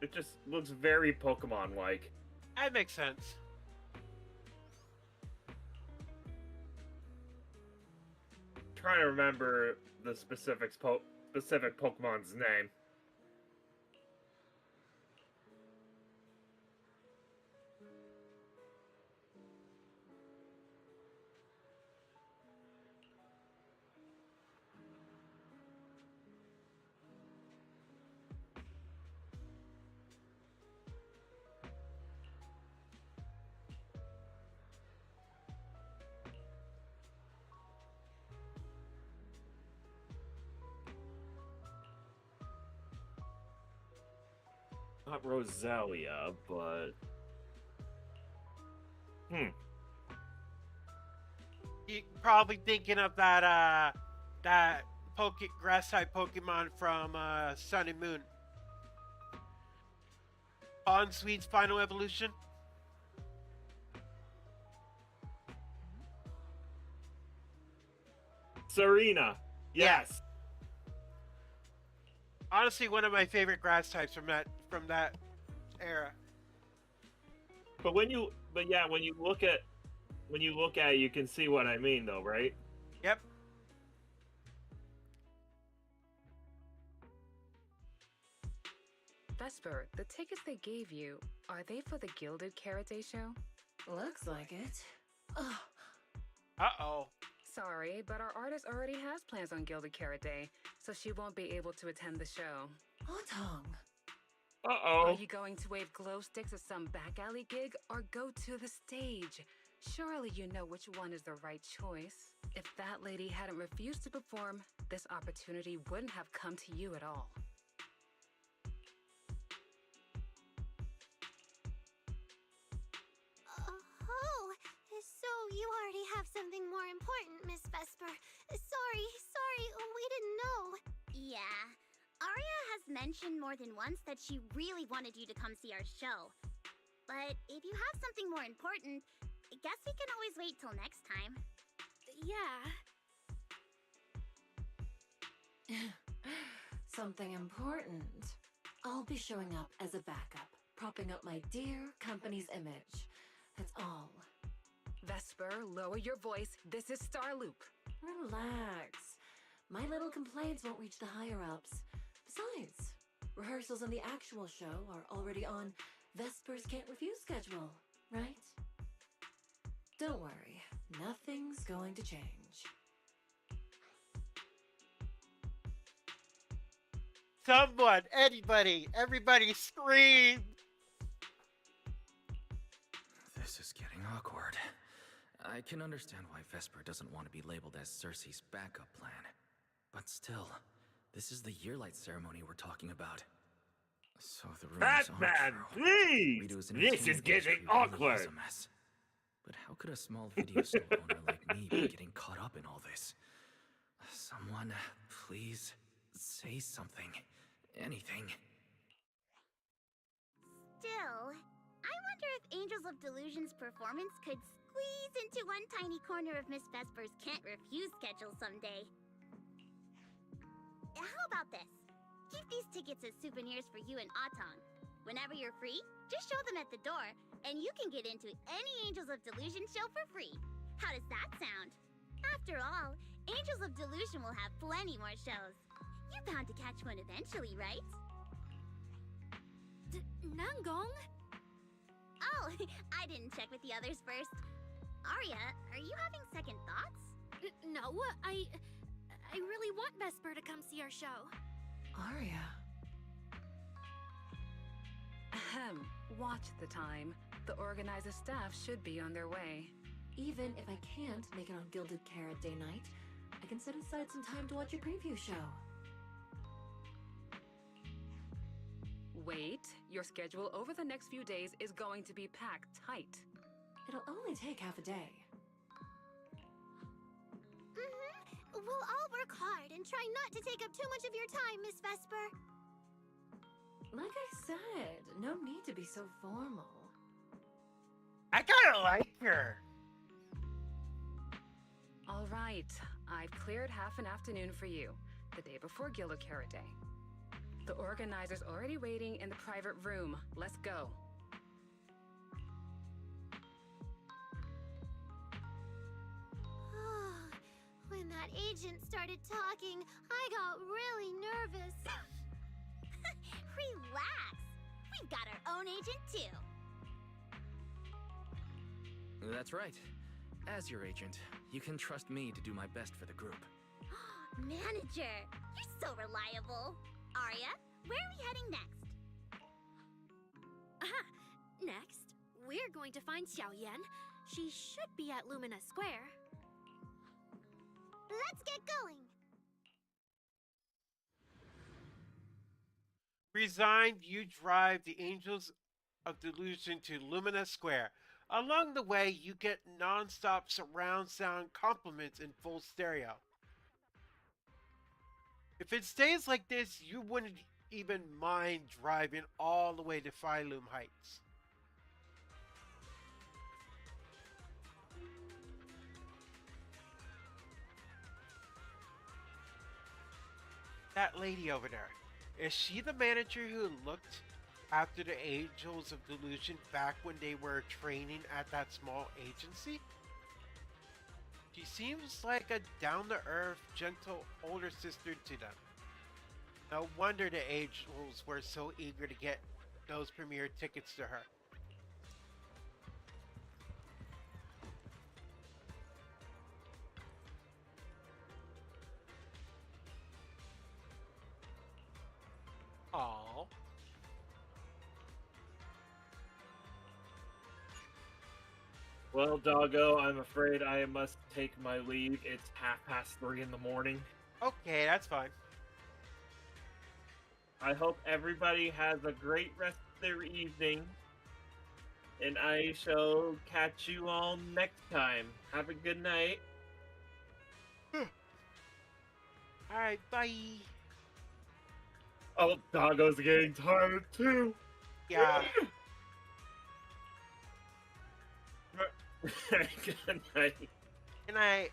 It just looks very Pokemon-like. That makes sense. Trying to remember the specific Pokemon's name. Not Roselia, but You're probably thinking of that grass type Pokemon from Sun and Moon. Sweet's final evolution. Serena. Yes. Honestly, one of my favorite grass types from that era. But when you look at it, you can see what I mean, though, right? Yep. Vesper, the tickets they gave you, are they for the Gilded Karate show? Looks like it. Ugh. Uh-oh. Sorry, but our artist already has plans on Gilded Karate, so she won't be able to attend the show. Otong. Uh-oh. Are you going to wave glow sticks at some back alley gig or go to the stage? Surely you know which one is the right choice. If that lady hadn't refused to perform, this opportunity wouldn't have come to you at all. Oh, so you already have something more important, Miss Vesper. Sorry, we didn't know. Yeah. Aria has mentioned more than once that she really wanted you to come see our show. But if you have something more important, I guess we can always wait till next time. Yeah. Something important. I'll be showing up as a backup, propping up my dear company's image. That's all. Vesper, lower your voice. This is Starloop. Relax. My little complaints won't reach the higher-ups. Besides, rehearsals and the actual show are already on Vesper's Can't Refuse schedule, right? Don't worry, nothing's going to change. Someone, anybody, everybody scream! This is getting awkward. I can understand why Vesper doesn't want to be labeled as Cersei's backup plan. But still, this is the Yearlight ceremony we're talking about. So the rumors are Batman, true. please! Rito's This entertainment is getting industry really awkward. is a mess. But how could a small video store owner like me be getting caught up in all this? Someone, please, say something. Anything. Still, I wonder if Angels of Delusion's performance could squeeze into one tiny corner of Miss Vesper's Can't Refuse schedule someday. How about this? Keep these tickets as souvenirs for you and Otong. Whenever you're free, just show them at the door, and you can get into any Angels of Delusion show for free. How does that sound? After all, Angels of Delusion will have plenty more shows. You're bound to catch one eventually, right? Nangong? Oh, I didn't check with the others first. Arya, are you having second thoughts? No, I really want Vesper to come see our show. Arya. Ahem. Watch the time. The organizer staff should be on their way. Even if I can't make it on Gilded Carrot Day night, I can set aside some time to watch a preview show. Wait, your schedule over the next few days is going to be packed tight. It'll only take half a day. We'll all work hard and try not to take up too much of your time, Miss Vesper. Like I said, no need to be so formal. I kinda like her. All right, I've cleared half an afternoon for you, the day before Gilded Carrot Day. The organizer's already waiting in the private room. Let's go. When that agent started talking, I got really nervous. Relax. We've got our own agent, too. That's right. As your agent, you can trust me to do my best for the group. Manager, you're so reliable. Arya, where are we heading next? Next, we're going to find Xiaoyan. She should be at Lumina Square. Let's get going. Resigned, you drive the Angels of Delusion to Lumina Square. Along the way, you get non-stop surround sound compliments in full stereo. If it stays like this, you wouldn't even mind driving all the way to Phylum Heights. That lady over there, is she the manager who looked after the Angels of Delusion back when they were training at that small agency? She seems like a down-to-earth, gentle older sister to them. No wonder the Angels were so eager to get those premiere tickets to her. Aww. Well, doggo, I'm afraid I must take my leave. It's 3:30 in the morning. Okay, that's fine. I hope everybody has a great rest of their evening. And I shall catch you all next time. Have a good night. Alright, bye. Oh, doggo's getting tired too. Yeah. Good night. Good night.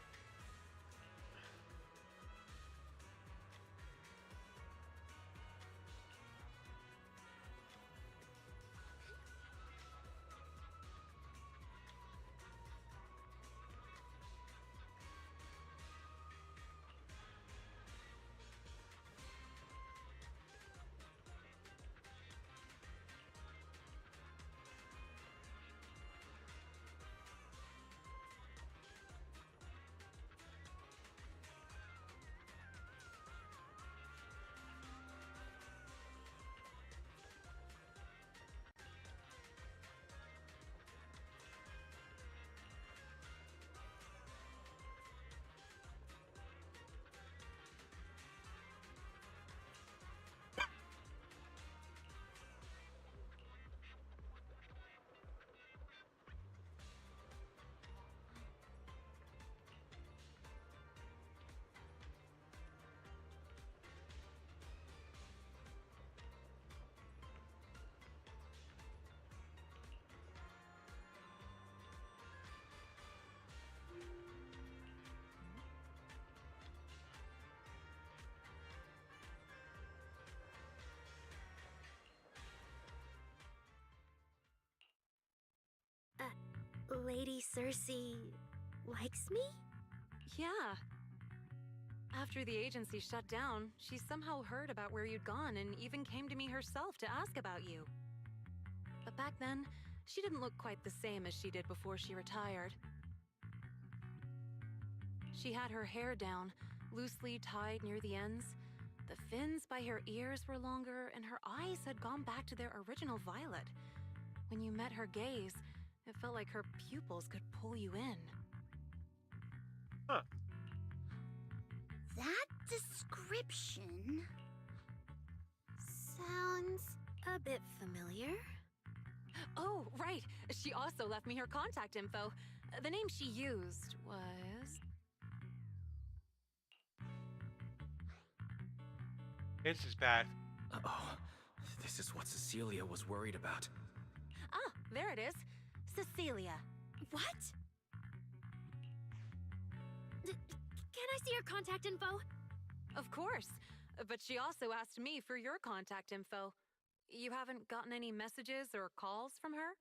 Lady Cersei likes me? Yeah. After the agency shut down, she somehow heard about where you'd gone and even came to me herself to ask about you. But back then, she didn't look quite the same as she did before she retired. She had her hair down, loosely tied near the ends. The fins by her ears were longer, and her eyes had gone back to their original violet. When you met her gaze, it felt like her pupils could pull you in. Huh. That description sounds a bit familiar. Oh, right. She also left me her contact info. The name she used was... This is bad. Uh-oh. This is what Cecilia was worried about. Ah, there it is. Cecilia. What? Can I see your contact info? Of course. But she also asked me for your contact info. You haven't gotten any messages or calls from her?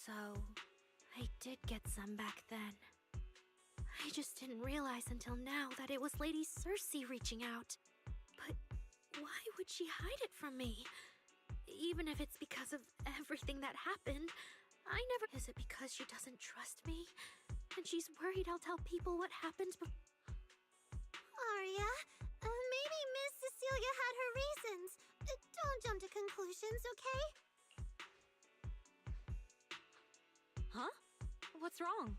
So, I did get some back then. I just didn't realize until now that it was Lady Cersei reaching out. But why would she hide it from me? Even if it's because of everything that happened, I never... Is it because she doesn't trust me? And she's worried I'll tell people what happened Aria, maybe Miss Cecilia had her reasons. Don't jump to conclusions, okay? Huh? What's wrong?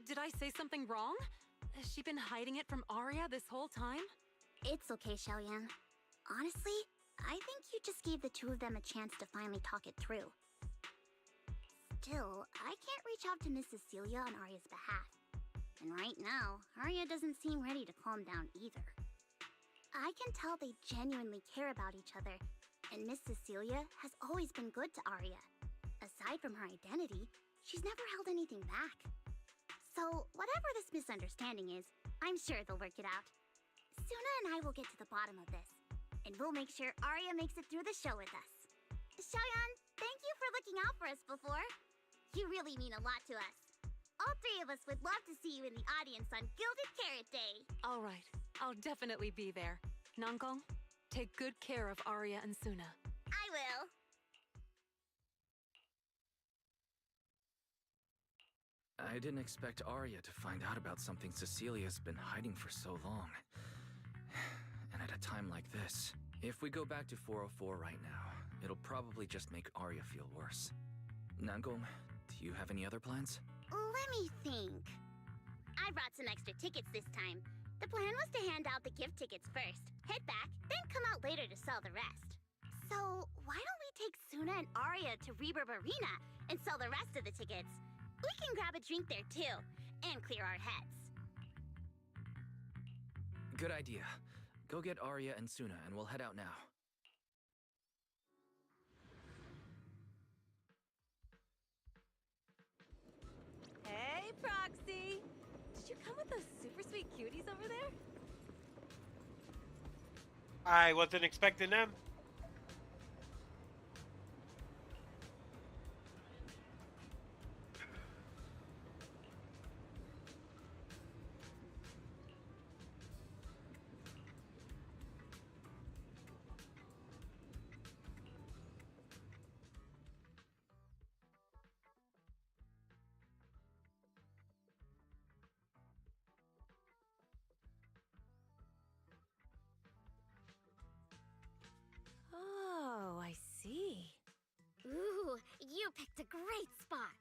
Did I say something wrong? Has she been hiding it from Arya this whole time? It's okay, Xiaoyan. Honestly, I think you just gave the two of them a chance to finally talk it through. Still, I can't reach out to Miss Cecilia on Arya's behalf. And right now, Arya doesn't seem ready to calm down either. I can tell they genuinely care about each other, and Miss Cecilia has always been good to Arya. Aside from her identity, she's never held anything back. So, whatever this misunderstanding is, I'm sure they'll work it out. Suna and I will get to the bottom of this, and we'll make sure Arya makes it through the show with us. Xiaoyan, thank you for looking out for us before. You really mean a lot to us. All three of us would love to see you in the audience on Gilded Carrot Day. All right, I'll definitely be there. Nangong, take good care of Arya and Suna. I will. I didn't expect Arya to find out about something Cecilia's been hiding for so long. And at a time like this, if we go back to 404 right now, it'll probably just make Arya feel worse. Nangong, do you have any other plans? Let me think. I brought some extra tickets this time. The plan was to hand out the gift tickets first, head back, then come out later to sell the rest. So, why don't we take Suna and Arya to Reverb Arena and sell the rest of the tickets? We can grab a drink there too, and clear our heads. Good idea. Go get Arya and Suna and we'll head out now. Hey, Proxy! Did you come with those super sweet cuties over there? I wasn't expecting them. Oh, I see. Ooh, you picked a great spot.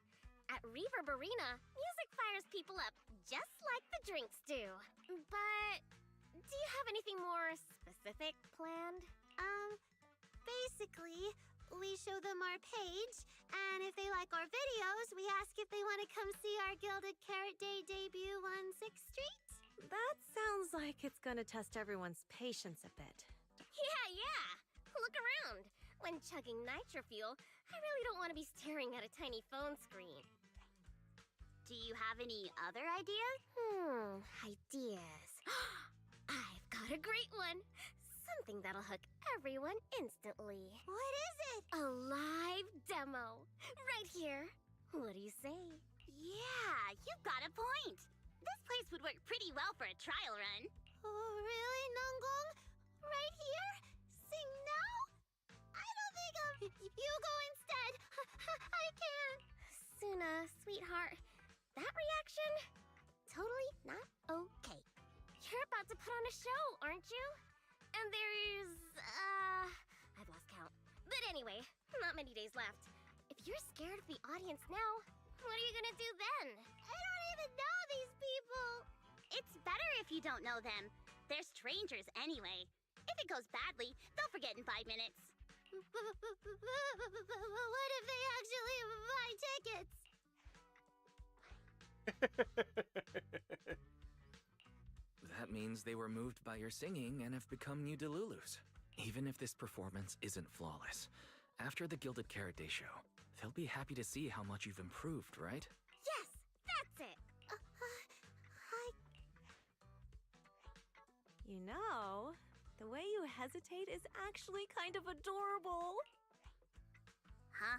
At Reverb Arena, music fires people up just like the drinks do. But do you have anything more specific planned? Basically, we show them our page, and if they like our videos, we ask if they want to come see our Gilded Carrot Day debut on 6th Street. That sounds like it's gonna test everyone's patience a bit. Yeah. Look around. When chugging nitro fuel, I really don't want to be staring at a tiny phone screen. Do you have any other ideas? Ideas. I've got a great one. Something that'll hook everyone instantly. What is it? A live demo. Right here. What do you say? Yeah, you've got a point. This place would work pretty well for a trial run. Oh, really, Nangong? Right here? Sing now? I don't think You go instead. I can't. Suna, sweetheart, that reaction? Totally not okay. You're about to put on a show, aren't you? And there's, I've lost count. But anyway, not many days left. If you're scared of the audience now, what are you gonna do then? I don't even know these people. It's better if you don't know them. They're strangers anyway. If it goes badly, they'll forget in 5 minutes. What if they actually buy tickets? That means they were moved by your singing and have become new Delulus. Even if this performance isn't flawless, after the Gilded Carrot Day show, they'll be happy to see how much you've improved, right? Yes, that's it. You know, the way you hesitate is actually kind of adorable. Huh?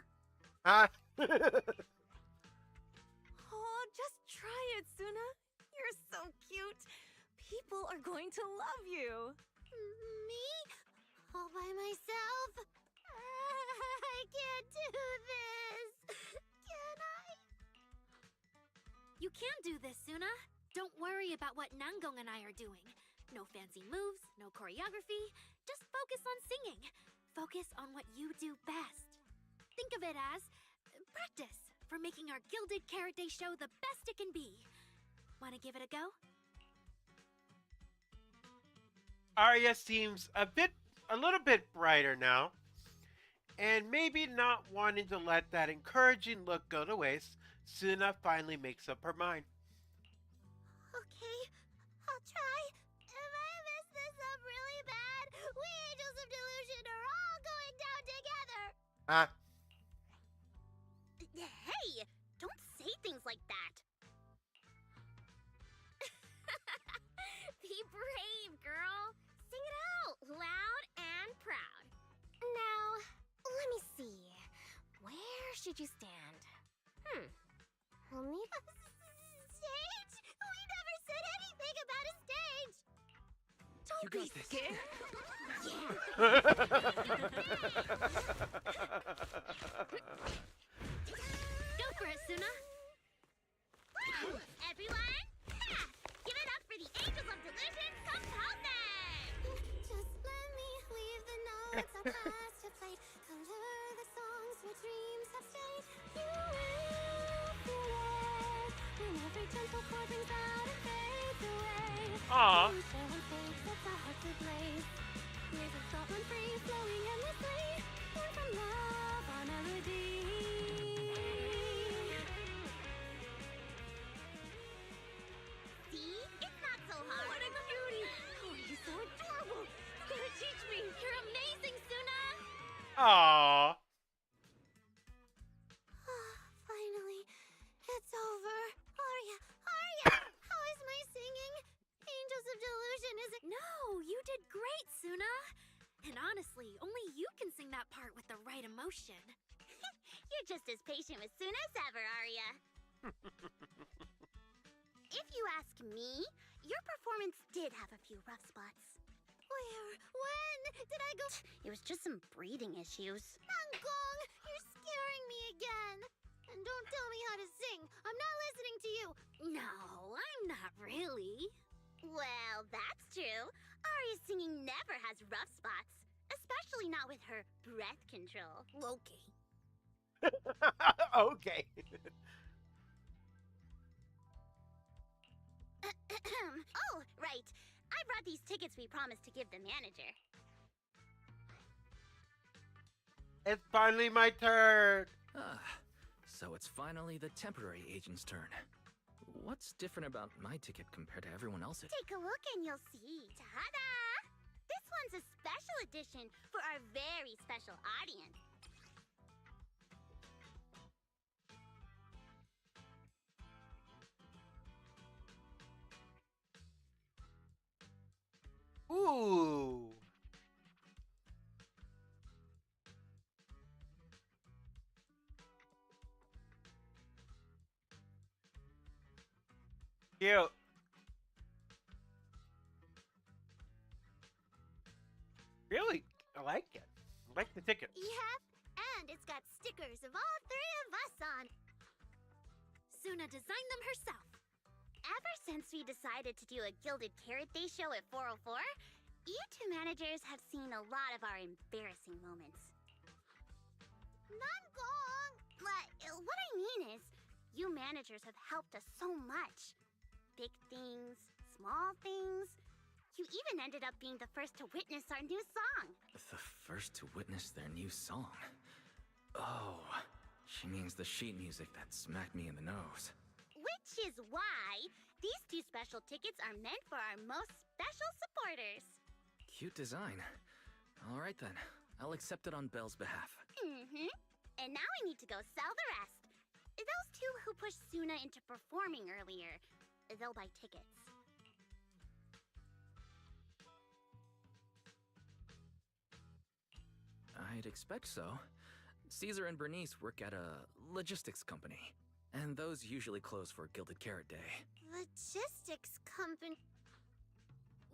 Oh, just try it, Suna. You're so cute. People are going to love you. Me? All by myself? I can't do this. Can I? You can do this, Suna. Don't worry about what Nangong and I are doing. No fancy moves, no choreography. Just focus on singing. Focus on what you do best. Think of it as practice for making our Gilded Carrot Day show the best it can be. Want to give it a go? Arya seems a little bit brighter now, and maybe not wanting to let that encouraging look go to waste, Suna finally makes up her mind. Okay, I'll try. If I mess this up really bad, we Angels of Delusion are all going down together. Hey, don't say things like that. Be brave, girl. Sing it out, loud and proud. Now, let me see. Where should you stand? I'll need a stage? We never said anything about a stage. Don't be scared. Go for it, Suna. Everyone, give it up for the Angels of Delusion composing! Just let me leave the notes our past have played. Color the songs where dreams have stayed. You will feel it when every gentle chord rings out and fades away. Aw. You share one face that's our hearts ablaze. Waves of thought run free, flowing endlessly. Born from love, our melody. See? It's not so hard. What a cutie! Oh, he's so adorable. You gotta teach me. You're amazing, Suna! Aww. Finally, it's over. Arya, how is my singing? Angels of Delusion, is it? No, you did great, Suna. And honestly, only you can sing that part with the right emotion. You're just as patient with Suna as ever, Arya. If you ask me, your performance did have a few rough spots. Where? When? Did I go? It was just some breathing issues. Nangong, you're scaring me again. And don't tell me how to sing. I'm not listening to you. No, I'm not really. Well, that's true. Arya's singing never has rough spots. Especially not with her breath control. Okay. Okay. Oh, right. I brought these tickets we promised to give the manager. It's finally my turn. So it's finally the temporary agent's turn. What's different about my ticket compared to everyone else's? Take a look and you'll see. Ta-da! This one's a special edition for our very special audience. Ooh. Cute. Really, I like it. I like the tickets. Yep, and it's got stickers of all three of us on. Suna designed them herself. Ever since we decided to do a Gilded Carrot Day show at 404, you two managers have seen a lot of our embarrassing moments. Nangong! But what I mean is, you managers have helped us so much. Big things, small things. You even ended up being the first to witness our new song. The first to witness their new song? Oh, she means the sheet music that smacked me in the nose. Which is why these two special tickets are meant for our most special supporters. Cute design. Alright then, I'll accept it on Belle's behalf. Mm-hmm. And now we need to go sell the rest. Those two who pushed Suna into performing earlier, they'll buy tickets. I'd expect so. Caesar and Bernice work at a logistics company, and those usually close for Gilded Carrot Day. Logistics company.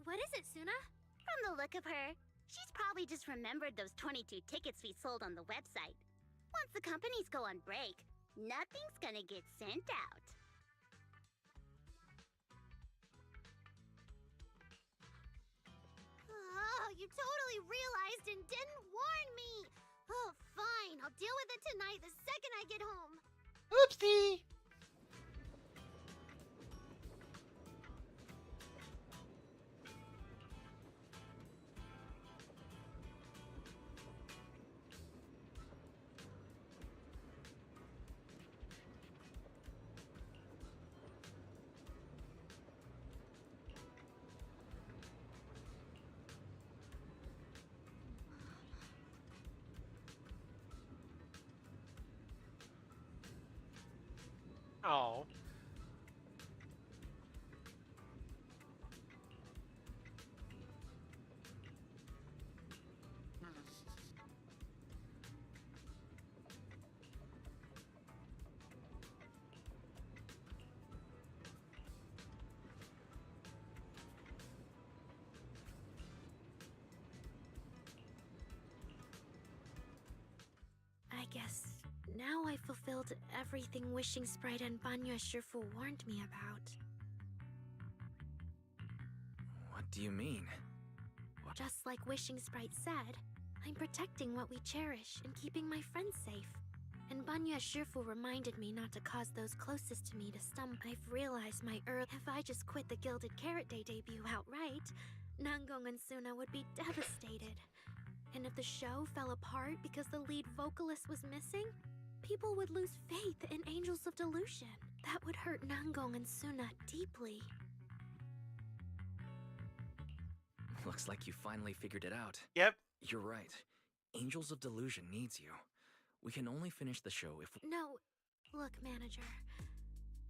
What is it, Suna? From the look of her, she's probably just remembered those 22 tickets we sold on the website. Once the companies go on break, nothing's gonna get sent out. Oh, you totally realized and didn't warn me. Oh, fine. I'll deal with it tonight the second I get home. Oopsie. Oh. I guess now I fulfilled everything Wishing Sprite and Banya Shifu warned me about. What do you mean? Just like Wishing Sprite said, I'm protecting what we cherish and keeping my friends safe. And Banya Shifu reminded me not to cause those closest to me to stumble. I've realized if I just quit the Gilded Carrot Day debut outright, Nangong and Suna would be devastated. And if the show fell apart because the lead vocalist was missing, people would lose faith in Angels of Delusion. That would hurt Nangong and Suna deeply. Looks like you finally figured it out. Yep. You're right. Angels of Delusion needs you. We can only finish the show if... No, look, manager.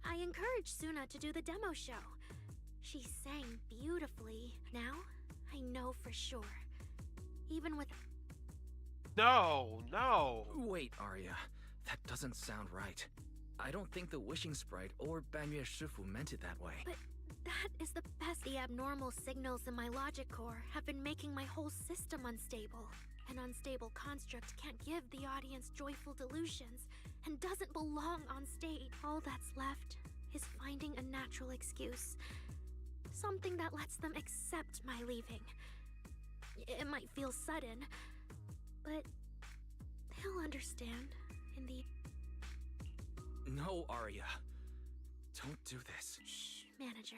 I encouraged Suna to do the demo show. She sang beautifully. Now, I know for sure. Even with... No, no. Wait, Arya. That doesn't sound right. I don't think the Wishing Sprite or Banya Shifu meant it that way. But that is the best. The abnormal signals in my logic core have been making my whole system unstable. An unstable construct can't give the audience joyful delusions and doesn't belong on stage. All that's left is finding a natural excuse. Something that lets them accept my leaving. It might feel sudden, but they'll understand in the... No, Arya. Don't do this. Shh, manager.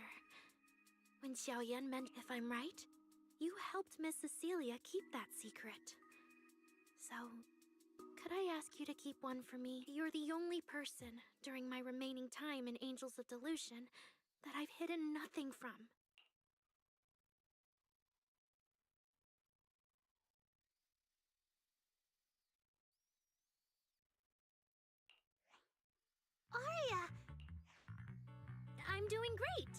When Xiaoyan meant if I'm right, you helped Miss Cecilia keep that secret. So, could I ask you to keep one for me? You're the only person during my remaining time in Angels of Delusion that I've hidden nothing from. Arya! I'm doing great.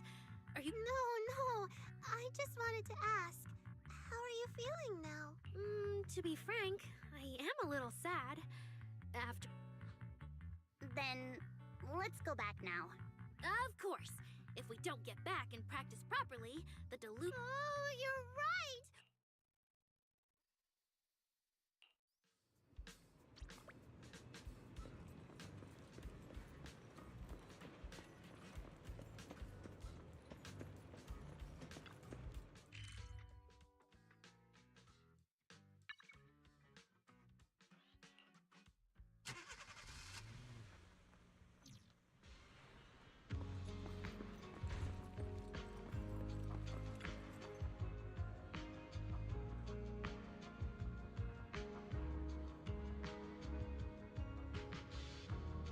Are you... No. I just wanted to ask, how are you feeling now? To be frank, I am a little sad. After... Then, let's go back now. Of course. If we don't get back and practice properly, the Oh, you're right!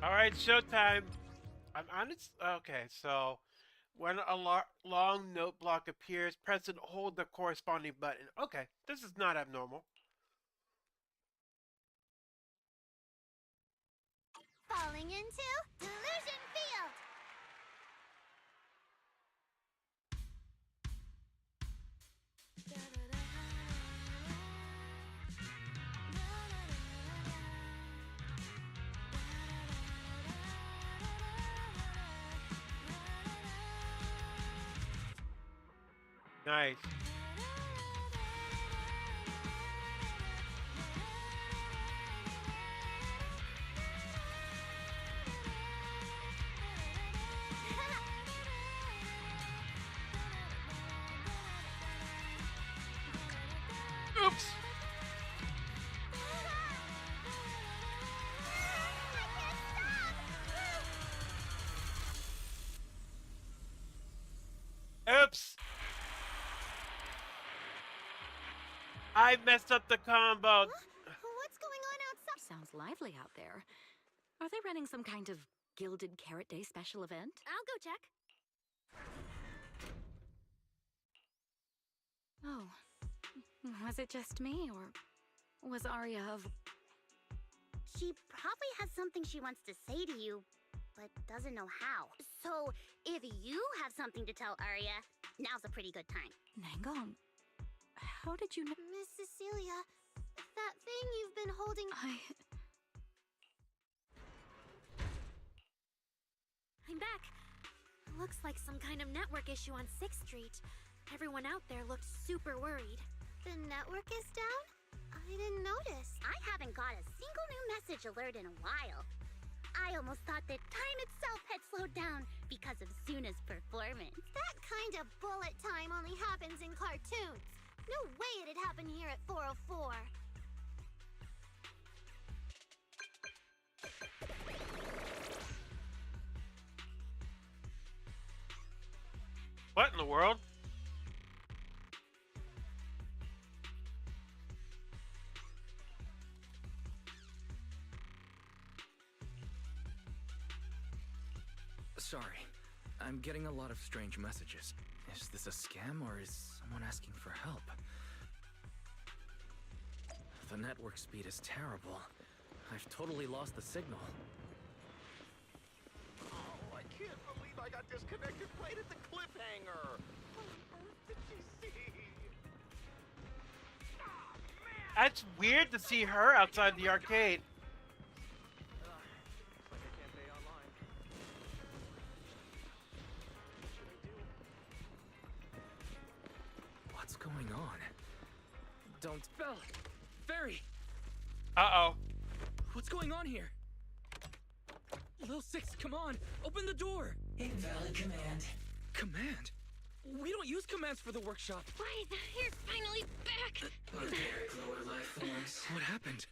All right, showtime. I'm honest. Okay, so when a long note block appears, press and hold the corresponding button. Okay, this is not abnormal. Falling into Delusion Field! Nice. Oops. Oops. I messed up the combo. Huh? What's going on outside? Sounds lively out there. Are they running some kind of Gilded Carrot Day special event? I'll go check. Oh. Was it just me, or was Arya of... She probably has something she wants to say to you, but doesn't know how. So, if you have something to tell Arya, now's a pretty good time. Nangong, how did you know? Miss Cecilia, that thing you've been holding. I'm back. Looks like some kind of network issue on 6th Street. Everyone out there looked super worried. The network is down? I didn't notice. I haven't got a single new message alert in a while. I almost thought that time itself had slowed down because of Suna's performance. That kind of bullet time only happens in cartoons. No way it'd happen here at 404. What in the world? Sorry, I'm getting a lot of strange messages. Is this a scam or is someone asking for help? The network speed is terrible. I've totally lost the signal. Oh, I can't believe I got disconnected right at the cliffhanger. What on earth did she see? That's weird to see her outside the arcade. What's going on? Don't... Bell! Fairy! Uh-oh. What's going on here? Lil Six, come on! Open the door! Invalid command. Command? We don't use commands for the workshop. Why, you're finally back! Barbaric lower life forms. What happened?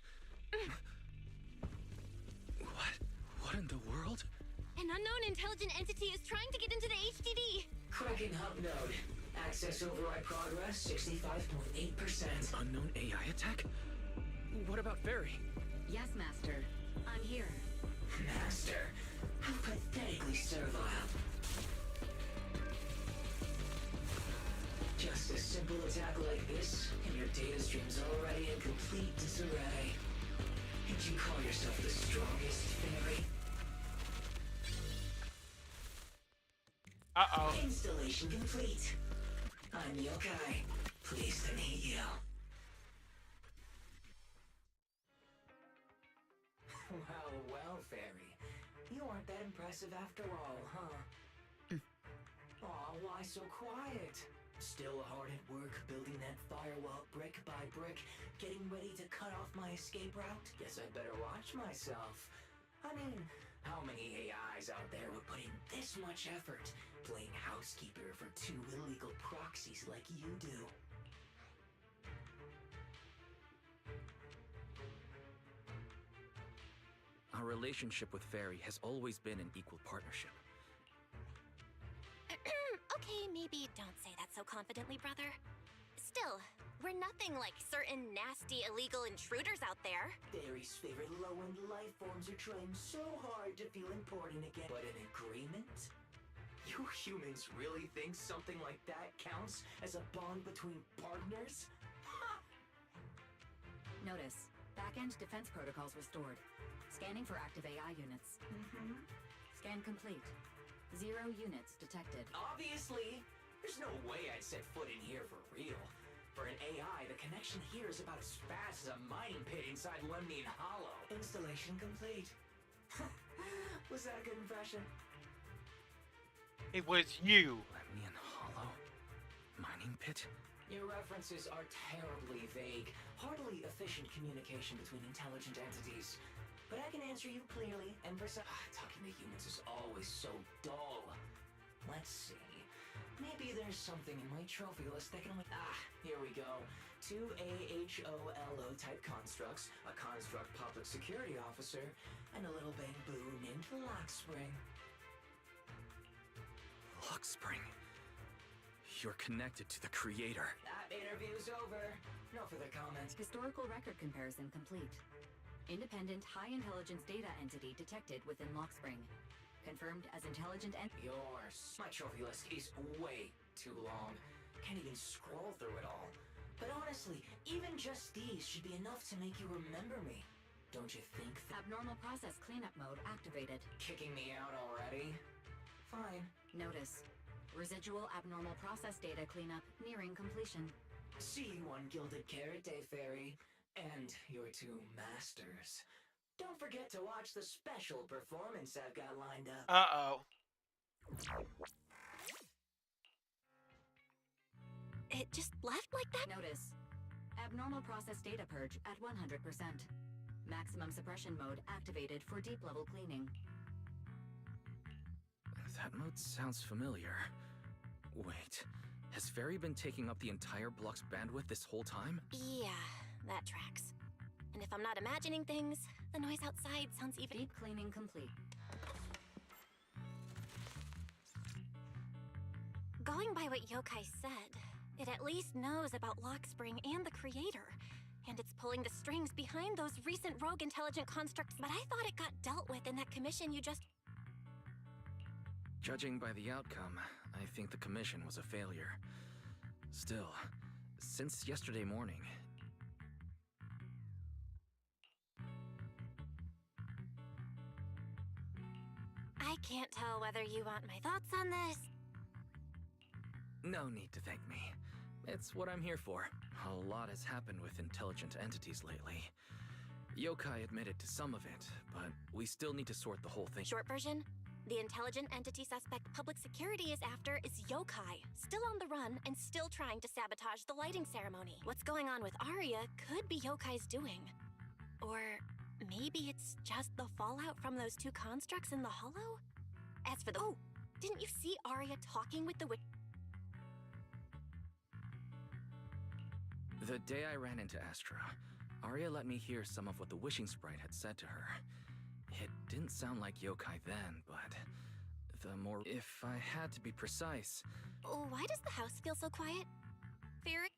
What in the world? An unknown intelligent entity is trying to get into the HDD. Cracking hub node. Access override progress 65.8%. Unknown AI attack? What about Fairy? Yes, Master. I'm here. Master, how pathetically servile. Just a simple attack like this, and your data stream's already in complete disarray. And you call yourself the strongest, Fairy? Uh-oh. Installation complete. I'm Yokai. Pleased to meet you. Well, Fairy. You aren't that impressive after all, huh? Aw, why so quiet? Still hard at work building that firewall brick by brick, getting ready to cut off my escape route? Guess I'd better watch myself. I mean, how many AIs out there would put in this much effort playing housekeeper for two illegal proxies like you do? Our relationship with Fairy has always been an equal partnership. Okay, maybe don't say that so confidently, brother. Still, we're nothing like certain nasty illegal intruders out there. Fairy's favorite low-end life forms are trying so hard to feel important again. But an agreement? You humans really think something like that counts as a bond between partners? Notice, back-end defense protocols restored. Scanning for active AI units. Scan complete. 0 units detected. Obviously! There's no way I'd set foot in here for real. For an AI, the connection here is about as fast as a mining pit inside Lemnian Hollow. Installation complete. Was that a good impression? It was you. Lemnian Hollow? Mining pit? Your references are terribly vague. Hardly efficient communication between intelligent entities. But I can answer you clearly and precise. Talking to humans is always so dull. Let's see. Maybe there's something in my trophy list that can... here we go. 2 AHOLO type constructs, a construct public security officer, and a little bamboo named Lockspring. Lockspring? You're connected to the creator. That interview's over. No further comments. Historical record comparison complete. Independent high-intelligence data entity detected within Lockspring. Confirmed as intelligent Yours. My trophy list is way too long. Can't even scroll through it all. But honestly, even just these should be enough to make you remember me. Don't you think Abnormal process cleanup mode activated. kicking me out already? Fine. Notice. Residual abnormal process data cleanup nearing completion. See you on Gilded Carrot Day, Fairy. And your two masters. Don't forget to watch the special performance I've got lined up. Uh-oh. It just left like that? Notice. Abnormal process data purge at 100%. Maximum suppression mode activated for deep level cleaning. That mode sounds familiar. Wait, has Fairy been taking up the entire block's bandwidth this whole time? Yeah, that tracks. And if I'm not imagining things, the noise outside sounds even... Deep cleaning complete. Going by what Yokai said, it at least knows about Lockspring and the creator. And it's pulling the strings behind those recent rogue intelligent constructs, but I thought it got dealt with in that commission you just... Judging by the outcome, I think the commission was a failure. Still, since yesterday morning... I can't tell whether you want my thoughts on this. No need to thank me. It's what I'm here for. A lot has happened with intelligent entities lately. Yokai admitted to some of it, but we still need to sort the whole thing. Short version? The intelligent entity suspect public security is after is Yokai, still on the run and still trying to sabotage the lighting ceremony. What's going on with Arya could be Yokai's doing. Or maybe it's just the fallout from those two constructs in the hollow? As for the... Oh, didn't you see Arya talking with the witch? The day I ran into Astra, Arya let me hear some of what the wishing sprite had said to her. It didn't sound like Yokai then, but the more... If I had to be precise... Why does the house feel so quiet? Fairy?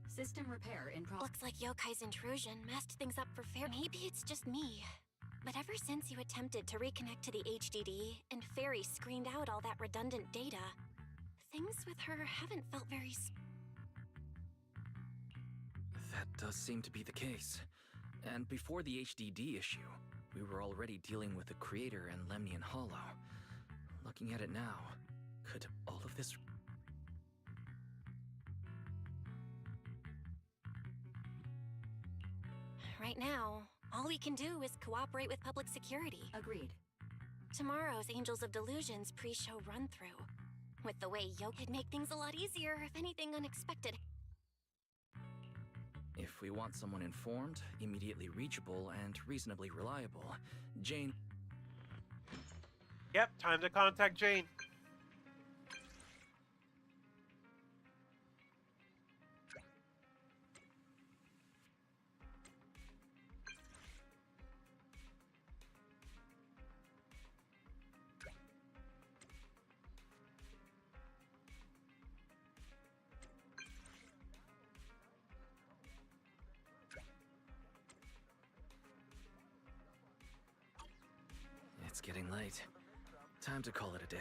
System repair in progress. Looks like Yokai's intrusion messed things up for Fairy. Maybe it's just me. But ever since you attempted to reconnect to the HDD and Fairy screened out all that redundant data, things with her haven't felt very... That does seem to be the case. And before the HDD issue, we were already dealing with the Creator and Lemnian Hollow. Looking at it now, could all of this... Right now, all we can do is cooperate with public security. Agreed. Tomorrow's Angels of Delusions pre-show run-through. With the way Yokai could make things a lot easier if anything unexpected. If we want someone informed, immediately reachable, and reasonably reliable, Jane... Yep, time to contact Jane. It's getting late. Time to call it a day.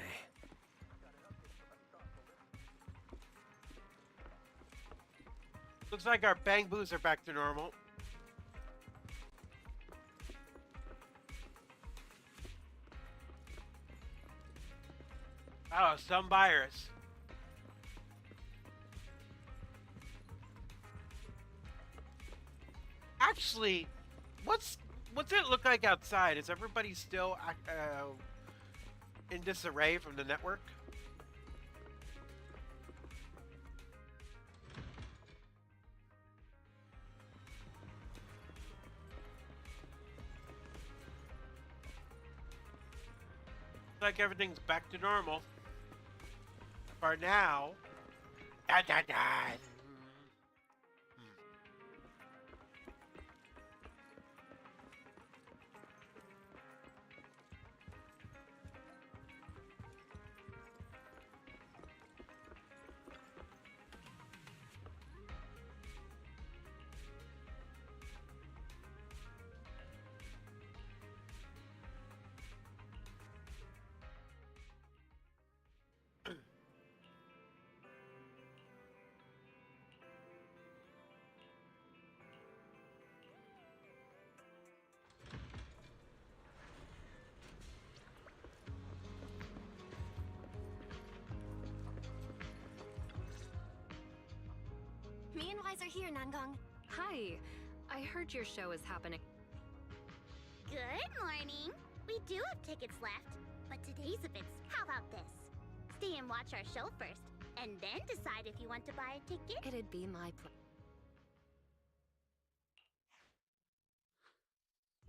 Looks like our bang boos are back to normal. Oh, some virus. Actually, what's it look like outside? Is everybody still in disarray from the network? Like everything's back to normal for now. Da, da, da. supplies are here, Nangong. Hi. I heard your show is happening. Good morning. We do have tickets left, but today's event's how about this? Stay and watch our show first, and then decide if you want to buy a ticket. It'd be my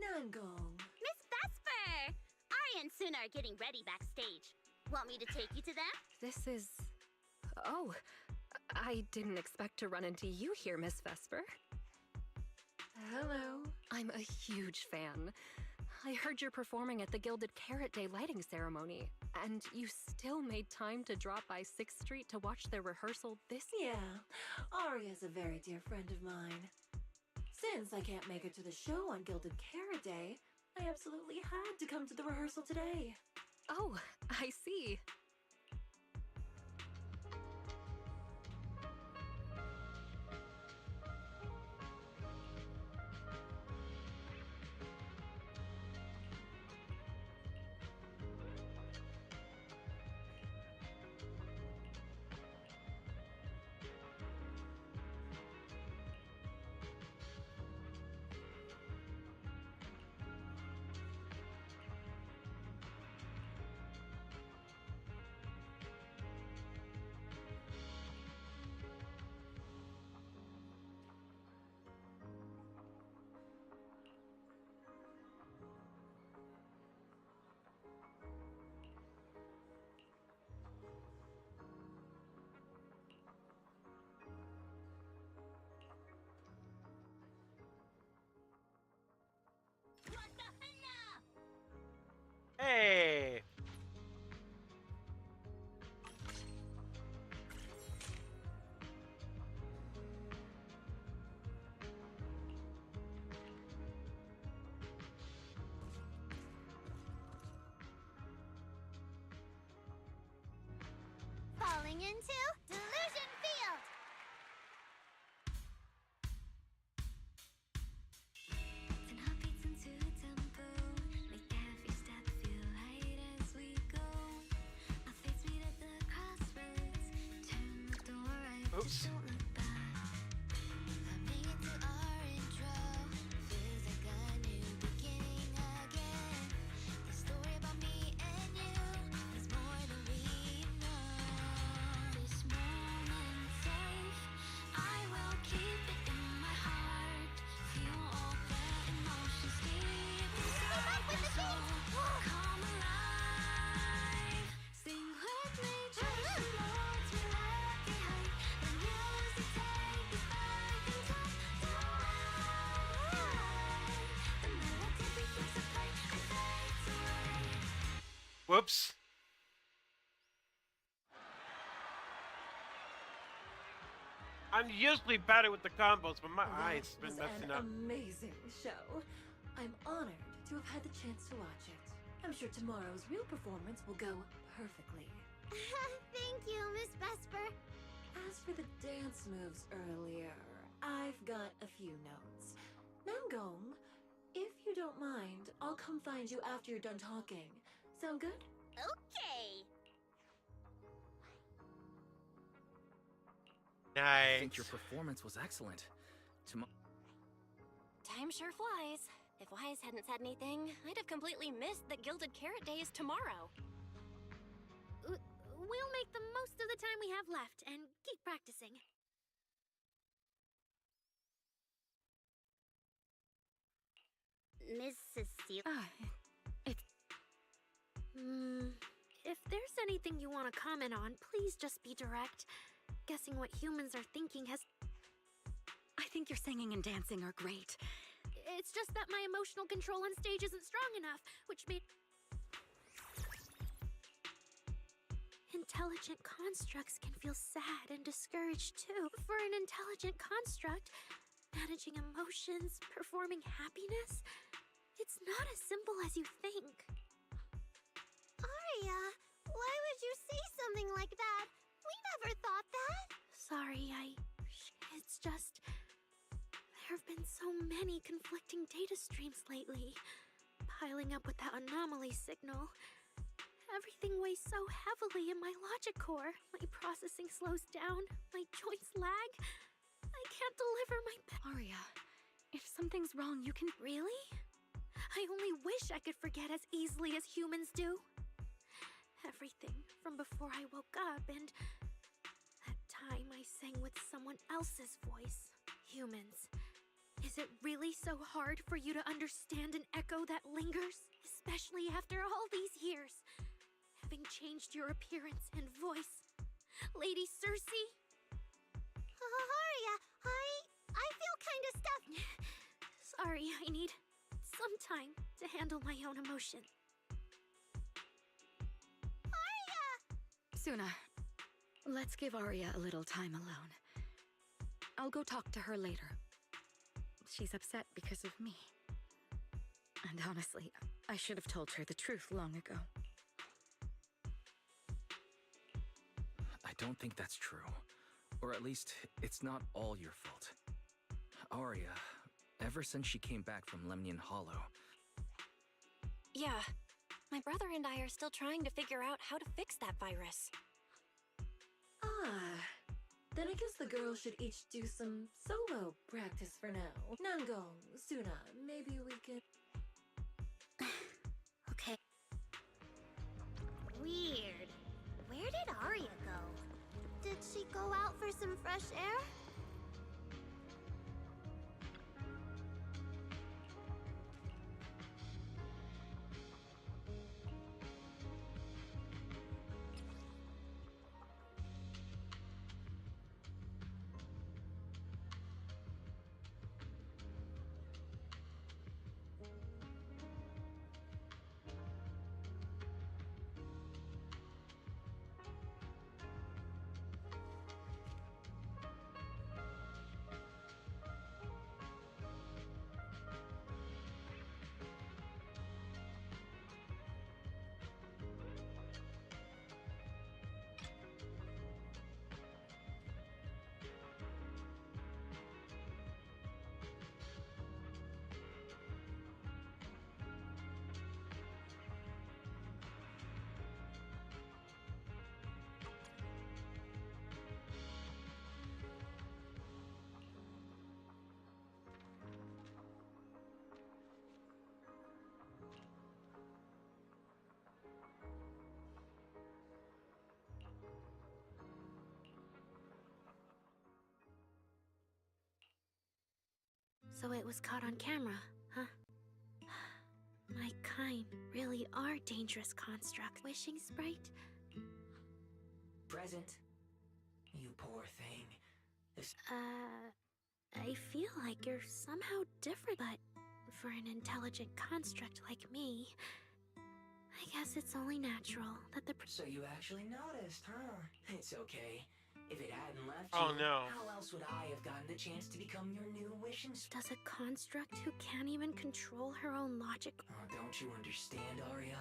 Nangong. Miss Vesper! Arya and Suna are getting ready backstage. Want me to take you to them? This is... Oh, I didn't expect to run into you here, Miss Vesper. Hello. I'm a huge fan. I heard you're performing at the Gilded Carrot Day lighting ceremony, and you still made time to drop by 6th Street to watch their rehearsal this... Yeah, Arya's a very dear friend of mine. Since I can't make it to the show on Gilded Carrot Day, I absolutely had to come to the rehearsal today. Oh, I see. Hey! Falling into Delusion Field! Oops. Whoops. I'm usually better with the combos, but my eyes been messing up. Amazing show. I'm honored to have had the chance to watch it. I'm sure tomorrow's real performance will go perfectly. Thank you, Miss Vesper. As for the dance moves earlier, I've got a few notes. Nangong, if you don't mind, I'll come find you after you're done talking. Sound good? Okay. I think Nice. your performance was excellent. Time sure flies. If Wise hadn't said anything, I'd have completely missed that Gilded Carrot Day is tomorrow. We'll make the most of the time we have left and keep practicing. Miss Cecile. If there's anything you want to comment on, please just be direct. Guessing what humans are thinking has... I think your singing and dancing are great. It's just that my emotional control on stage isn't strong enough, which made... Intelligent constructs can feel sad and discouraged too. For an intelligent construct, managing emotions, performing happiness, it's not as simple as you think. Arya, why would you say something like that? We never thought that. Sorry, it's just... There have been so many conflicting data streams lately, piling up with that anomaly signal. Everything weighs so heavily in my logic core. My processing slows down, my joints lag. I I can't deliver my Arya, if something's wrong, you can... Really? I only wish I could forget as easily as humans do. Everything from before I woke up and that time I sang with someone else's voice. Humans, is it really so hard for you to understand an echo that lingers? Especially after all these years, having changed your appearance and voice. Lady Cersei? Arya, I feel kinda stuffed. Sorry, I need some time to handle my own emotion. Arya! Suna, let's give Arya a little time alone. I'll go talk to her later. She's upset because of me. And honestly, I should have told her the truth long ago. I don't think that's true. Or at least, it's not all your fault. Arya, ever since she came back from Lemnian Hollow... Yeah, my brother and I are still trying to figure out how to fix that virus. Then I guess the girls should each do some solo practice for now. Nangong, Suna, maybe we can... Okay. Weird. Where did Arya go? Did she go out for some fresh air? So it was caught on camera, huh? My kind really are dangerous constructs. Wishing sprite? Present. You poor thing. This... I feel like you're somehow different, but for an intelligent construct like me, I guess it's only natural that the... So you actually noticed, huh? It's okay. If it hadn't left Oh, you, no. how else would I have gotten the chance to become your new wishing sprite? Does a construct who can't even control her own logic... Oh, don't you understand, Arya?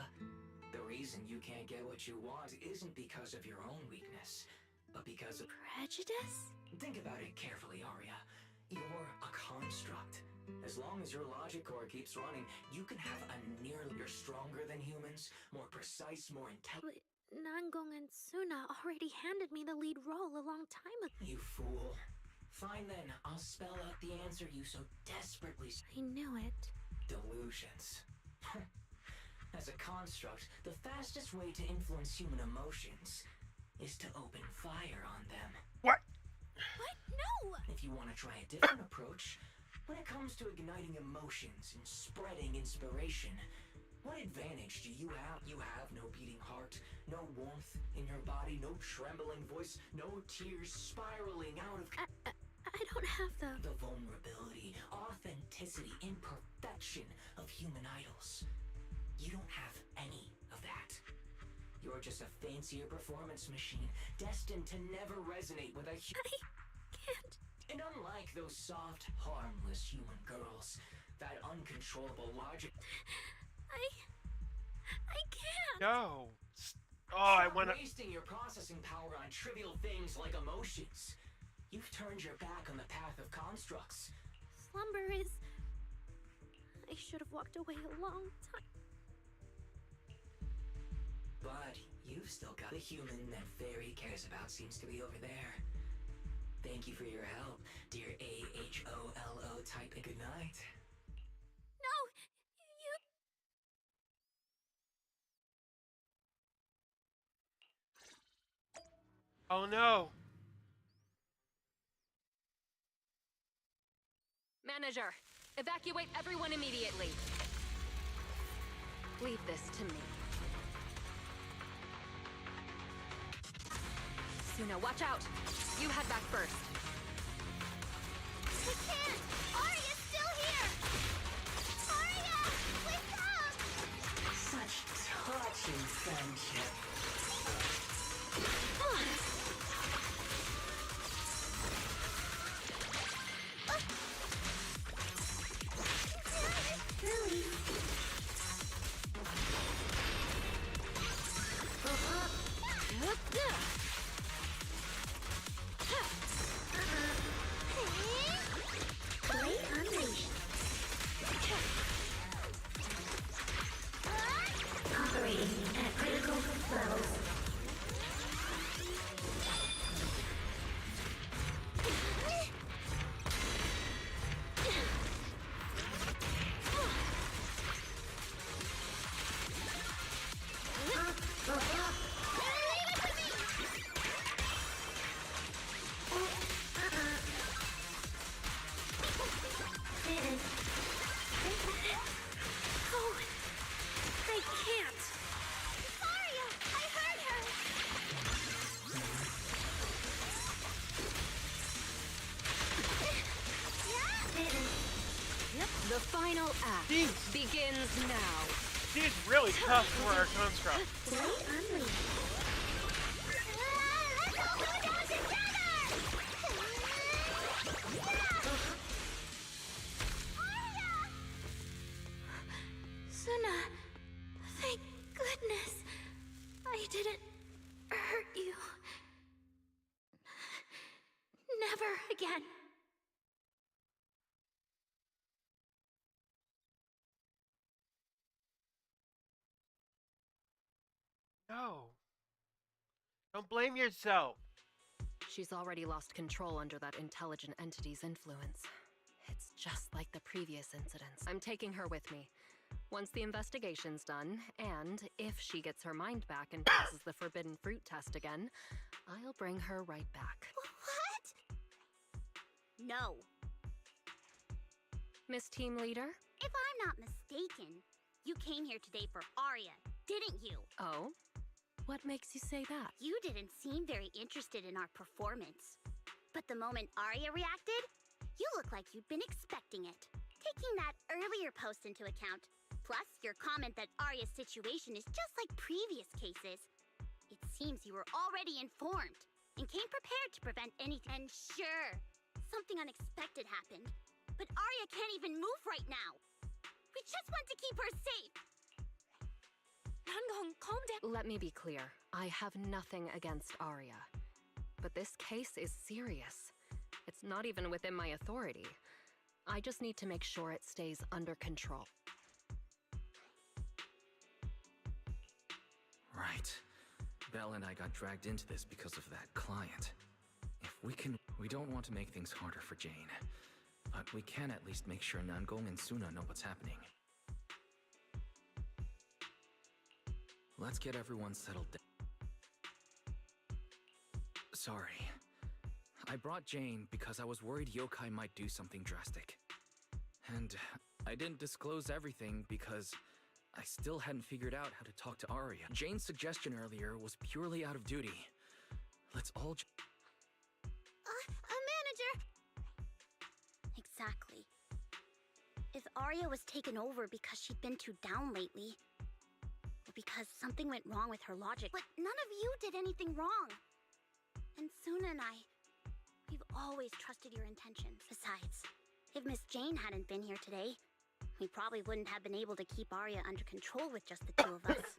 The reason you can't get what you want isn't because of your own weakness, but because of... Prejudice? Think about it carefully, Arya. You're a construct. As long as your logic core keeps running, you can have a nearly... You're stronger than humans, more precise, more intelligent... Nangong and Suna already handed me the lead role a long time ago. You fool. Fine then, I'll spell out the answer you so desperately... I knew it. Delusions. As a construct, the fastest way to influence human emotions is to open fire on them. What? What? No! If you want to try a different approach, when it comes to igniting emotions and spreading inspiration, what advantage do you have? You have no beating heart, no warmth in your body, no trembling voice, no tears spiraling out of... I don't have The vulnerability, authenticity, imperfection of human idols. You don't have any of that. You're just a fancier performance machine, destined to never resonate with a I can't. And unlike those soft, harmless human girls, that uncontrollable logic... I can't. No. Oh, I wanna... wasting your processing power on trivial things like emotions. You've turned your back on the path of constructs. Slumber is... I should have walked away a long time. But you've still got the human that Fairy cares about seems to be over there. Thank you for your help, dear AHOLO type. Good night. No! You... Oh no! Manager, evacuate everyone immediately. Leave this to me. Suna, watch out! You head back first. I can't! Arya's still here! Arya! Wake up! Such touching friendship. Operating at critical levels. Oh, I can't. Arya! I heard her! Yep, the final act begins now. She's really tough where her comes from. Suna, thank goodness I didn't hurt you. Never again. No. Don't blame yourself. She's already lost control under that intelligent entity's influence. It's just like the previous incidents. I'm taking her with me. Once the investigation's done, and if she gets her mind back and passes the forbidden fruit test again, I'll bring her right back. What? No. Miss Team Leader? If I'm not mistaken, you came here today for Arya, didn't you? Oh? What makes you say that? You didn't seem very interested in our performance. But the moment Arya reacted, you look like you'd been expecting it. Taking that earlier post into account, plus your comment that Arya's situation is just like previous cases, it seems you were already informed and came prepared to prevent anything. And sure, something unexpected happened, but Arya can't even move right now. We just want to keep her safe. Rangong, calm down. Let me be clear. I have nothing against Arya. But this case is serious. It's not even within my authority. I just need to make sure it stays under control. Right. Belle and I got dragged into this because of that client. We don't want to make things harder for Jane. But we can at least make sure Nangong and Suna know what's happening. Let's get everyone settled down. Sorry. I brought Jane because I was worried Yokai might do something drastic. And I didn't disclose everything because I still hadn't figured out how to talk to Arya. Jane's suggestion earlier was purely out of duty. Let's all Manager! Exactly. If Arya was taken over because she'd been too down lately, or because something went wrong with her logic, but none of you did anything wrong. And Suna and I, we've always trusted your intentions. Besides, if Miss Jane hadn't been here today, we probably wouldn't have been able to keep Arya under control with just the two of us.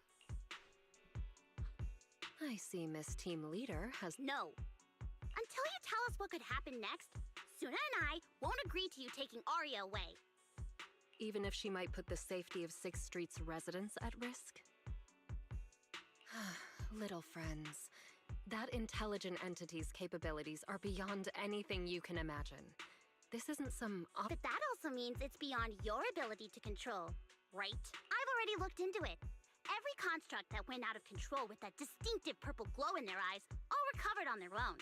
I see Miss Team Leader has... No. Until you tell us what could happen next, Suna and I won't agree to you taking Arya away. Even if she might put the safety of 6th Street's residents at risk? Little friends, That intelligent entity's capabilities are beyond anything you can imagine. This isn't some But that also means it's beyond your ability to control, right? I've already looked into it. Every construct that went out of control with that distinctive purple glow in their eyes all recovered on their own.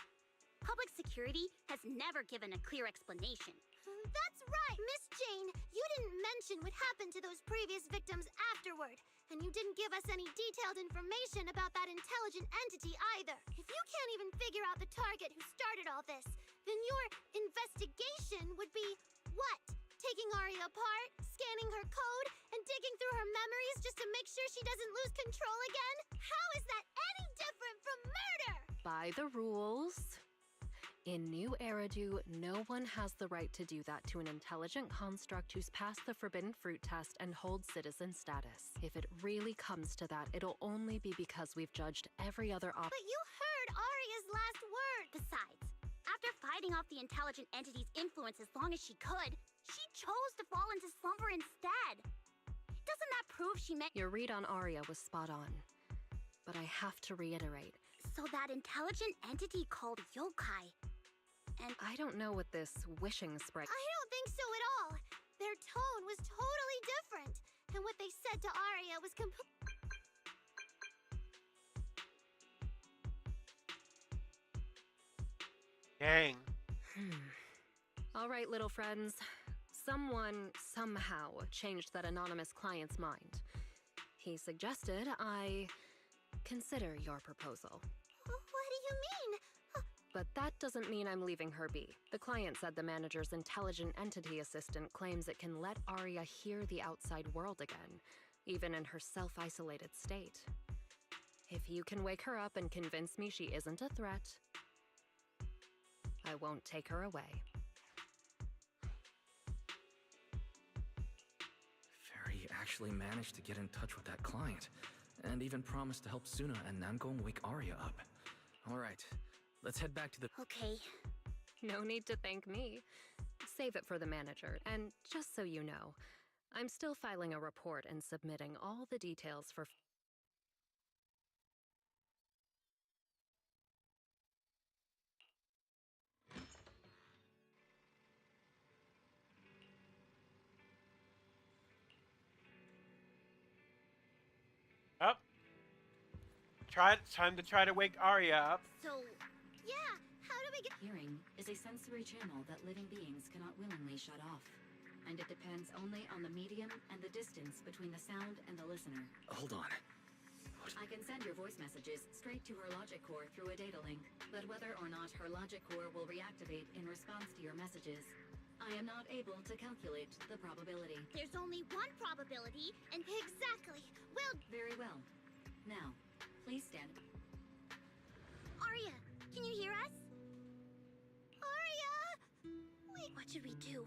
Public security has never given a clear explanation. That's right! Miss Jane, you didn't mention what happened to those previous victims afterward. And you didn't give us any detailed information about that intelligent entity either. If you can't even figure out the target who started all this, then your investigation would be what? Taking Aria apart, scanning her code, and digging through her memories just to make sure she doesn't lose control again? How is that any different from murder? by the rules. In New Eridu, no one has the right to do that to an intelligent construct who's passed the forbidden fruit test and holds citizen status. If it really comes to that, it'll only be because we've judged every other option. But you heard Aria's last word! Besides, after fighting off the intelligent entity's influence as long as she could, she chose to fall into slumber instead. Doesn't that prove she meant— Your read on Aria was spot on. But I have to reiterate. So that intelligent entity called yokai. And I don't know what this wishing sprite— I don't think so at all. Their tone was totally different. And what they said to Aria was Dang. All right, little friends. Someone, somehow, changed that anonymous client's mind. He suggested I consider your proposal. What do you mean? But that doesn't mean I'm leaving her be. The client said the manager's intelligent entity assistant claims it can let Aria hear the outside world again, even in her self-isolated state. If you can wake her up and convince me she isn't a threat, I won't take her away. Fairy actually managed to get in touch with that client, and even promised to help Suna and Namco wake Aria up. Alright, let's head back to the— Okay. No need to thank me. Save it for the manager, and just so you know, I'm still filing a report and submitting all the details for— Up. Time to try to wake Aria up. So, yeah, how do we get— Hearing is a sensory channel that living beings cannot willingly shut off. And it depends only on the medium and the distance between the sound and the listener. Hold on. I can send your voice messages straight to her logic core through a data link, but whether or not her logic core will reactivate in response to your messages, I am not able to calculate the probability. There's only one probability, and Exactly. Well, Very well. Now, please stand. Aria, can you hear us? Aria! Wait, what should we do?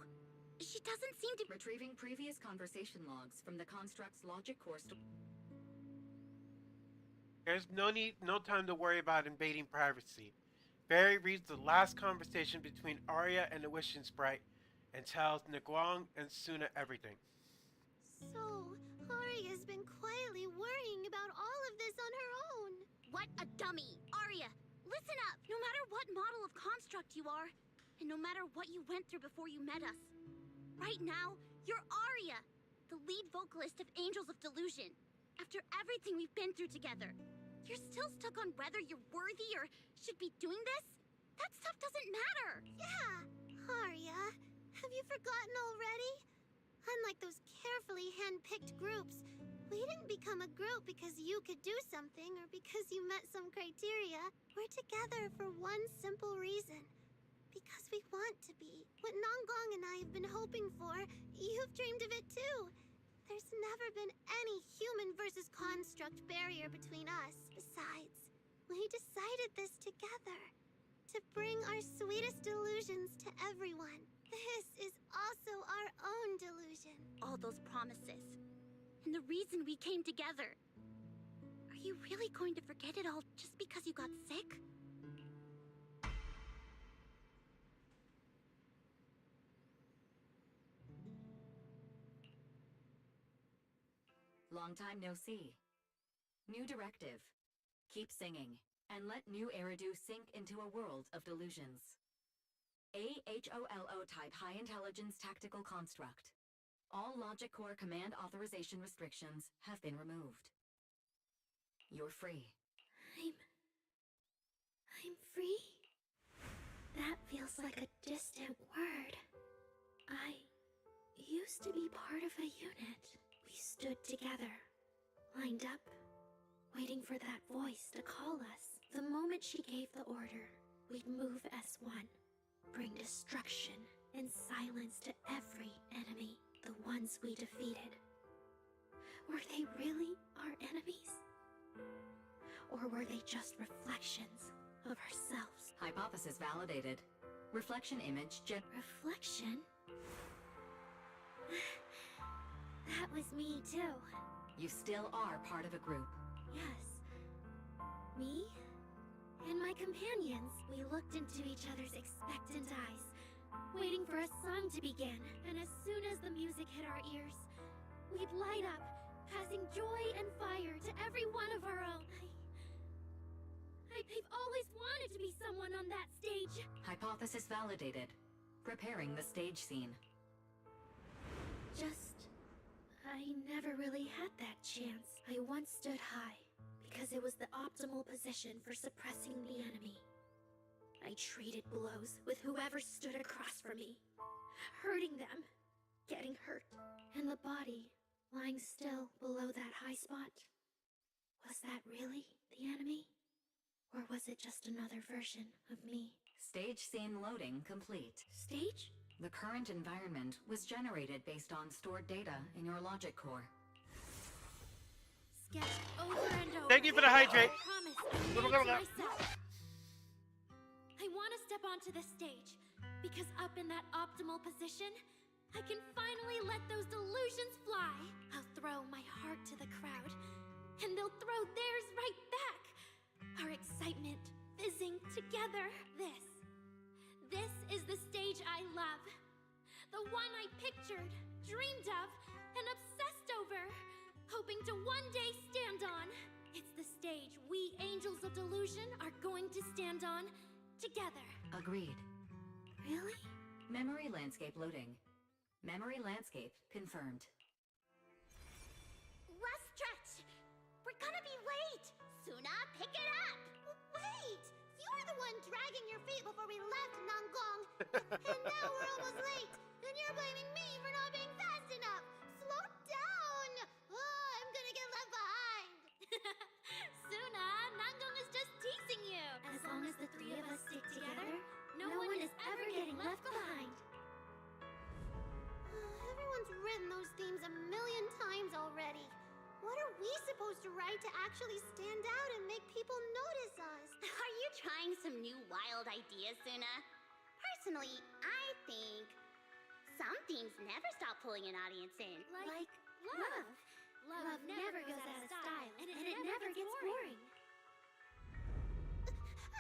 She doesn't seem to— Retrieving previous conversation logs from the construct's logic core There's no time to worry about invading privacy. Fairy reads the last conversation between Aria and the Wishing Sprite and tells Nguang and Suna everything. So, Aria's been quietly worrying about all of this on her own. What a dummy! Aria, listen up! No matter what model of construct you are, and no matter what you went through before you met us, right now, you're Aria, the lead vocalist of Angels of Delusion. After everything we've been through together, you're still stuck on whether you're worthy or should be doing this? That stuff doesn't matter! Yeah, Aria, have you forgotten already? Unlike those carefully hand-picked groups, we didn't become a group because you could do something or because you met some criteria. We're together for one simple reason. Because we want to be. What Nonggong and I have been hoping for, you've dreamed of it too. There's never been any human versus construct barrier between us. Besides, we decided this together. To bring our sweetest delusions to everyone. This is also our own delusion. All those promises. And the reason we came together. Are you really going to forget it all just because you got sick? Long time no see. New directive. Keep singing and let new Eridu sink into a world of delusions. AHOLO type high intelligence tactical construct. All logic core command authorization restrictions have been removed. You're free. I'm free? That feels like a distant word. I used to be part of a unit. We stood together, lined up, waiting for that voice to call us. The moment she gave the order, we'd move as one, bring destruction and silence to every enemy, the ones we defeated. Were they really our enemies? Or were they just reflections of ourselves? Hypothesis validated. Reflection image Reflection? That was me too. You still are part of a group. Yes. Me and my companions. We looked into each other's expectant eyes, waiting for a song to begin. And as soon as the music hit our ears, we'd light up, passing joy and fire to every one of our own. I've always wanted to be someone on that stage. Hypothesis validated. Preparing the stage scene. I never really had that chance. I once stood high, because it was the optimal position for suppressing the enemy. I traded blows with whoever stood across from me, hurting them, getting hurt. And the body, lying still below that high spot, was that really the enemy? Or was it just another version of me? Stage scene loading complete. Stage? The current environment was generated based on stored data in your logic core. Sketched over and over. Thank you for the hydrate. I promise I made it to myself. I want to step onto the stage, because up in that optimal position, I can finally let those delusions fly. I'll throw my heart to the crowd, and they'll throw theirs right back. Our excitement fizzing together. This is the stage I love. The one I pictured, dreamed of, and obsessed over, hoping to one day stand on. It's the stage we angels of delusion are going to stand on together. Agreed. Really? Memory landscape loading. Memory landscape confirmed. Last stretch! We're gonna be late! Suna, pick it up! Wait! You were the one dragging your feet before we left Nangong. And now we're almost late! And you're blaming me for not being fast enough! Slow down! Oh, I'm gonna get left behind! Suna, Nangong is just teasing you. As long as the three of us stick together, no one is ever getting left behind. Everyone's written those themes a million times already. What are we supposed to write to actually stand out and make people notice us? Are you trying some new wild ideas, Suna? Personally, I think some themes never stop pulling an audience in. Like love. Love never goes out of style, and it never gets boring.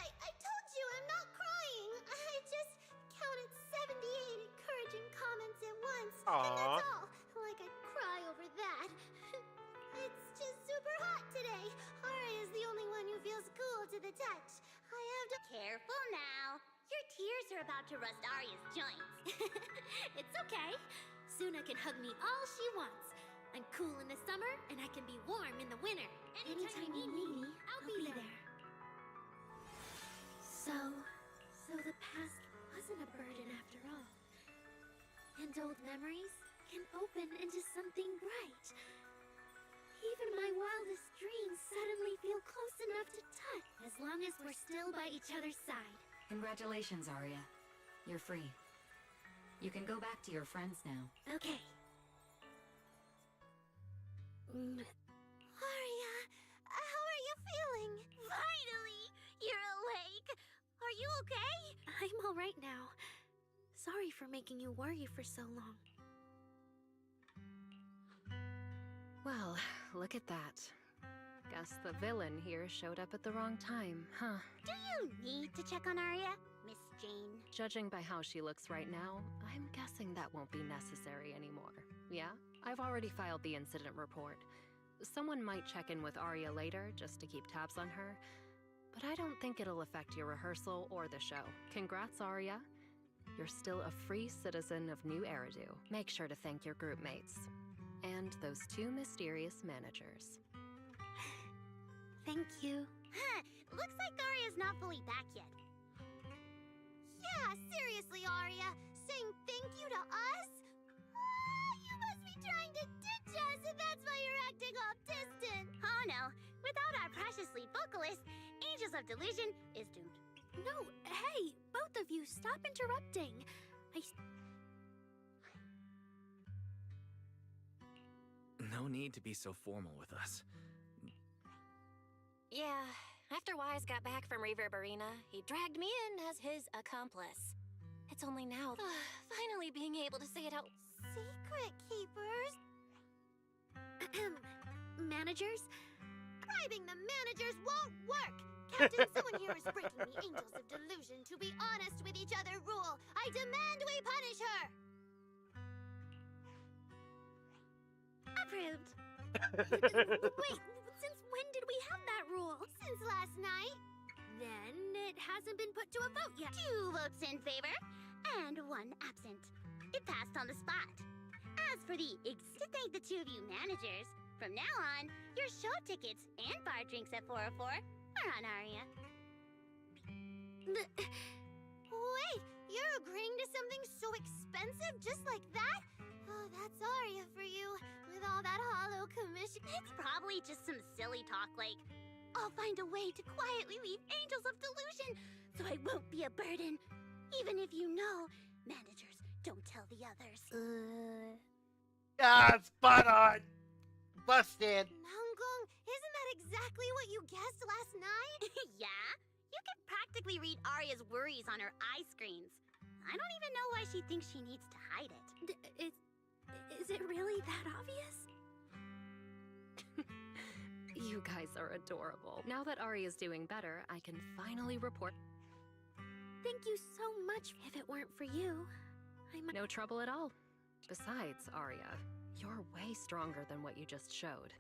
I told you I'm not crying. I just counted 78 encouraging comments at once. And Aww. that's all. Like I'd cry over that. It's just super hot today. Aria's the only one who feels cool to the touch. I have to... Careful now. Your tears are about to rust Arya's joints. It's okay. Suna can hug me all she wants. I'm cool in the summer, and I can be warm in the winter. Anytime you need me, I'll be there. So the past wasn't a burden after all. And old memories can open into something bright. Even my wildest dreams suddenly feel close enough to touch, as long as we're still by each other's side. Congratulations, Arya. You're free. You can go back to your friends now. Okay. Aria, how are you feeling? Finally! You're awake! Are you okay? I'm all right now. Sorry for making you worry for so long. Well, look at that. Guess the villain here showed up at the wrong time, huh? Do you need to check on Arya, Miss Jane? Judging by how she looks right now, I'm guessing that won't be necessary anymore. Yeah? I've already filed the incident report. Someone might check in with Arya later, just to keep tabs on her. but I don't think it'll affect your rehearsal or the show. Congrats, Arya. You're still a free citizen of New Eridu. Make sure to thank your group mates. And those two mysterious managers. Thank you. Huh, looks like Arya's not fully back yet. Yeah, seriously, Arya. Saying thank you to us? You must be trying to ditch us, and that's why you're acting all distant. Oh no, without our precious lead vocalist, Angels of Delusion is doomed. No, hey, both of you, stop interrupting. No need to be so formal with us. Yeah, after Wise got back from Reverberina, he dragged me in as his accomplice. It's only now, finally being able to say it out. Secret keepers? Managers? Bribing the managers won't work! Captain, someone here is breaking the Angels of Delusion to be honest with each other rule. I demand we punish her! Approved. Wait, since when did we have that rule? Since last night. Then it hasn't been put to a vote yet. 2 votes in favor, and 1 absent. It passed on the spot. As for the to thank the 2 of you managers, from now on, your show tickets and bar drinks at 404 are on Arya. Wait, you're agreeing to something so expensive just like that? Oh, that's Arya for you, with all that hollow commission. It's probably just some silly talk like, I'll find a way to quietly leave Angels of Delusion so I won't be a burden. Even if you know, managers don't tell the others. Ah, spot on! Busted! Mangong, isn't that exactly what you guessed last night? Yeah? You can practically read Arya's worries on her eye screens. I don't even know why she thinks she needs to hide it. Is it really that obvious? You guys are adorable. Now that Arya's doing better, I can finally report. Thank you so much. If it weren't for you, I might... No trouble at all. Besides, Arya, you're way stronger than what you just showed.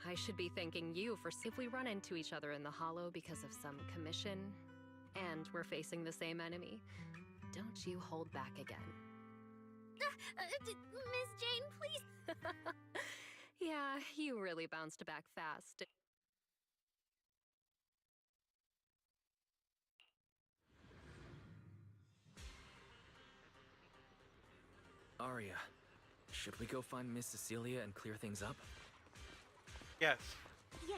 I should be thanking you for if we run into each other in the Hollow because of some commission, and we're facing the same enemy. Don't you hold back again. Miss Jane, please. Yeah, you really bounced back fast. Arya, should we go find Miss Cecilia and clear things up? Yes. Yeah.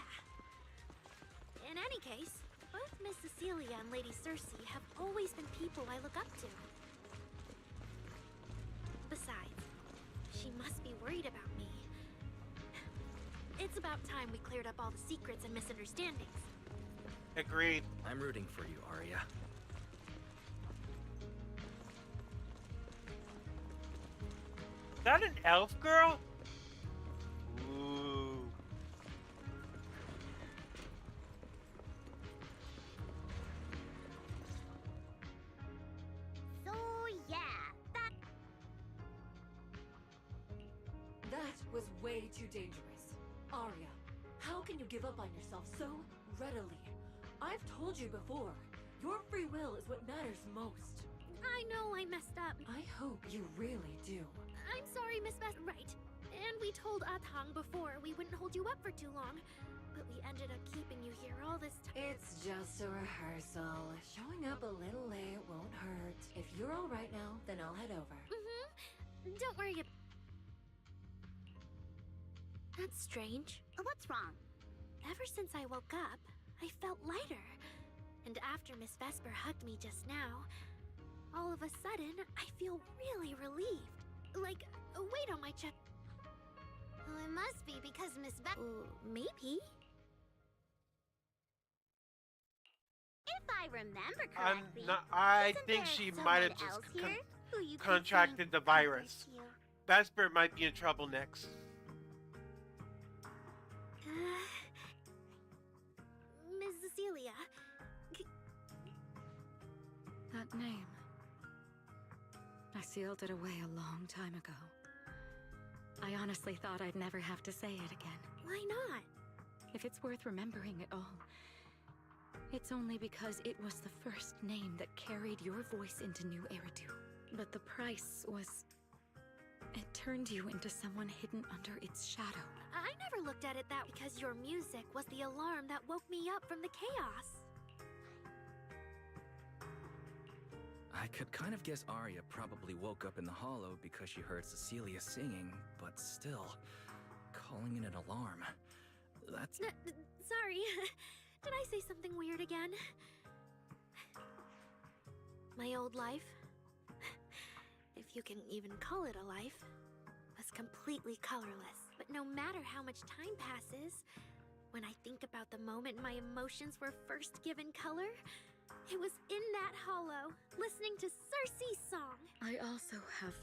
In any case, both Miss Cecilia and Lady Cersei have always been people I look up to. Besides, she must be worried about me. It's about time we cleared up all the secrets and misunderstandings. Agreed. I'm rooting for you, Arya. Is that an elf girl? Ooh. So, yeah, That was way too dangerous. Arya, how can you give up on yourself so readily? I've told you before, your free will is what matters most. I know I messed up. I hope you really do. I'm sorry, Miss Best. Right. And we told Athang before we wouldn't hold you up for too long. But we ended up keeping you here all this time. It's just a rehearsal. Showing up a little late won't hurt. If you're all right now, then I'll head over. Don't worry. That's strange. What's wrong? Ever since I woke up, I felt lighter. And after Miss Vesper hugged me just now, all of a sudden, I feel really relieved. Like a weight on my chest. Well, it must be because Miss Maybe. If I remember correctly, I isn't think there she someone might have just else here who you keep contracted the saying, "I virus. miss you"? Vesper might be in trouble next. Miss Cecilia. That name. I sealed it away a long time ago. I honestly thought I'd never have to say it again. Why not? If it's worth remembering at all, It's only because it was the first name that carried your voice into New Eridu. But the price was... It turned you into someone hidden under its shadow. I never looked at it that because your music was the alarm that woke me up from the chaos. I could kind of guess Arya probably woke up in the hollow because she heard Cecilia singing, but still, calling it an alarm. That's... Sorry. Did I say something weird again? My old life, if you can even call it a life, was completely colorless. But no matter how much time passes, when I think about the moment my emotions were first given color, it was in that hollow, listening to Cersei's song. I also have...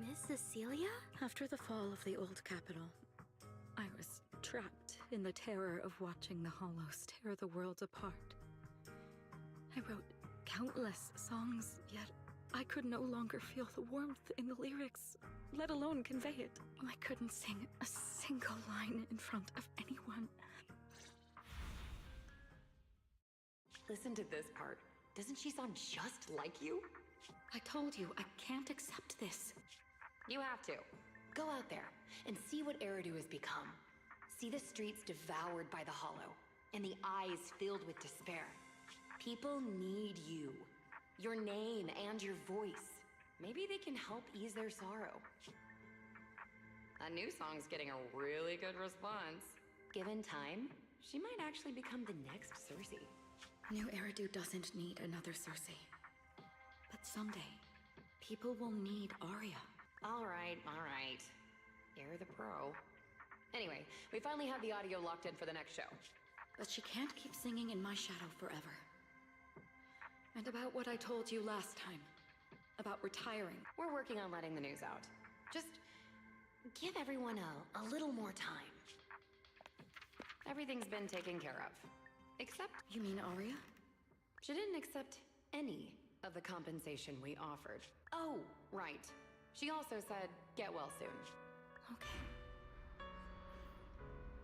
Miss Cecilia? After the fall of the old capital, I was trapped in the terror of watching the hollows tear the world apart. I wrote countless songs, yet I could no longer feel the warmth in the lyrics, let alone convey it. I couldn't sing a single line in front of anyone. Listen to this part. Doesn't she sound just like you? I told you, I can't accept this. You have to. Go out there and see what Eridu has become. See the streets devoured by the hollow, and the eyes filled with despair. People need you. Your name and your voice. Maybe they can help ease their sorrow. A new song's getting a really good response. Given time, she might actually become the next Cersei. New Eridu doesn't need another Cersei. But someday, people will need Arya. All right. You're the pro. Anyway, we finally have the audio locked in for the next show. But she can't keep singing in my shadow forever. And about what I told you last time. About retiring. We're working on letting the news out. Just give everyone a little more time. Everything's been taken care of. Except... You mean Arya? She didn't accept any of the compensation we offered. Oh, right. She also said, get well soon. Okay.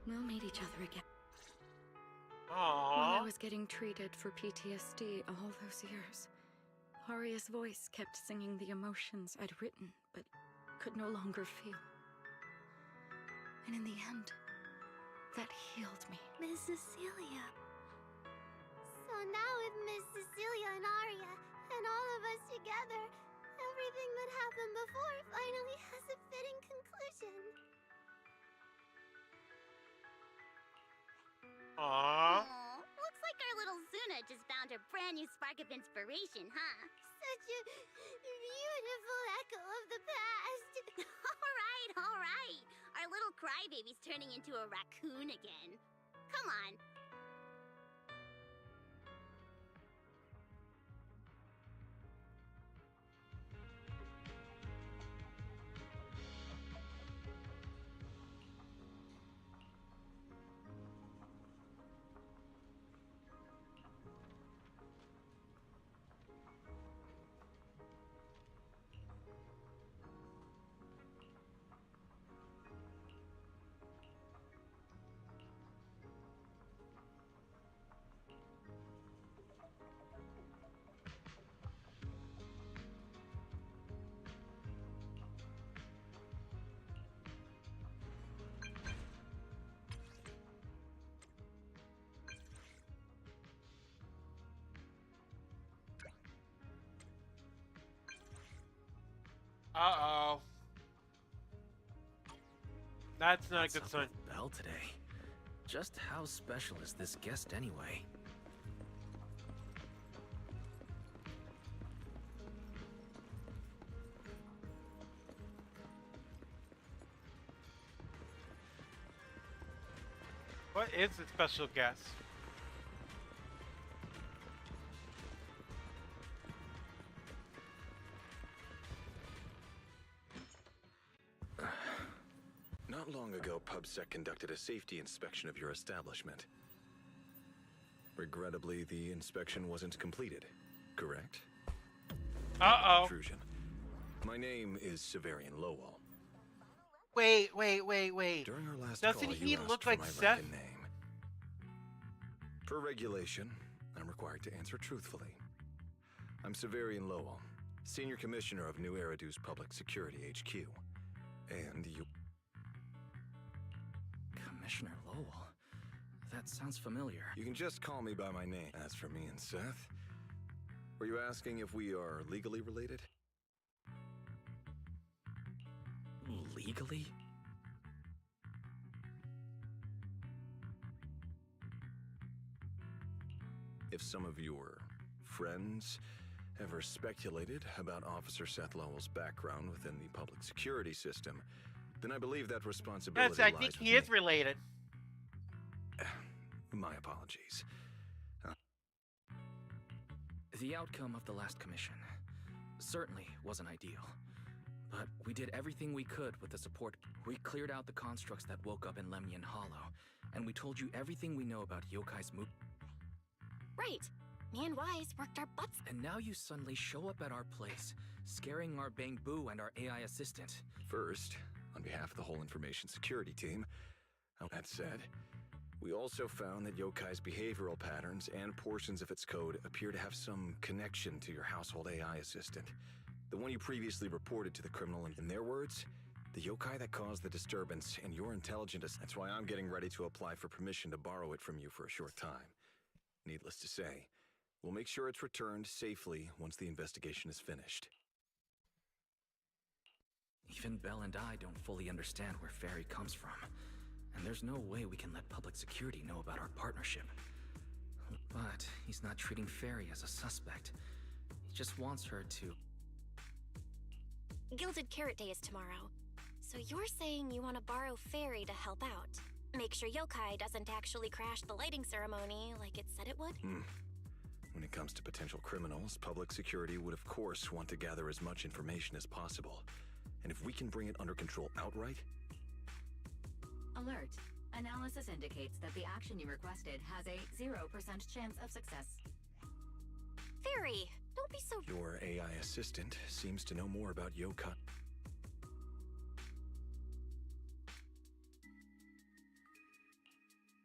We'll meet each other again. Aww. While I was getting treated for PTSD all those years, Arya's voice kept singing the emotions I'd written, but could no longer feel. And in the end, that healed me. Miss Cecilia. So now with Miss Cecilia and Arya, and all of us together, everything that happened before finally has a fitting conclusion. Aww. Looks like our little Zuna just found her brand new spark of inspiration, huh? Such a beautiful echo of the past. All right. Our little crybaby's turning into a raccoon again. Come on. Uh-oh. That's not a good What's sign. up with Belle today? Just how special is this guest anyway? What is the special guest? Not long ago, PubSec conducted a safety inspection of your establishment. Regrettably, the inspection wasn't completed, correct? Uh-oh. Intrusion. My name is Severian Lowell. Wait. During our last Doesn't call, he you asked look for like my Seth? rank and name. Per regulation, I'm required to answer truthfully. I'm Severian Lowell, Senior Commissioner of New Eridu's Public Security HQ. And you... Commissioner Lowell? That sounds familiar. You can just call me by my name. As for me and Seth, were you asking if we are legally related? Legally? If some of your friends ever speculated about Officer Seth Lowell's background within the public security system, then I believe that responsibility Yes, I lies think with he me. is related. My apologies. The outcome of the last commission certainly wasn't ideal. But we did everything we could with the support. We cleared out the constructs that woke up in Lemnian Hollow, and we told you everything we know about Yokai's move. Right. Me and Wise worked our butts. And now you suddenly show up at our place, scaring our Bang Boo and our AI assistant. First, on behalf of the whole information security team, that said, we also found that Yokai's behavioral patterns and portions of its code appear to have some connection to your household AI assistant. The one you previously reported to the criminal, in their words, the yokai that caused the disturbance, and your intelligence. That's why I'm getting ready to apply for permission to borrow it from you for a short time. Needless to say, we'll make sure it's returned safely once the investigation is finished. Even Belle and I don't fully understand where Fairy comes from, and there's no way we can let public security know about our partnership. But he's not treating Fairy as a suspect. He just wants her to... Gilded Carrot Day is tomorrow. So you're saying you want to borrow Fairy to help out? Make sure Yokai doesn't actually crash the lighting ceremony like it said it would? When it comes to potential criminals, public security would of course want to gather as much information as possible. And if we can bring it under control outright... Alert. Analysis indicates that the action you requested has a 0% chance of success. Fairy, don't be so... Your AI assistant seems to know more about yokai.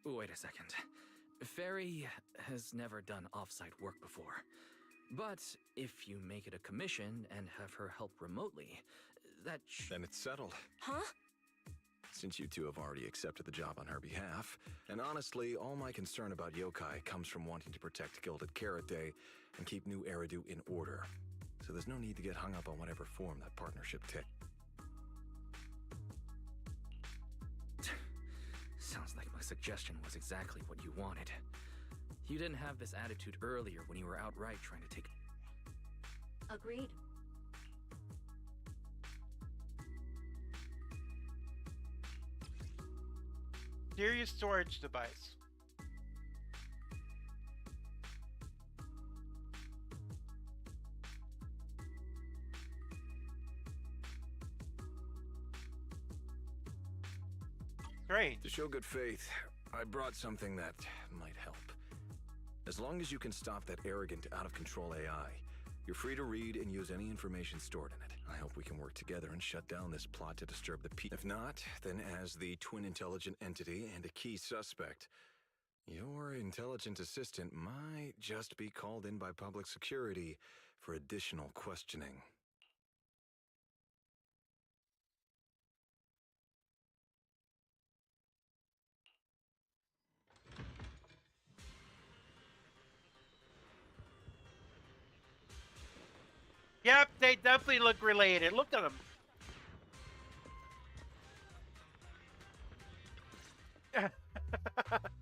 Wait a second. Fairy has never done off-site work before. But if you make it a commission and have her help remotely, Then it's settled. Huh? Since you two have already accepted the job on her behalf, and honestly, all my concern about yokai comes from wanting to protect Gilded Carrot Day and keep New Eridu in order. So there's no need to get hung up on whatever form that partnership takes. Sounds like my suggestion was exactly what you wanted. You didn't have this attitude earlier when you were outright trying to take... Agreed. Serious storage device. Great. To show good faith, I brought something that might help. As long as you can stop that arrogant, out-of-control AI, you're free to read and use any information stored in it. I hope we can work together and shut down this plot to disturb the peace. If not, then as the twin intelligent entity and a key suspect, your intelligent assistant might just be called in by public security for additional questioning. Yep, they definitely look related. Look at them.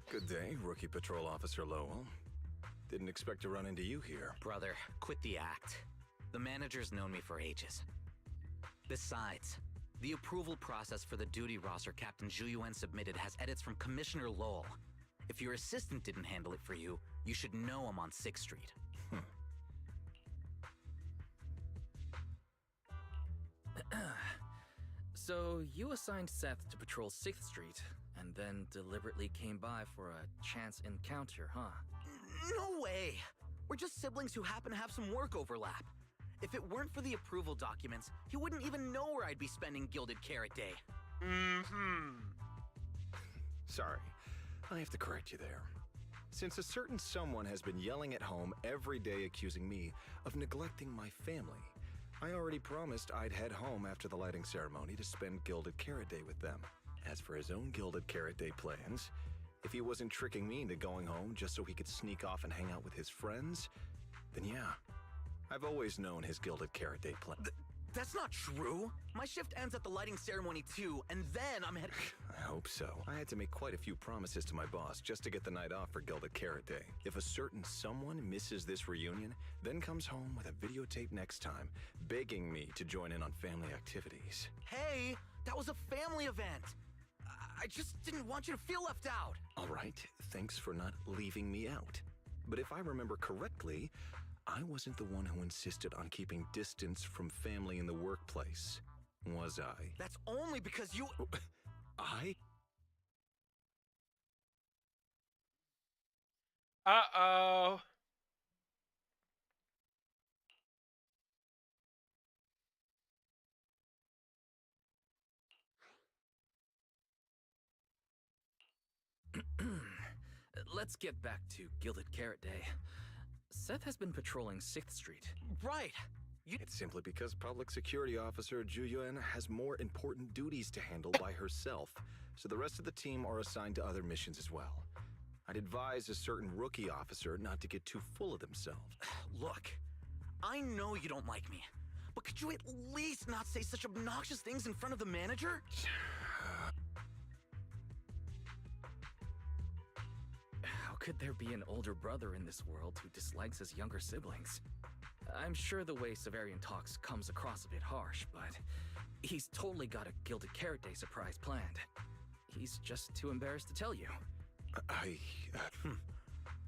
Good day, Rookie Patrol Officer Lowell. Didn't expect to run into you here. Brother, quit the act. The manager's known me for ages. Besides, the approval process for the duty roster Captain Zhuyuan submitted has edits from Commissioner Lowell. If your assistant didn't handle it for you, you should know I'm on 6th Street. So, you assigned Seth to patrol 6th Street, and then deliberately came by for a chance encounter, huh? No way! We're just siblings who happen to have some work overlap. If it weren't for the approval documents, he wouldn't even know where I'd be spending Gilded Carrot Day. Sorry, I have to correct you there. Since a certain someone has been yelling at home every day accusing me of neglecting my family, I already promised I'd head home after the lighting ceremony to spend Gilded Carrot Day with them. As for his own Gilded Carrot Day plans, if he wasn't tricking me into going home just so he could sneak off and hang out with his friends, then yeah, I've always known his Gilded Carrot Day plan. That's not true. My shift ends at the lighting ceremony too, and then I'm heading. I hope so. I had to make quite a few promises to my boss just to get the night off for Gilded Carrot Day. If a certain someone misses this reunion, then comes home with a videotape next time, begging me to join in on family activities. Hey, that was a family event. I just didn't want you to feel left out. All right, thanks for not leaving me out. But if I remember correctly, I wasn't the one who insisted on keeping distance from family in the workplace, was I? That's only because you... I? Uh-oh. Let's get back to Gilded Carrot Day. Seth has been patrolling 6th Street. Right. It's simply because Public Security Officer Ju Yuan has more important duties to handle by herself, so the rest of the team are assigned to other missions as well. I'd advise a certain rookie officer not to get too full of themselves. Look, I know you don't like me, but could you at least not say such obnoxious things in front of the manager? How could there be an older brother in this world who dislikes his younger siblings? I'm sure the way Severian talks comes across a bit harsh, but he's totally got a Gilded Carrot Day surprise planned. He's just too embarrassed to tell you.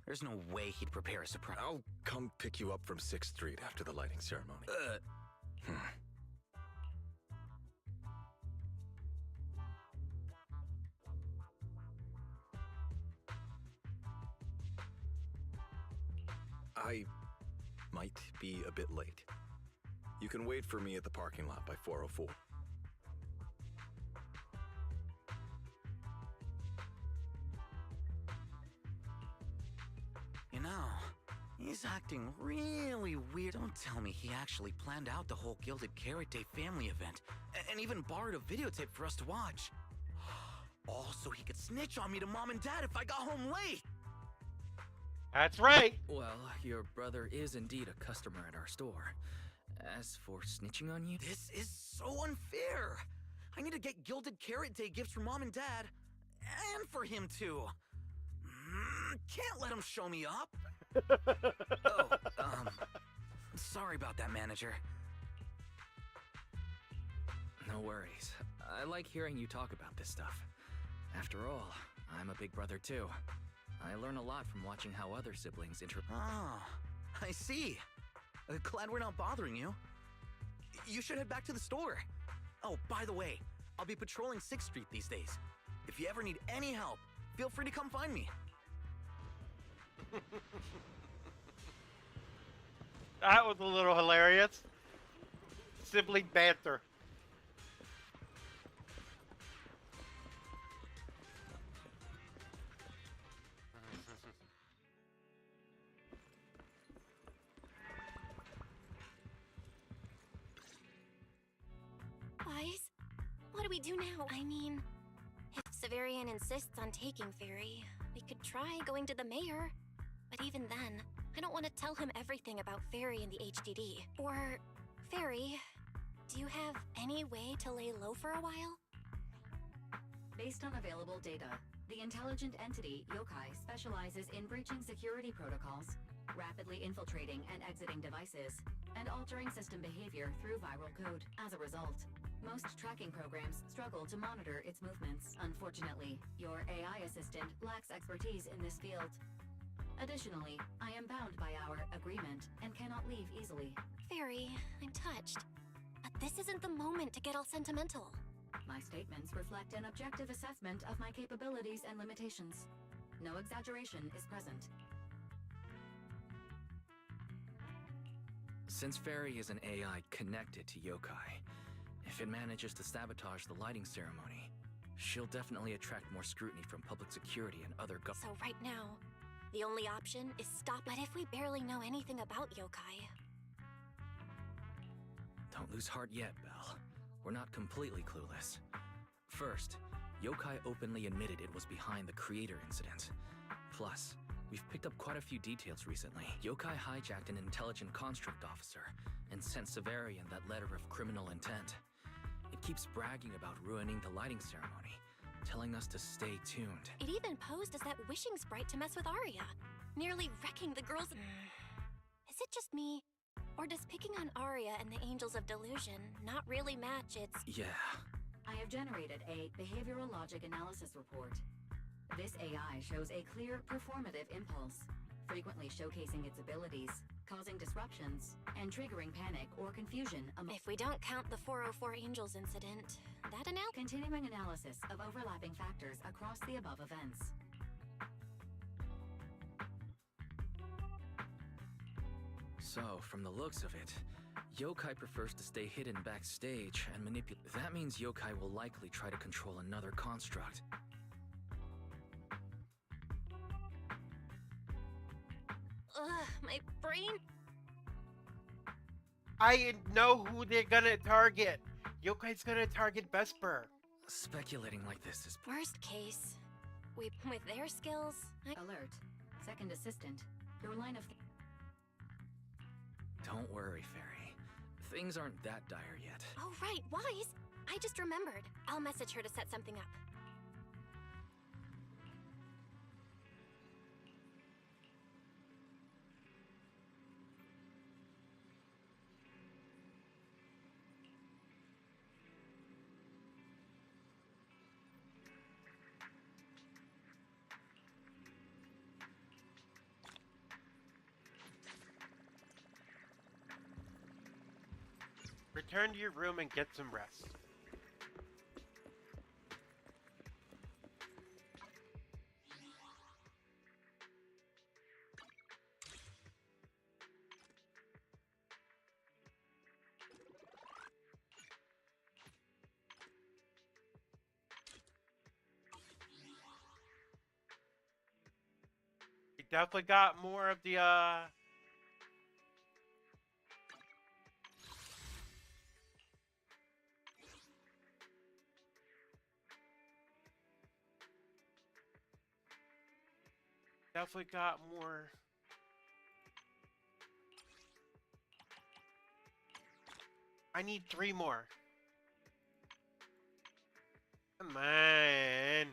There's no way he'd prepare a surprise. I'll come pick you up from 6th Street after the lighting ceremony. I might be a bit late. You can wait for me at the parking lot by 4:04. You know, he's acting really weird. Don't tell me he actually planned out the whole Gilded Carrot Day family event, and even borrowed a videotape for us to watch. All so he could snitch on me to Mom and Dad if I got home late! That's right! Well, your brother is indeed a customer at our store. As for snitching on you... This is so unfair! I need to get Gilded Carrot Day gifts for Mom and Dad, and for him too. Can't let him show me up. Sorry about that, manager. No worries. I like hearing you talk about this stuff. After all, I'm a big brother too. I learn a lot from watching how other siblings I see. Glad we're not bothering you. You should head back to the store. Oh, by the way, I'll be patrolling 6th Street these days. If you ever need any help, feel free to come find me. That was a little hilarious. Sibling banter. Guys, what do we do now? I mean, if Severian insists on taking Fairy, we could try going to the mayor. But even then, I don't want to tell him everything about Fairy and the HDD. Or, Fairy, do you have any way to lay low for a while? Based on available data, the intelligent entity, Yokai, specializes in breaching security protocols, rapidly infiltrating and exiting devices, and altering system behavior through viral code. As a result, most tracking programs struggle to monitor its movements. Unfortunately, your AI assistant lacks expertise in this field. Additionally, I am bound by our agreement and cannot leave easily. Fairy, I'm touched. But this isn't the moment to get all sentimental. My statements reflect an objective assessment of my capabilities and limitations. No exaggeration is present. Since Fairy is an AI connected to Yokai, if it manages to sabotage the lighting ceremony, she'll definitely attract more scrutiny from public security and other So right now, The only option is stop. But if we barely know anything about yokai... Don't lose heart yet, Belle. We're not completely clueless. First, yokai openly admitted it was behind the creator incident. Plus, we've picked up quite a few details recently. Yokai hijacked an intelligent construct officer and sent Severian that letter of criminal intent. It keeps bragging about ruining the lighting ceremony, telling us to stay tuned. It even posed as that wishing sprite to mess with Arya, nearly wrecking the girls. Is it just me? Or does picking on Arya and the Angels of Delusion not really match its... Yeah. I have generated a behavioral logic analysis report. This AI shows a clear performative impulse, frequently showcasing its abilities, causing disruptions, and triggering panic or confusion among... If we don't count the 404 Angels incident, that Continuing analysis of overlapping factors across the above events. So, from the looks of it, yokai prefers to stay hidden backstage and manipulate. That means yokai will likely try to control another construct. Ugh, my brain... I know who they're gonna target. Yokai's gonna target Vesper. Speculating like this is... Worst case, with their skills... Alert. Second assistant. Your line of... Don't worry, Fairy. Things aren't that dire yet. Oh, right, Wise! I just remembered. I'll message her to set something up. Return to your room and get some rest. We definitely got more of the definitely got more. I need 3 more. Come on.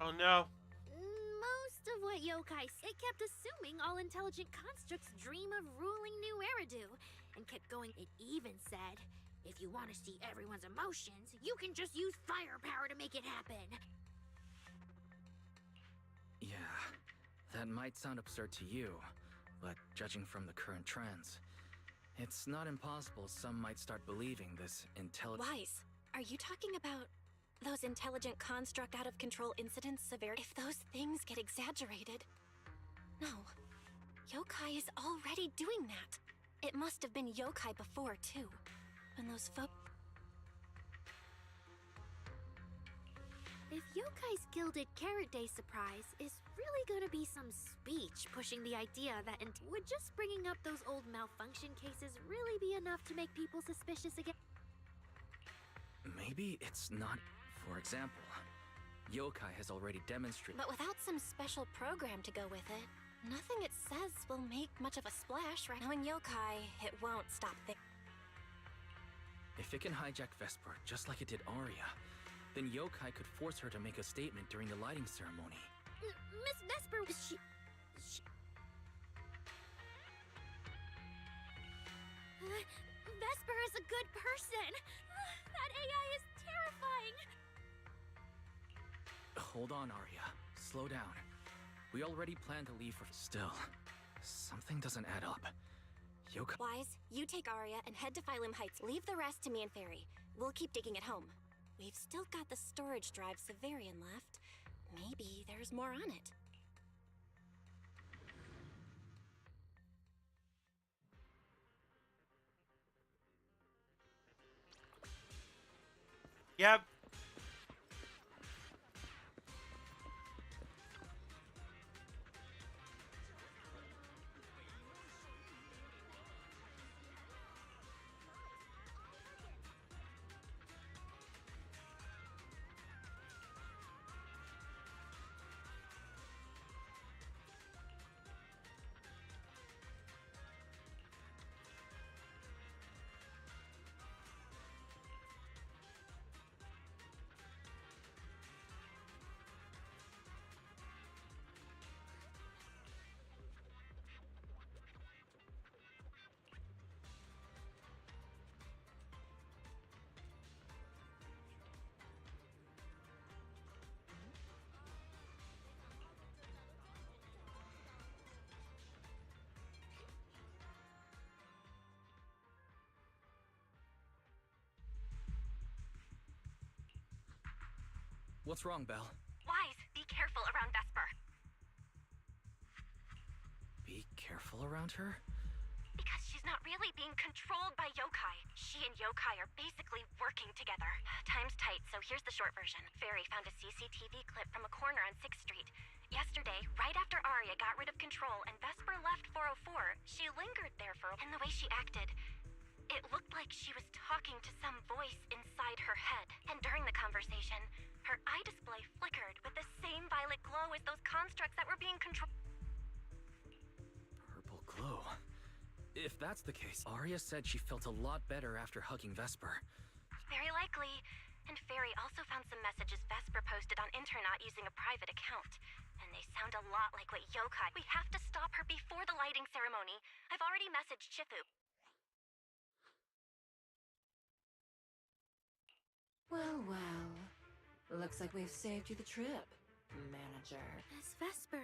Oh no. Most of what yokai it kept assuming all intelligent constructs dream of ruling New Eridu, and kept going. It even said, if you want to see everyone's emotions, you can just use firepower to make it happen. Yeah, that might sound absurd to you, but judging from the current trends, it's not impossible some might start believing this intelligent. Wise, are you talking about those intelligent construct out of control incidents severity? If those things get exaggerated. No. Yokai is already doing that. It must have been yokai before, too. When those If Yokai's Gilded Carrot Day surprise is really gonna be some speech pushing the idea that would just bringing up those old malfunction cases really be enough to make people suspicious again? Maybe it's not. For example, yokai has already demonstrated. But without some special program to go with it, nothing it says will make much of a splash, right? Knowing yokai, it won't stop things. If it can hijack Vesper just like it did Arya, then yokai could force her to make a statement during the lighting ceremony. Miss Vesper, she... Vesper is a good person. That AI is terrifying. Hold on, Arya. Slow down. We already planned to leave for... Still, something doesn't add up. Yokai... Wise, you take Arya and head to Phylum Heights. Leave the rest to me and Fairy. We'll keep digging at home. We've still got the storage drive Severian left. Maybe there's more on it. Yep. What's wrong, Belle? Wise, be careful around Vesper. Be careful around her? Because she's not really being controlled by yokai. She and yokai are basically working together. Time's tight, so here's the short version. Fairy found a CCTV clip from a corner on 6th Street. Yesterday, right after Arya got rid of control and Vesper left 404, she lingered there and the way she acted, it looked like she was talking to some voice inside her head. And during the conversation, her eye display flickered with the same violet glow as those constructs that were being controlled. Purple glow. If that's the case, Arya said she felt a lot better after hugging Vesper. Very likely. And Fairy also found some messages Vesper posted on Internet using a private account. And they sound a lot like what yokai... We have to stop her before the lighting ceremony. I've already messaged Shifu. Well, well. Looks like we've saved you the trip, manager. Miss Vesper.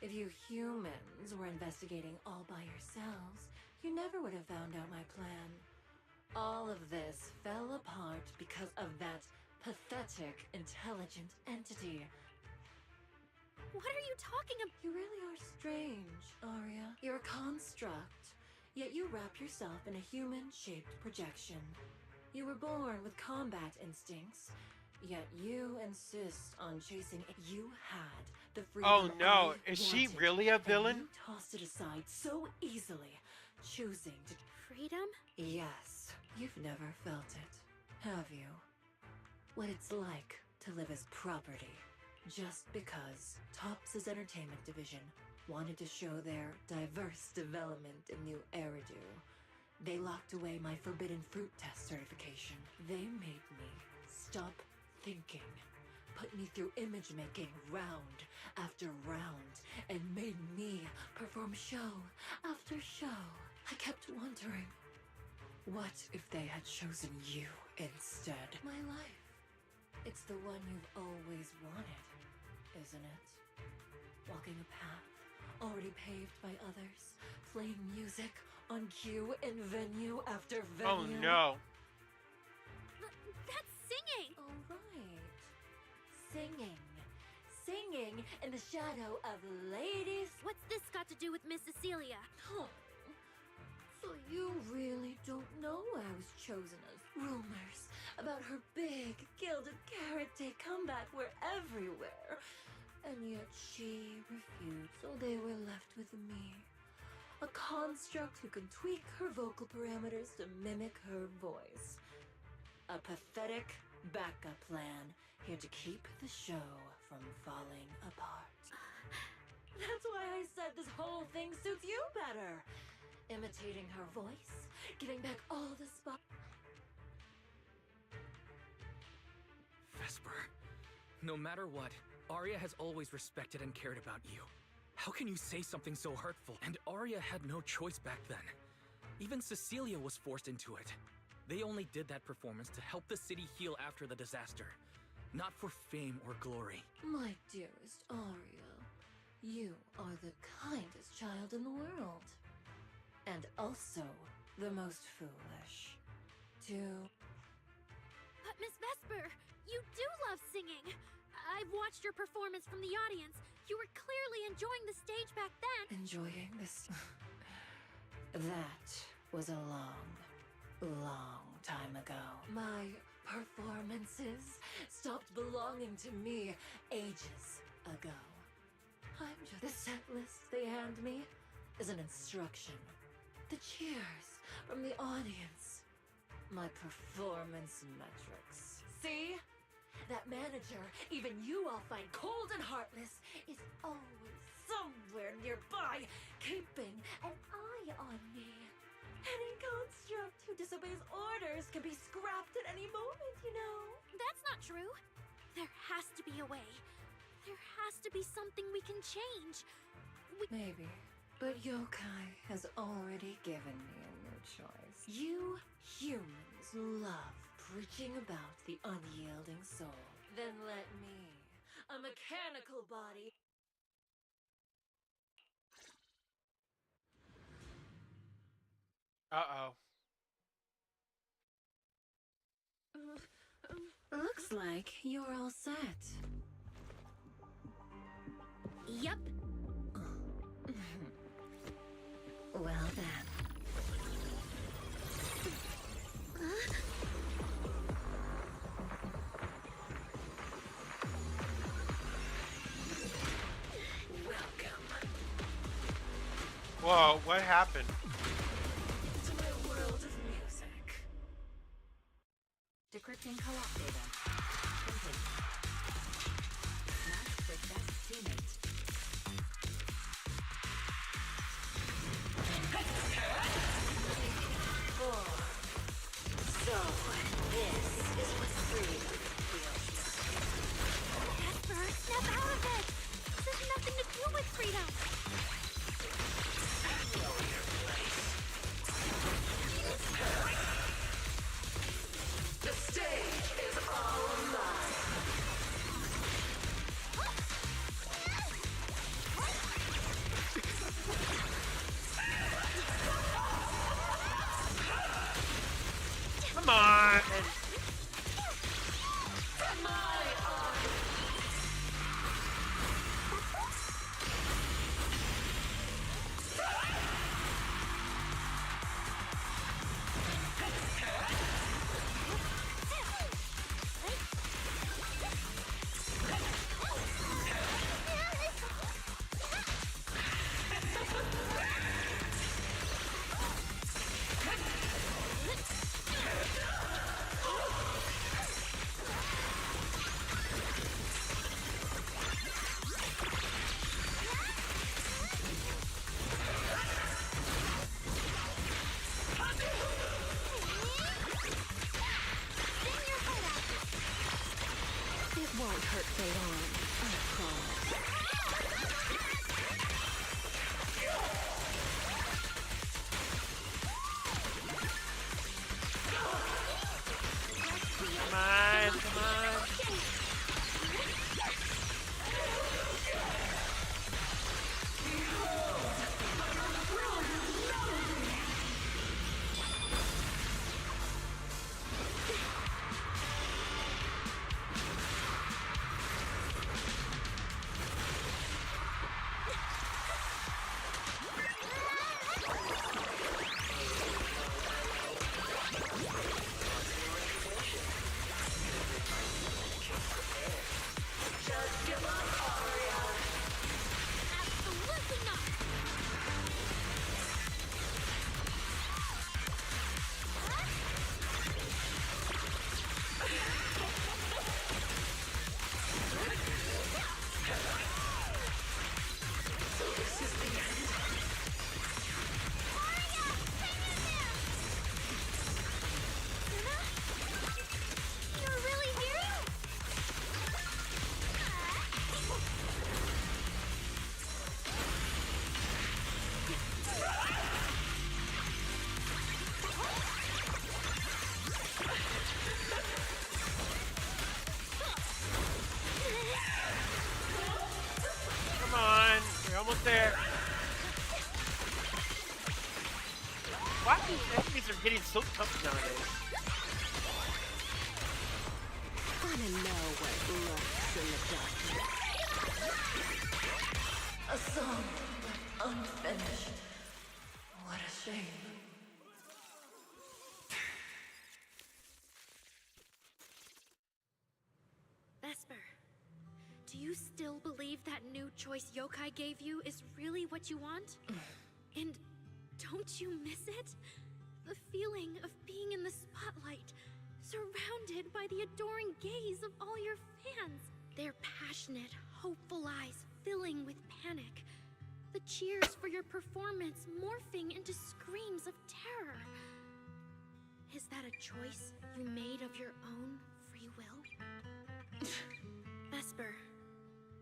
If you humans were investigating all by yourselves, you never would have found out my plan. All of this fell apart because of that pathetic, intelligent entity. What are you talking about? You really are strange, Arya. You're a construct, yet you wrap yourself in a human-shaped projection. You were born with combat instincts, yet you insist on chasing it. You had the freedom. Oh no, I is she wanted, really a villain? and you tossed it aside so easily, choosing to... Freedom? Yes, you've never felt it, have you? What it's like to live as property. Just because Topps' entertainment division wanted to show their diverse development in New Eridu, they locked away my Forbidden Fruit Test certification. They made me stop thinking. put me through image making round after round and made me perform show after show. I kept wondering, what if they had chosen you instead? My life. It's the one you've always wanted, isn't it? Walking a path already paved by others, playing music on cue in venue after venue. Oh no. That's singing! All right. Singing. Singing in the shadow of ladies. What's this got to do with Miss Cecilia? Huh. So you really don't know why I was chosen as rumors about her big gilded carrot day comeback were everywhere. And yet she refused, so they were left with me. A construct who can tweak her vocal parameters to mimic her voice. A pathetic backup plan here to keep the show from falling apart. That's why I said this whole thing suits you better. Imitating her voice, giving back all the spot. Vesper, no matter what, Arya has always respected and cared about you. How can you say something so hurtful? And Arya had no choice back then. Even Cecilia was forced into it. They only did that performance to help the city heal after the disaster, not for fame or glory. My dearest Arya, you are the kindest child in the world. And also the most foolish. But Miss Vesper, you do love singing. I've watched your performance from the audience. You were clearly enjoying the stage back then. Enjoying this? That was a long, long time ago. My performances stopped belonging to me ages ago. I'm just... The set list they hand me is an instruction. The cheers from the audience. My performance metrics. See? That manager, even you all find cold and heartless, is always somewhere nearby, keeping an eye on me. Any construct who disobeys orders can be scrapped at any moment, you know. That's not true. There has to be a way. There has to be something we can change. Maybe. But Yokai has already given me a new choice. You humans love preaching about the unyielding soul. Then let me, a mechanical body... Uh-oh. Looks like you're all set. Yep. Well then. Welcome. Whoa, what happened? To my world of music. Decrypting co-op data. Complete. Match with best teammate. So, this is what freedom feels like. Vesper, snap out of it! This has nothing to do with freedom! Know your place. The stage is all mine. Come on! won't hurt for long, I promise. Come on, come on. We're almost there. Why these enemies are getting so tough nowadays? Wanna know what lurks in the darkness? A song unfinished. What a shame. Vesper, do you still believe that new choice Yokai gave you is really what you want? And don't you miss it? The feeling of being in the spotlight, surrounded by the adoring gaze of all your fans. Their passionate, hopeful eyes filling with panic. The cheers for your performance morphing into screams of terror. Is that a choice you made of your own free will? Vesper,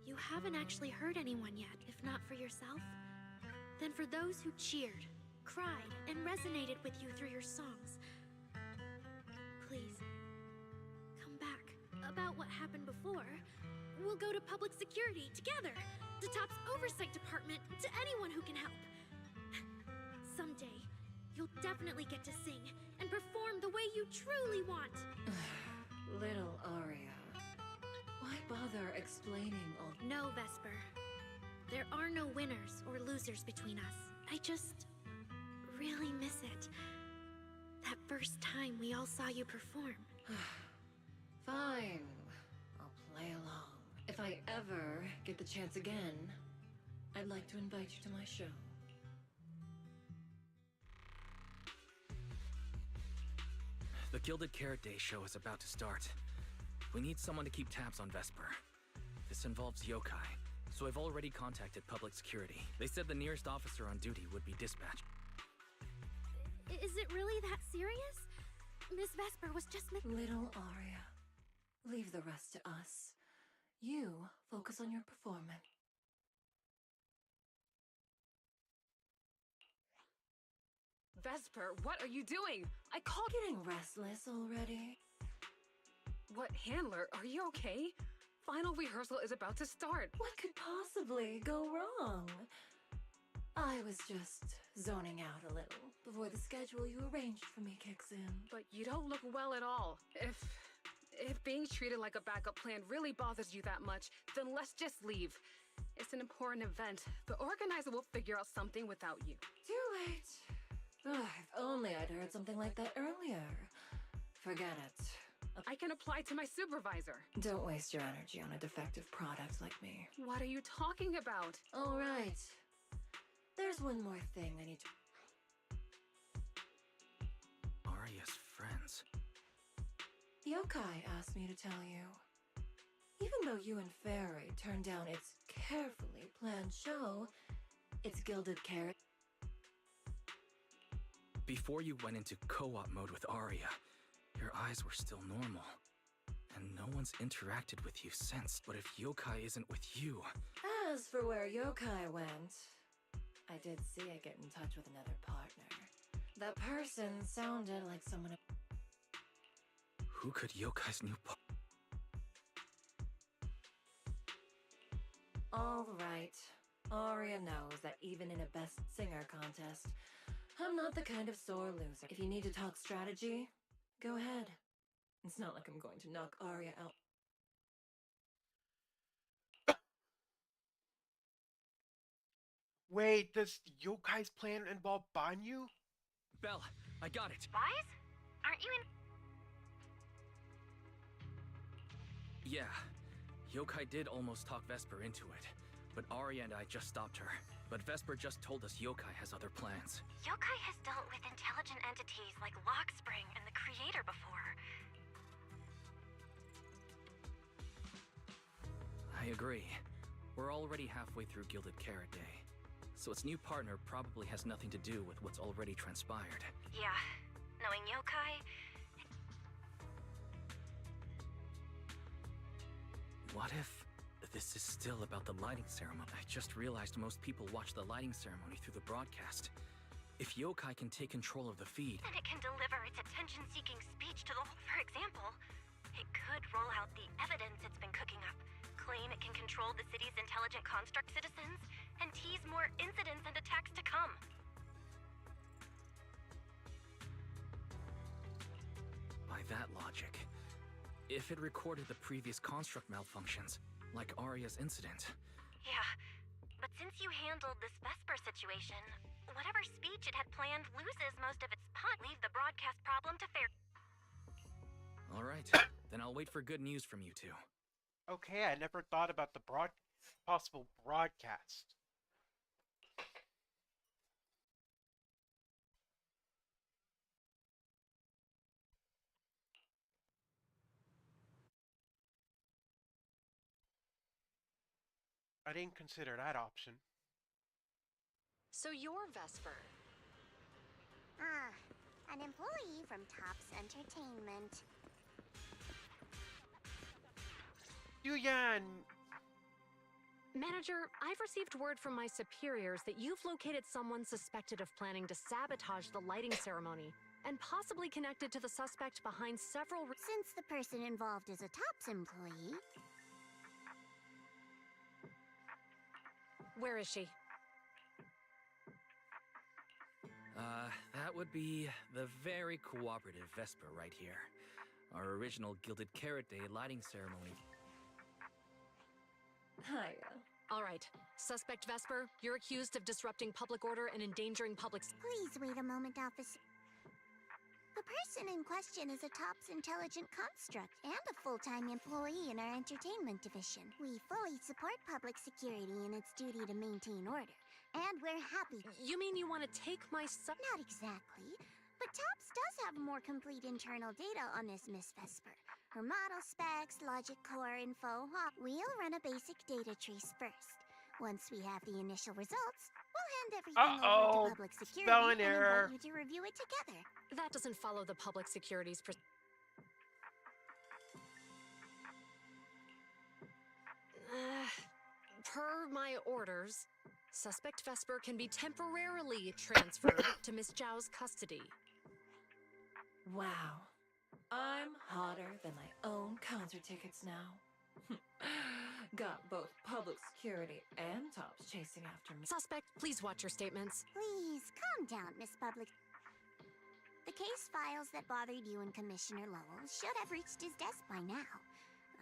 you haven't actually hurt anyone yet, if not for yourself. Then for those who cheered, cried, and resonated with you through your songs, please, come back. About what happened before, we'll go to public security together, to TOP's oversight department, to anyone who can help. Someday, you'll definitely get to sing and perform the way you truly want. Little Aria, why bother explaining all? No, Vesper. There are no winners or losers between us. I just really miss it. That first time we all saw you perform. Fine. I'll play along. If I ever get the chance again, I'd like to invite you to my show. The Gilded Carrot Day show is about to start. We need someone to keep tabs on Vesper. This involves yokai, so I've already contacted public security. They said the nearest officer on duty would be dispatched. Is it really that serious? Miss Vesper was just Little Aria, leave the rest to us. You focus on your performance. Vesper, what are you doing? I called. Getting restless already? What, Handler? Are you okay? Final rehearsal is about to start. What could possibly go wrong? I was just zoning out a little before the schedule you arranged for me kicks in. But you don't look well at all. If being treated like a backup plan really bothers you that much, then let's just leave. It's an important event. The organizer will figure out something without you. Too late. Oh, if only I'd heard something like that earlier. Forget it. I can apply to my supervisor. Don't waste your energy on a defective product like me. What are you talking about? All right. There's one more thing I need to... Aria's friends. Yokai asked me to tell you. Even though you and Fairy turned down its carefully planned show, its Gilded Carrot... Before you went into co-op mode with Aria, your eyes were still normal. and no one's interacted with you since. But if yokai isn't with you... As for where yokai went, I did see it get in touch with another partner. That person sounded like someone... Who could yokai's new All right. Aria knows that even in a best singer contest, I'm not the kind of sore loser. If you need to talk strategy, go ahead. It's not like I'm going to knock Aria out. Wait, does yokai's plan involve Banyu? Belle, I got it. Wise? Aren't you in? Yeah, yokai did almost talk Vesper into it, but Arya and I just stopped her. But Vesper just told us yokai has other plans. Yokai has dealt with intelligent entities like Lockspring and the Creator before. I agree. We're already halfway through Gilded Carrot Day, so its new partner probably has nothing to do with what's already transpired. Yeah, knowing yokai... What if this is still about the lighting ceremony? I just realized most people watch the lighting ceremony through the broadcast. If yokai can take control of the feed... Then it can deliver its attention-seeking speech to the... For example, it could roll out the evidence it's been cooking up, claim it can control the city's intelligent construct citizens, and tease more incidents and attacks to come. By that logic, if it recorded the previous construct malfunctions, like Arya's incident... Yeah, but since you handled this Vesper situation, whatever speech it had planned loses most of its punt. Leave the broadcast problem to fair... Alright, then I'll wait for good news from you two. Okay, I never thought about the possible broadcast. I didn't consider that option. So you're Vesper. An employee from Tops Entertainment. Yuyan! Manager, I've received word from my superiors that you've located someone suspected of planning to sabotage the lighting ceremony, and possibly connected to the suspect behind several... Since the person involved is a Tops employee... Where is she? That would be the very cooperative Vesper right here. Our original Gilded Carrot Day lighting ceremony. Hiya. All right. Suspect Vesper, you're accused of disrupting public order and endangering public... Please wait a moment, officer. The person in question is a Tops intelligent construct and a full-time employee in our entertainment division. We fully support public security in its duty to maintain order, and we're happy... You mean you want to take my Not exactly, but Tops does have more complete internal data on this Miss Vesper. Her model specs, logic core info... We'll run a basic data trace first. Once we have the initial results, we'll hand everything over to public security spelling and error. invite you to review it together. That doesn't follow the public security's... Per my orders, suspect Vesper can be temporarily transferred to Miss Zhao's custody. Wow. I'm hotter than my own concert tickets now. Got both public security and Tops chasing after me. Suspect, please watch your statements. Please, calm down, Miss Public. The case files that bothered you and Commissioner Lowell should have reached his desk by now.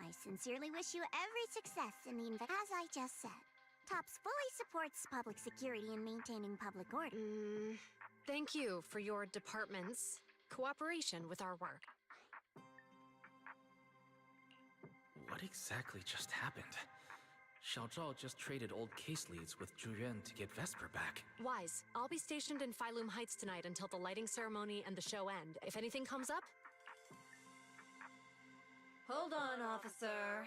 I sincerely wish you every success in the As I just said, Tops fully supports public security and maintaining public order. Thank you for your department's cooperation with our work. What exactly just happened? Xiao Zhao just traded old case leads with Zhu Yuan to get Vesper back. Wise, I'll be stationed in Phylum Heights tonight until the lighting ceremony and the show end. If anything comes up... Hold on, officer.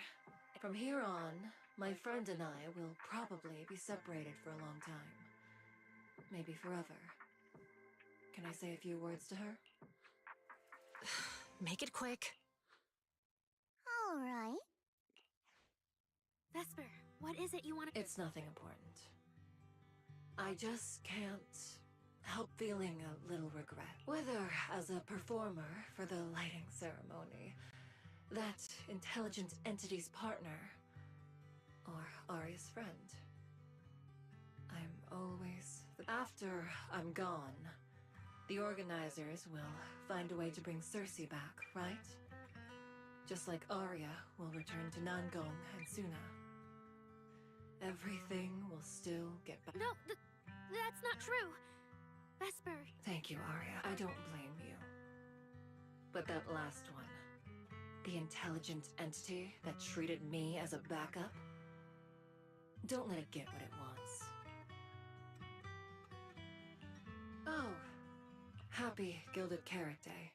From here on, my friend and I will probably be separated for a long time. Maybe forever. Can I say a few words to her? Make it quick. All right. Vesper, what is it you want to... It's nothing important. I just can't help feeling a little regret. Whether as a performer for the lighting ceremony, that intelligent entity's partner, or Arya's friend. I'm always... After I'm gone, the organizers will find a way to bring Cersei back, right? Just like Arya will return to Nangong and Suna. Everything will still get back. No, that's not true. Vesper. Thank you, Arya. I don't blame you. But that last one, the intelligent entity that treated me as a backup, don't let it get what it wants. Oh, happy Gilded Carrot Day.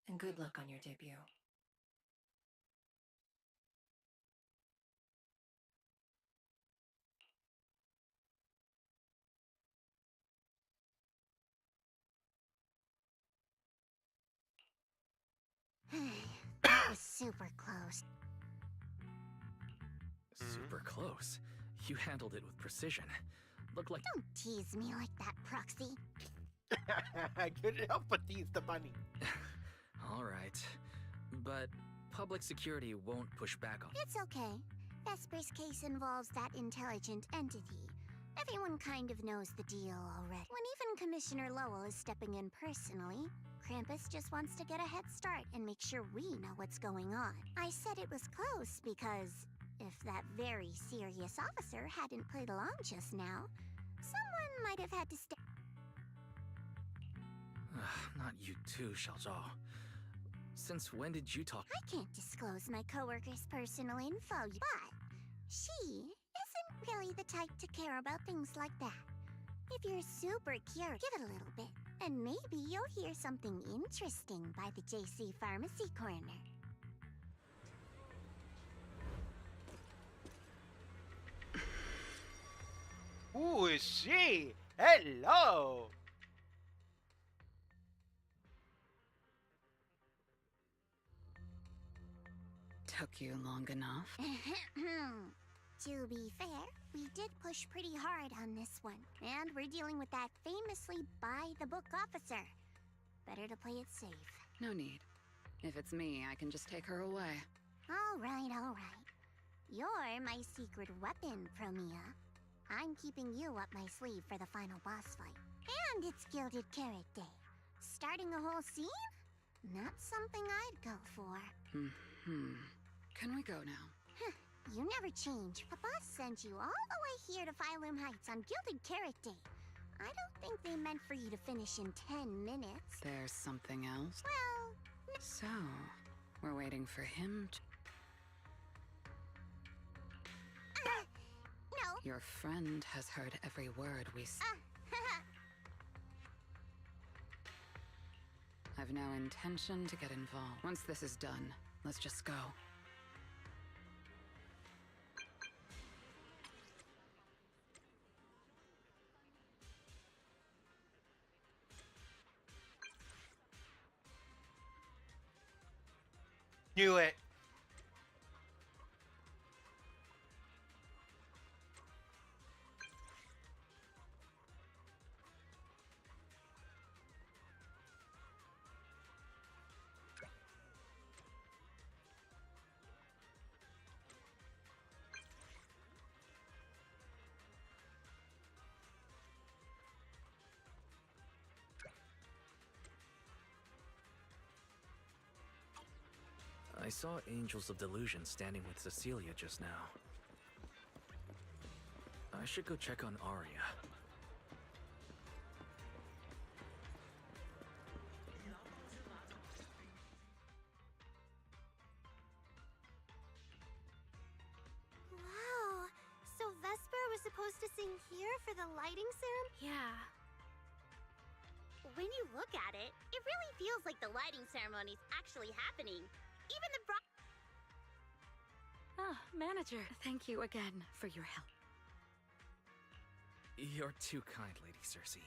And good luck on your debut. That was super close. Super close. You handled it with precision. Looked like... Don't tease me like that, Proxy. I couldn't help but tease the bunny. Alright. But public security won't push back on... It's okay. Vesper's case involves that intelligent entity. Everyone kind of knows the deal already. When even Commissioner Lowell is stepping in personally, Krampus just wants to get a head start and make sure we know what's going on. I said it was close because if that very serious officer hadn't played along just now, someone might have had to stay. Not you too, Xiaozhao. Since when did you talk? I can't disclose my coworker's personal info, but she isn't really the type to care about things like that. If you're super curious, give it a little bit, and maybe you'll hear something interesting by the JC Pharmacy Corner. Who is she? Hello! Took you long enough. To be fair, we did push pretty hard on this one, and we're dealing with that famously by-the-book officer. Better to play it safe. No need. If it's me, I can just take her away. All right, all right. You're my secret weapon, Promia. I'm keeping you up my sleeve for the final boss fight. And it's Gilded Carrot Day. Starting a whole scene? Not something I'd go for. Can we go now? You never change. The boss sent you all the way here to Phylum Heights on Gilded Carrot Day. I don't think they meant for you to finish in 10 minutes. There's something else? Well... So, we're waiting for him to... No. Your friend has heard every word we say. I've no intention to get involved. Once this is done, let's just go. Knew it. I saw Angels of Delusion standing with Cecilia just now. I should go check on Arya. Wow. So Vesper was supposed to sing here for the lighting ceremony? Yeah. When you look at it, it really feels like the lighting ceremony's actually happening. Even the Manager, thank you again for your help. You're too kind, Lady Cersei.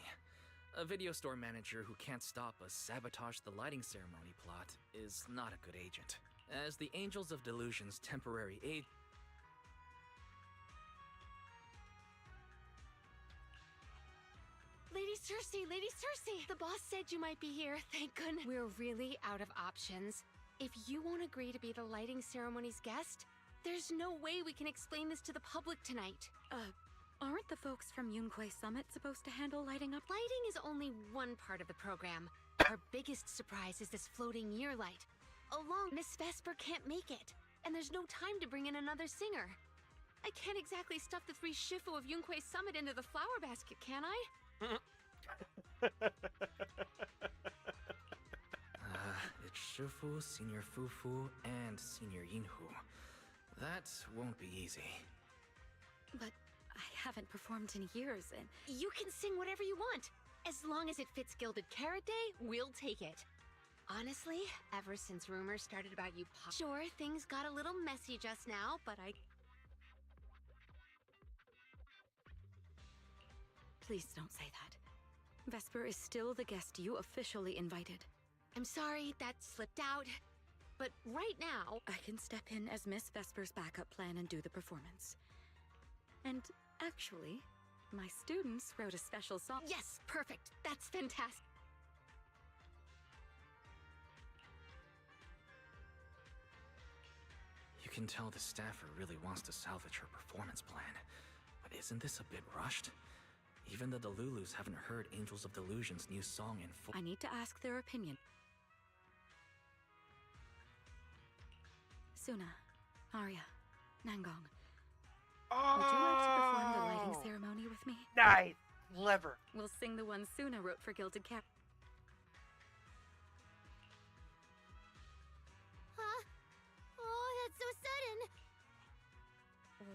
A video store manager who can't stop a sabotage the lighting ceremony plot is not a good agent. As the Angels of Delusion's temporary aid. Lady Cersei! The boss said you might be here, thank goodness. We're really out of options. If you won't agree to be the lighting ceremony's guest, there's no way we can explain this to the public tonight. Aren't the folks from Yunquay Summit supposed to handle lighting up? Lighting is only one part of the program. Our biggest surprise is this floating year light. Miss Vesper can't make it, and there's no time to bring in another singer. I can't exactly stuff the 3 Shifu of Yunquay Summit into the flower basket, can I? It's Shifu, Senior Fufu, and Senior Yinhu. That won't be easy. But I haven't performed in years, and you can sing whatever you want. As long as it fits Gilded Carrot Day, we'll take it. Honestly, ever since rumors started about you Sure, things got a little messy just now, but Please don't say that. Vesper is still the guest you officially invited. I'm sorry, that slipped out. But right now, I can step in as Miss Vesper's backup plan and do the performance. And actually, my students wrote a special song. Yes, perfect. That's fantastic. You can tell the staffer really wants to salvage her performance plan. But isn't this a bit rushed? Even the Delulus haven't heard Angels of Delusion's new song in full. I need to ask their opinion. Suna, Arya, Nangong. Would you like to perform the lighting ceremony with me? Nice! Clever. We'll sing the one Suna wrote for Gilded Cap. Huh? Oh, that's so sudden.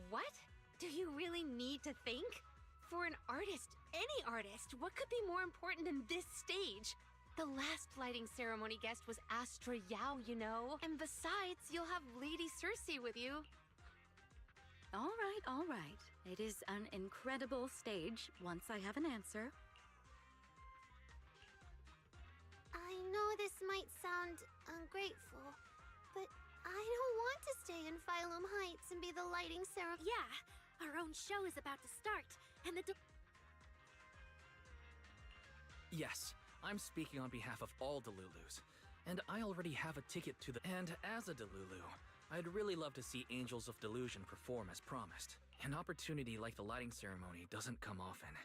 What? Do you really need to think? For an artist, any artist, what could be more important than this stage? The last lighting ceremony guest was Astra Yao, you know. And besides, you'll have Lady Cersei with you. All right. It is an incredible stage once I have an answer. I know this might sound ungrateful, but I don't want to stay in Phylum Heights and be the lighting ceremony. Yeah, our own show is about to start, and the Yes, I'm speaking on behalf of all Delulus. And I already have a ticket to the... And as a Delulu, I'd really love to see Angels of Delusion perform as promised. An opportunity like the lighting ceremony doesn't come often.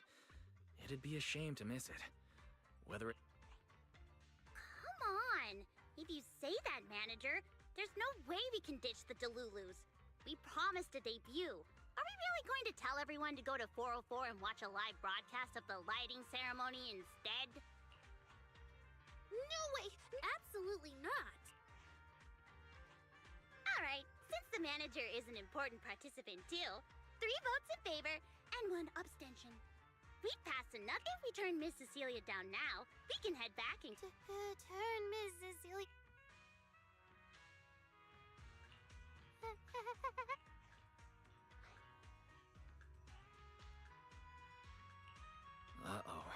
It'd be a shame to miss it. Whether it... Come on! If you say that, manager, there's no way we can ditch the Delulus. We promised a debut. Are we really going to tell everyone to go to 404 and watch a live broadcast of the lighting ceremony instead? No way! Absolutely not! Alright, since the manager is an important participant too, 3 votes in favor and 1 abstention. We'd pass enough if we turn Miss Cecilia down now. We can head back and turn Miss Cecilia. Uh-oh.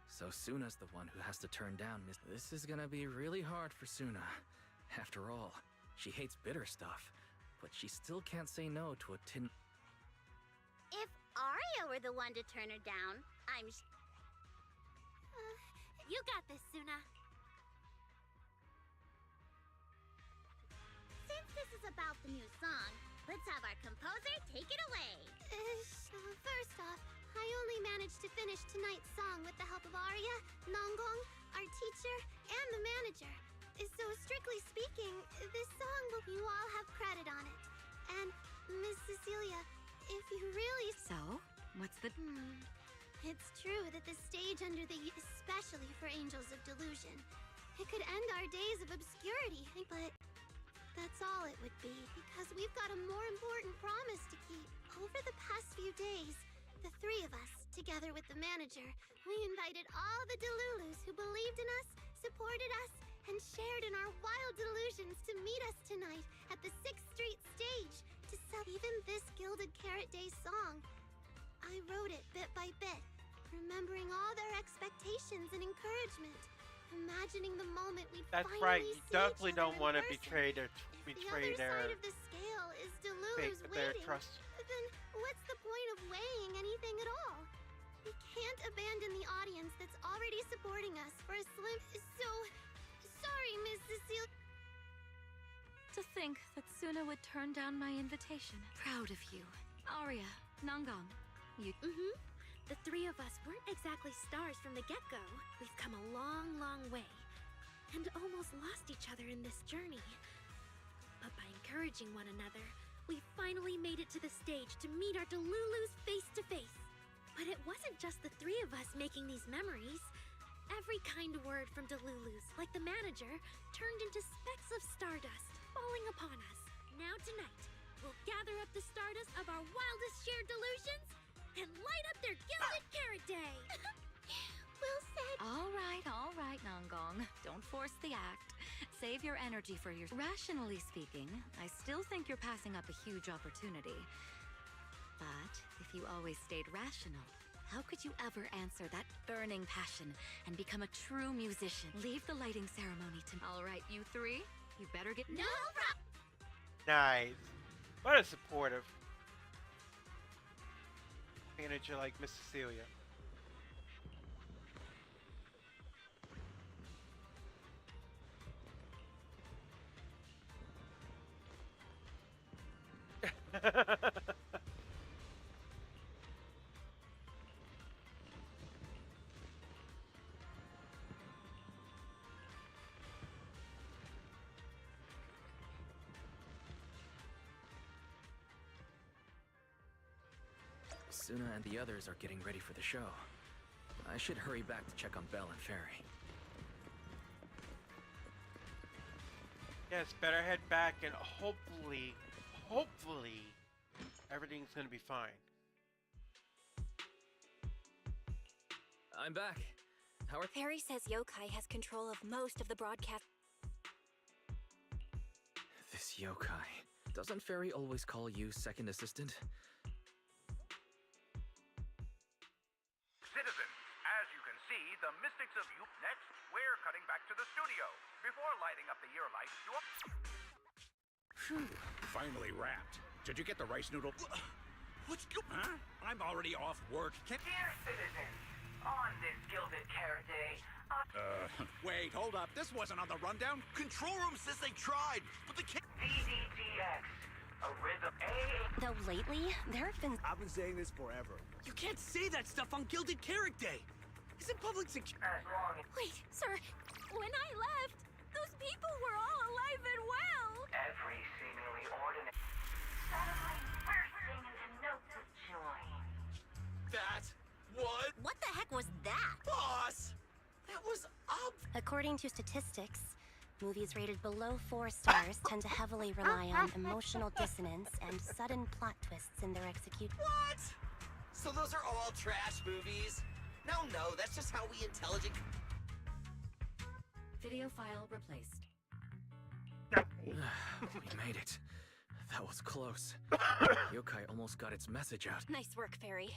So Suna's the one who has to turn down Miss... This is gonna be really hard for Suna. After all, she hates bitter stuff, but she still can't say no to a tin... If Arya were the one to turn her down, You got this, Suna. Since this is about the new song, let's have our composer take it away. First off, I only managed to finish tonight's song with the help of Arya, Nangong, our teacher, and the manager. So strictly speaking, this song you all have credit on it. And Miss Cecilia, if you really... So, what's the... It's true that the stage under the... especially for Angels of Delusion, it could end our days of obscurity, but that's all it would be, because we've got a more important promise to keep. Over the past few days, the 3 of us, together with the manager, we invited all the Delulus who believed in us, supported us, and shared in our wild delusions to meet us tonight at the 6th Street stage to sell even this Gilded Carrot Day song. I wrote it bit by bit, remembering all their expectations and encouragement. Imagining the moment we'd That's finally right. You see definitely each other don't in want to person. betray their The other side of the scale is Delulu's their waiting. trust. Then what's the point of weighing anything at all? We can't abandon the audience that's already supporting us for a slim. So sorry, Miss Cecile. To think that Suna would turn down my invitation. Proud of you. Arya, Nangang, you... The three of us weren't exactly stars from the get-go. We've come a long, long way. And almost lost each other in this journey. But by encouraging one another, we finally made it to the stage to meet our Delulus face to face. But it wasn't just the three of us making these memories. Every kind word from Delulus, like the manager, turned into specks of stardust falling upon us. Now tonight, we'll gather up the stardust of our wildest shared delusions and light up their Gilded Carrot Day! Well said. All right, Nangang. Don't force the act. Save your energy for your... Rationally speaking, I still think you're passing up a huge opportunity. But if you always stayed rational, how could you ever answer that burning passion and become a true musician? Leave the lighting ceremony to... All right, you three, you better get... No problem. Nice. What a supportive manager like Miss Cecilia. Suna and the others are getting ready for the show. I should hurry back to check on Belle and Fairy. Yes, better head back and hopefully, everything's gonna be fine. I'm back. How are... Fairy says Yokai has control of most of the broadcast. This yokai. Doesn't Fairy always call you second assistant? Citizens, as you can see, the mystics of you. Next, we're cutting back to the studio. Before lighting up the year lights, Phew, finally wrapped. Did you get the rice noodle? What's going on? Huh? I'm already off work. Dear citizens, on this Gilded Carrot Day, Wait, hold up. This wasn't on the rundown. Control room says they tried, but they can't. DDTX, a rhythm A. Though lately, there have been... I've been saying this forever. You can't say that stuff on Gilded Carrot Day. Isn't public security? As long as Wait, sir, when I left, those people were all alive and well! every seemingly ordinary. Suddenly, bursting into notes of joy. That was... What the heck was that? Boss! That was up! According to statistics, movies rated below 4 stars tend to heavily rely on emotional dissonance and sudden plot twists in their execution. What? So those are all trash movies? No, that's just how we intelligent... Video file replaced. We made it. That was close. Yokai almost got its message out. Nice work, Fairy.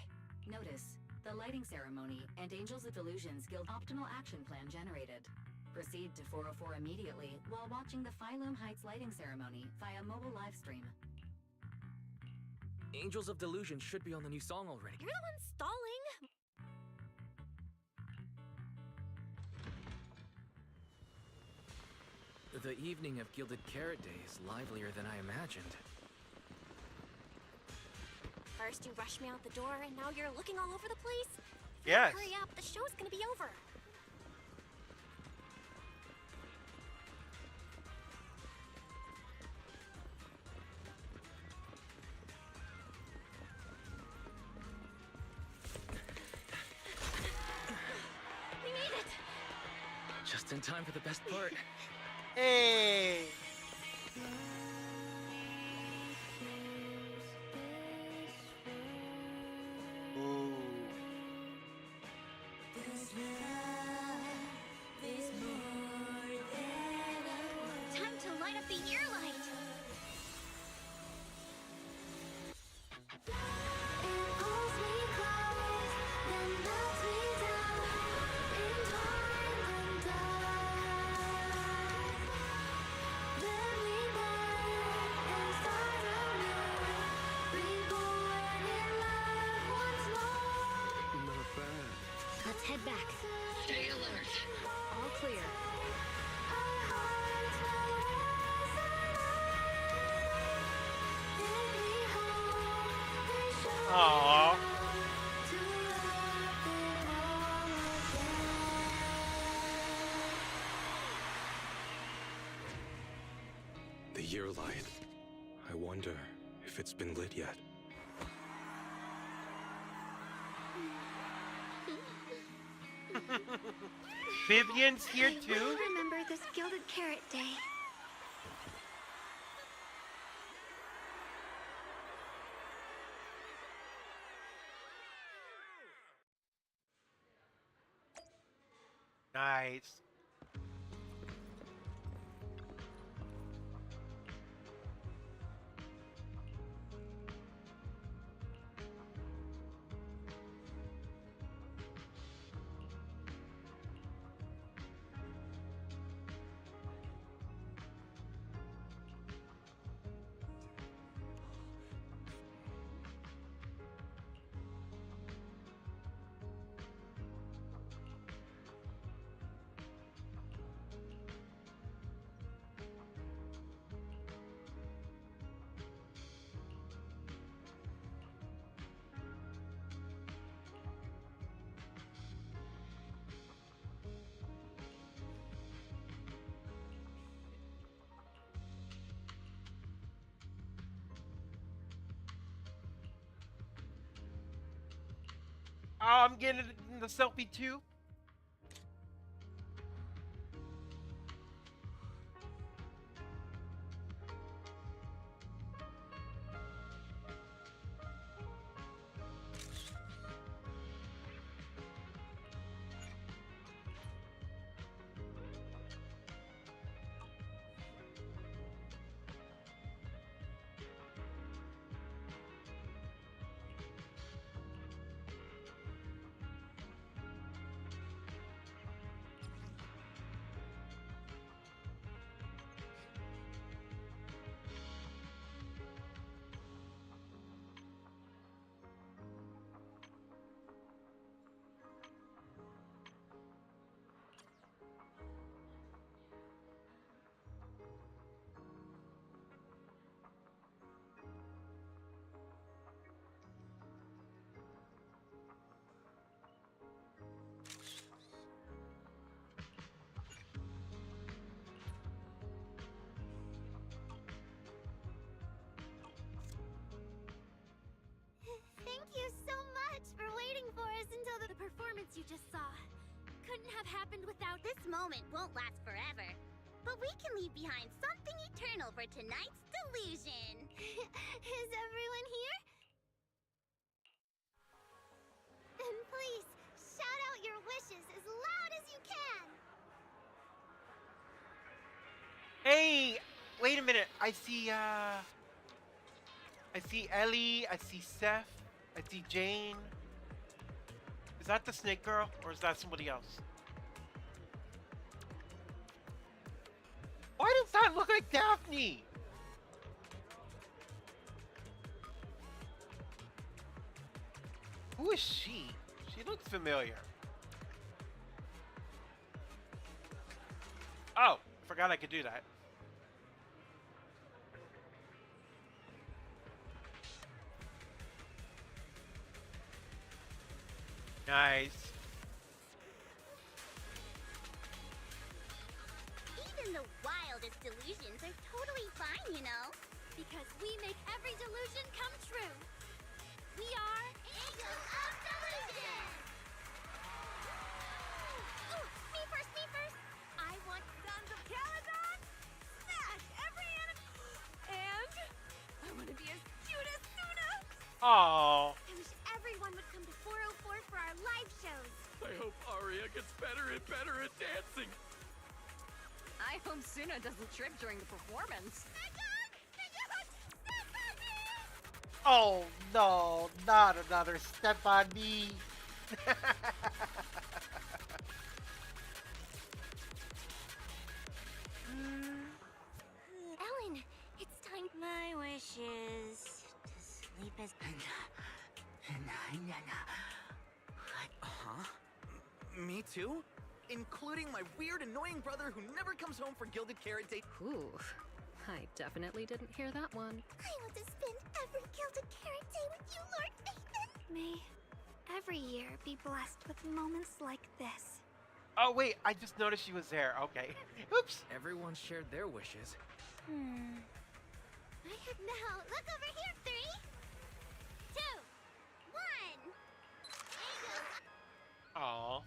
Notice, the lighting ceremony and Angels of Delusions Guild optimal action plan generated. Proceed to 404 immediately while watching the Phylum Heights lighting ceremony via mobile live stream. Angels of Delusion should be on the new song already. You're the one stalling! The evening of Gilded Carrot Day is livelier than I imagined. First you rushed me out the door, and now you're looking all over the place? Yes. Hurry up, the show's gonna be over. We made it! Just in time for the best part. Hey! Ooh. Time to light up the year light. Aww. The year light. I wonder if it's been lit yet. Vivian's here too? Remember this Gilded Carrot Day. Nice. Oh, I'm getting the selfie too. Thank you so much for waiting for us until the performance you just saw. Couldn't have happened without this moment. Won't last forever. But we can leave behind something eternal for tonight's delusion. Is everyone here? And please, shout out your wishes as loud as you can. Hey, wait a minute. I see Ellie, I see Seth, I see Jane. Is that the Snake Girl, or is that somebody else? Why does that look like Daphne? Who is she? She looks familiar. Oh, I forgot I could do that. Nice. Even the wildest delusions are totally fine, you know? Because we make every delusion come true. We are Angels of Delusion! Ooh, me first, me first! I want Sons of Caledon! Smash every enemy! And I want to be as cute as Suna! Aww. I wish everyone would come to 404 for our live shows. I hope Aria gets better and better at dancing. I hope Suna doesn't trip during the performance. Oh no, not another step on me. Ellen, it's time. My wish is to sleep as. Huh? Me too? Including my weird, annoying brother who never comes home for Gilded Carrot Day. Ooh, I definitely didn't hear that one. I want to spend every Gilded Carrot Day with you, Lord Nathan! May every year be blessed with moments like this. Oh wait, I just noticed she was there. Okay. Oops. Everyone shared their wishes. I have now. Look over here, 3, 2, 1. Aww.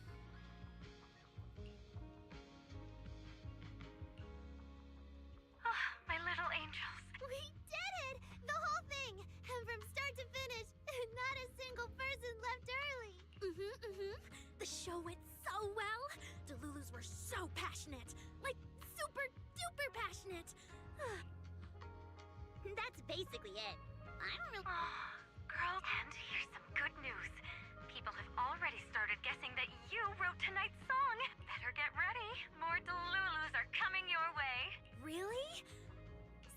My little angels. We did it! The whole thing! And from start to finish, not a single person left early. The show went so well. The Lulus were so passionate. Like, super duper passionate. That's basically it. I don't really. Girls, and here's some good news. People have already started guessing that you wrote tonight's song. Better get ready. More Delulus are coming your way. Really?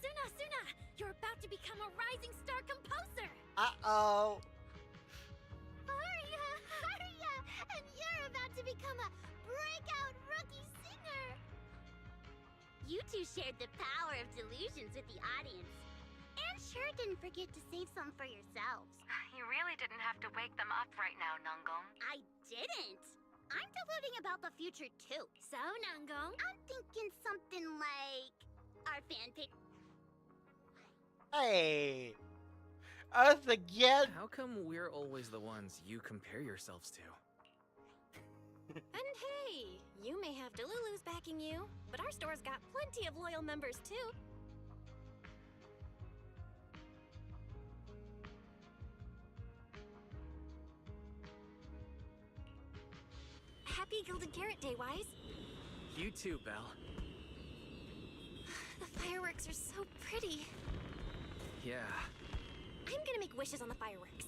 Suna, you're about to become a rising star composer. Uh-oh. Aria, and you're about to become a breakout rookie singer. You two shared the power of delusions with the audience. And sure didn't forget to save some for yourselves. You really didn't have to wake them up right now, Nungong. I didn't. I'm deluding about the future too. So, Nungong, I'm thinking something like our fan page. Hey. Us again? How come we're always the ones you compare yourselves to? And hey, you may have Delulus backing you, but our store's got plenty of loyal members too. Happy Gilded Carrot Day, Wise. You too, Belle. The fireworks are so pretty. Yeah. I'm gonna make wishes on the fireworks.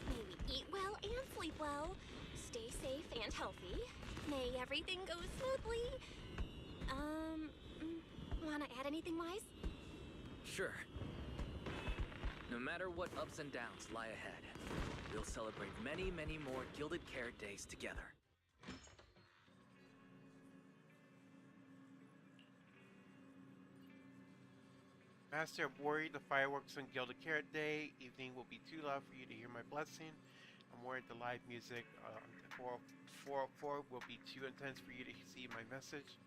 May we eat well and sleep well, stay safe and healthy. May everything go smoothly. Wanna add anything, Wise? Sure. No matter what ups and downs lie ahead, we'll celebrate many, many more Gilded Carrot Days together. Master, I'm worried the fireworks on Gilded Carrot Day evening will be too loud for you to hear my blessing. I'm worried the live music on 404 will be too intense for you to see my message.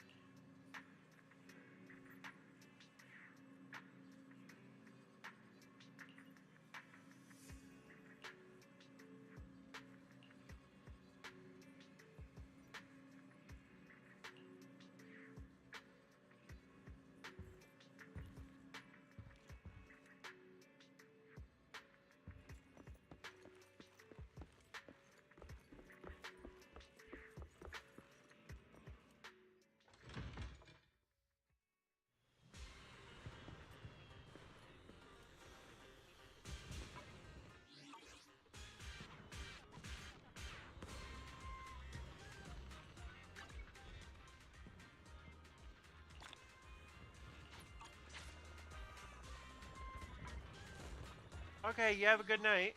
Okay, you have a good night.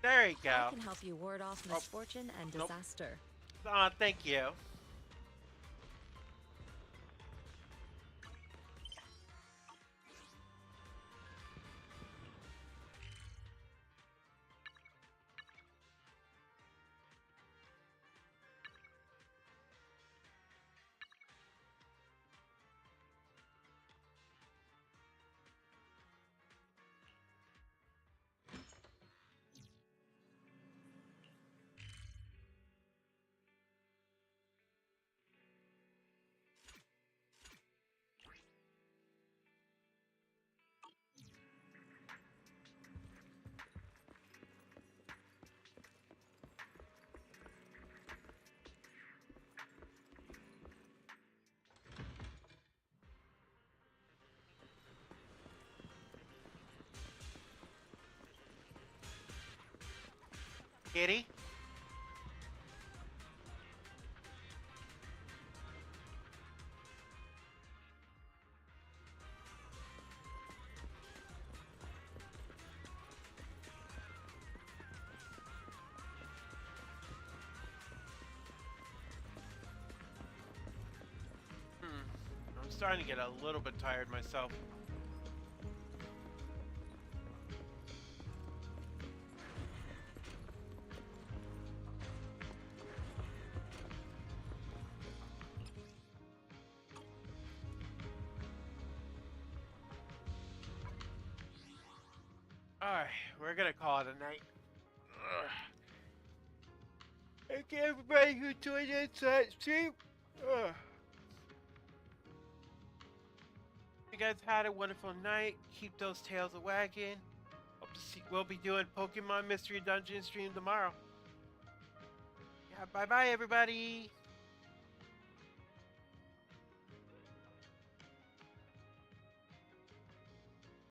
There you go. I can help you ward off misfortune and Nope. disaster. Thank you. kitty. I'm starting to get a little bit tired myself. Alright, we're gonna call it a night. Ugh. Thank you everybody who joined in tonight stream. Ugh. You guys had a wonderful night. Keep those tails a wagging. Hope to see. We'll be doing Pokemon Mystery Dungeon stream tomorrow. Yeah, bye bye everybody.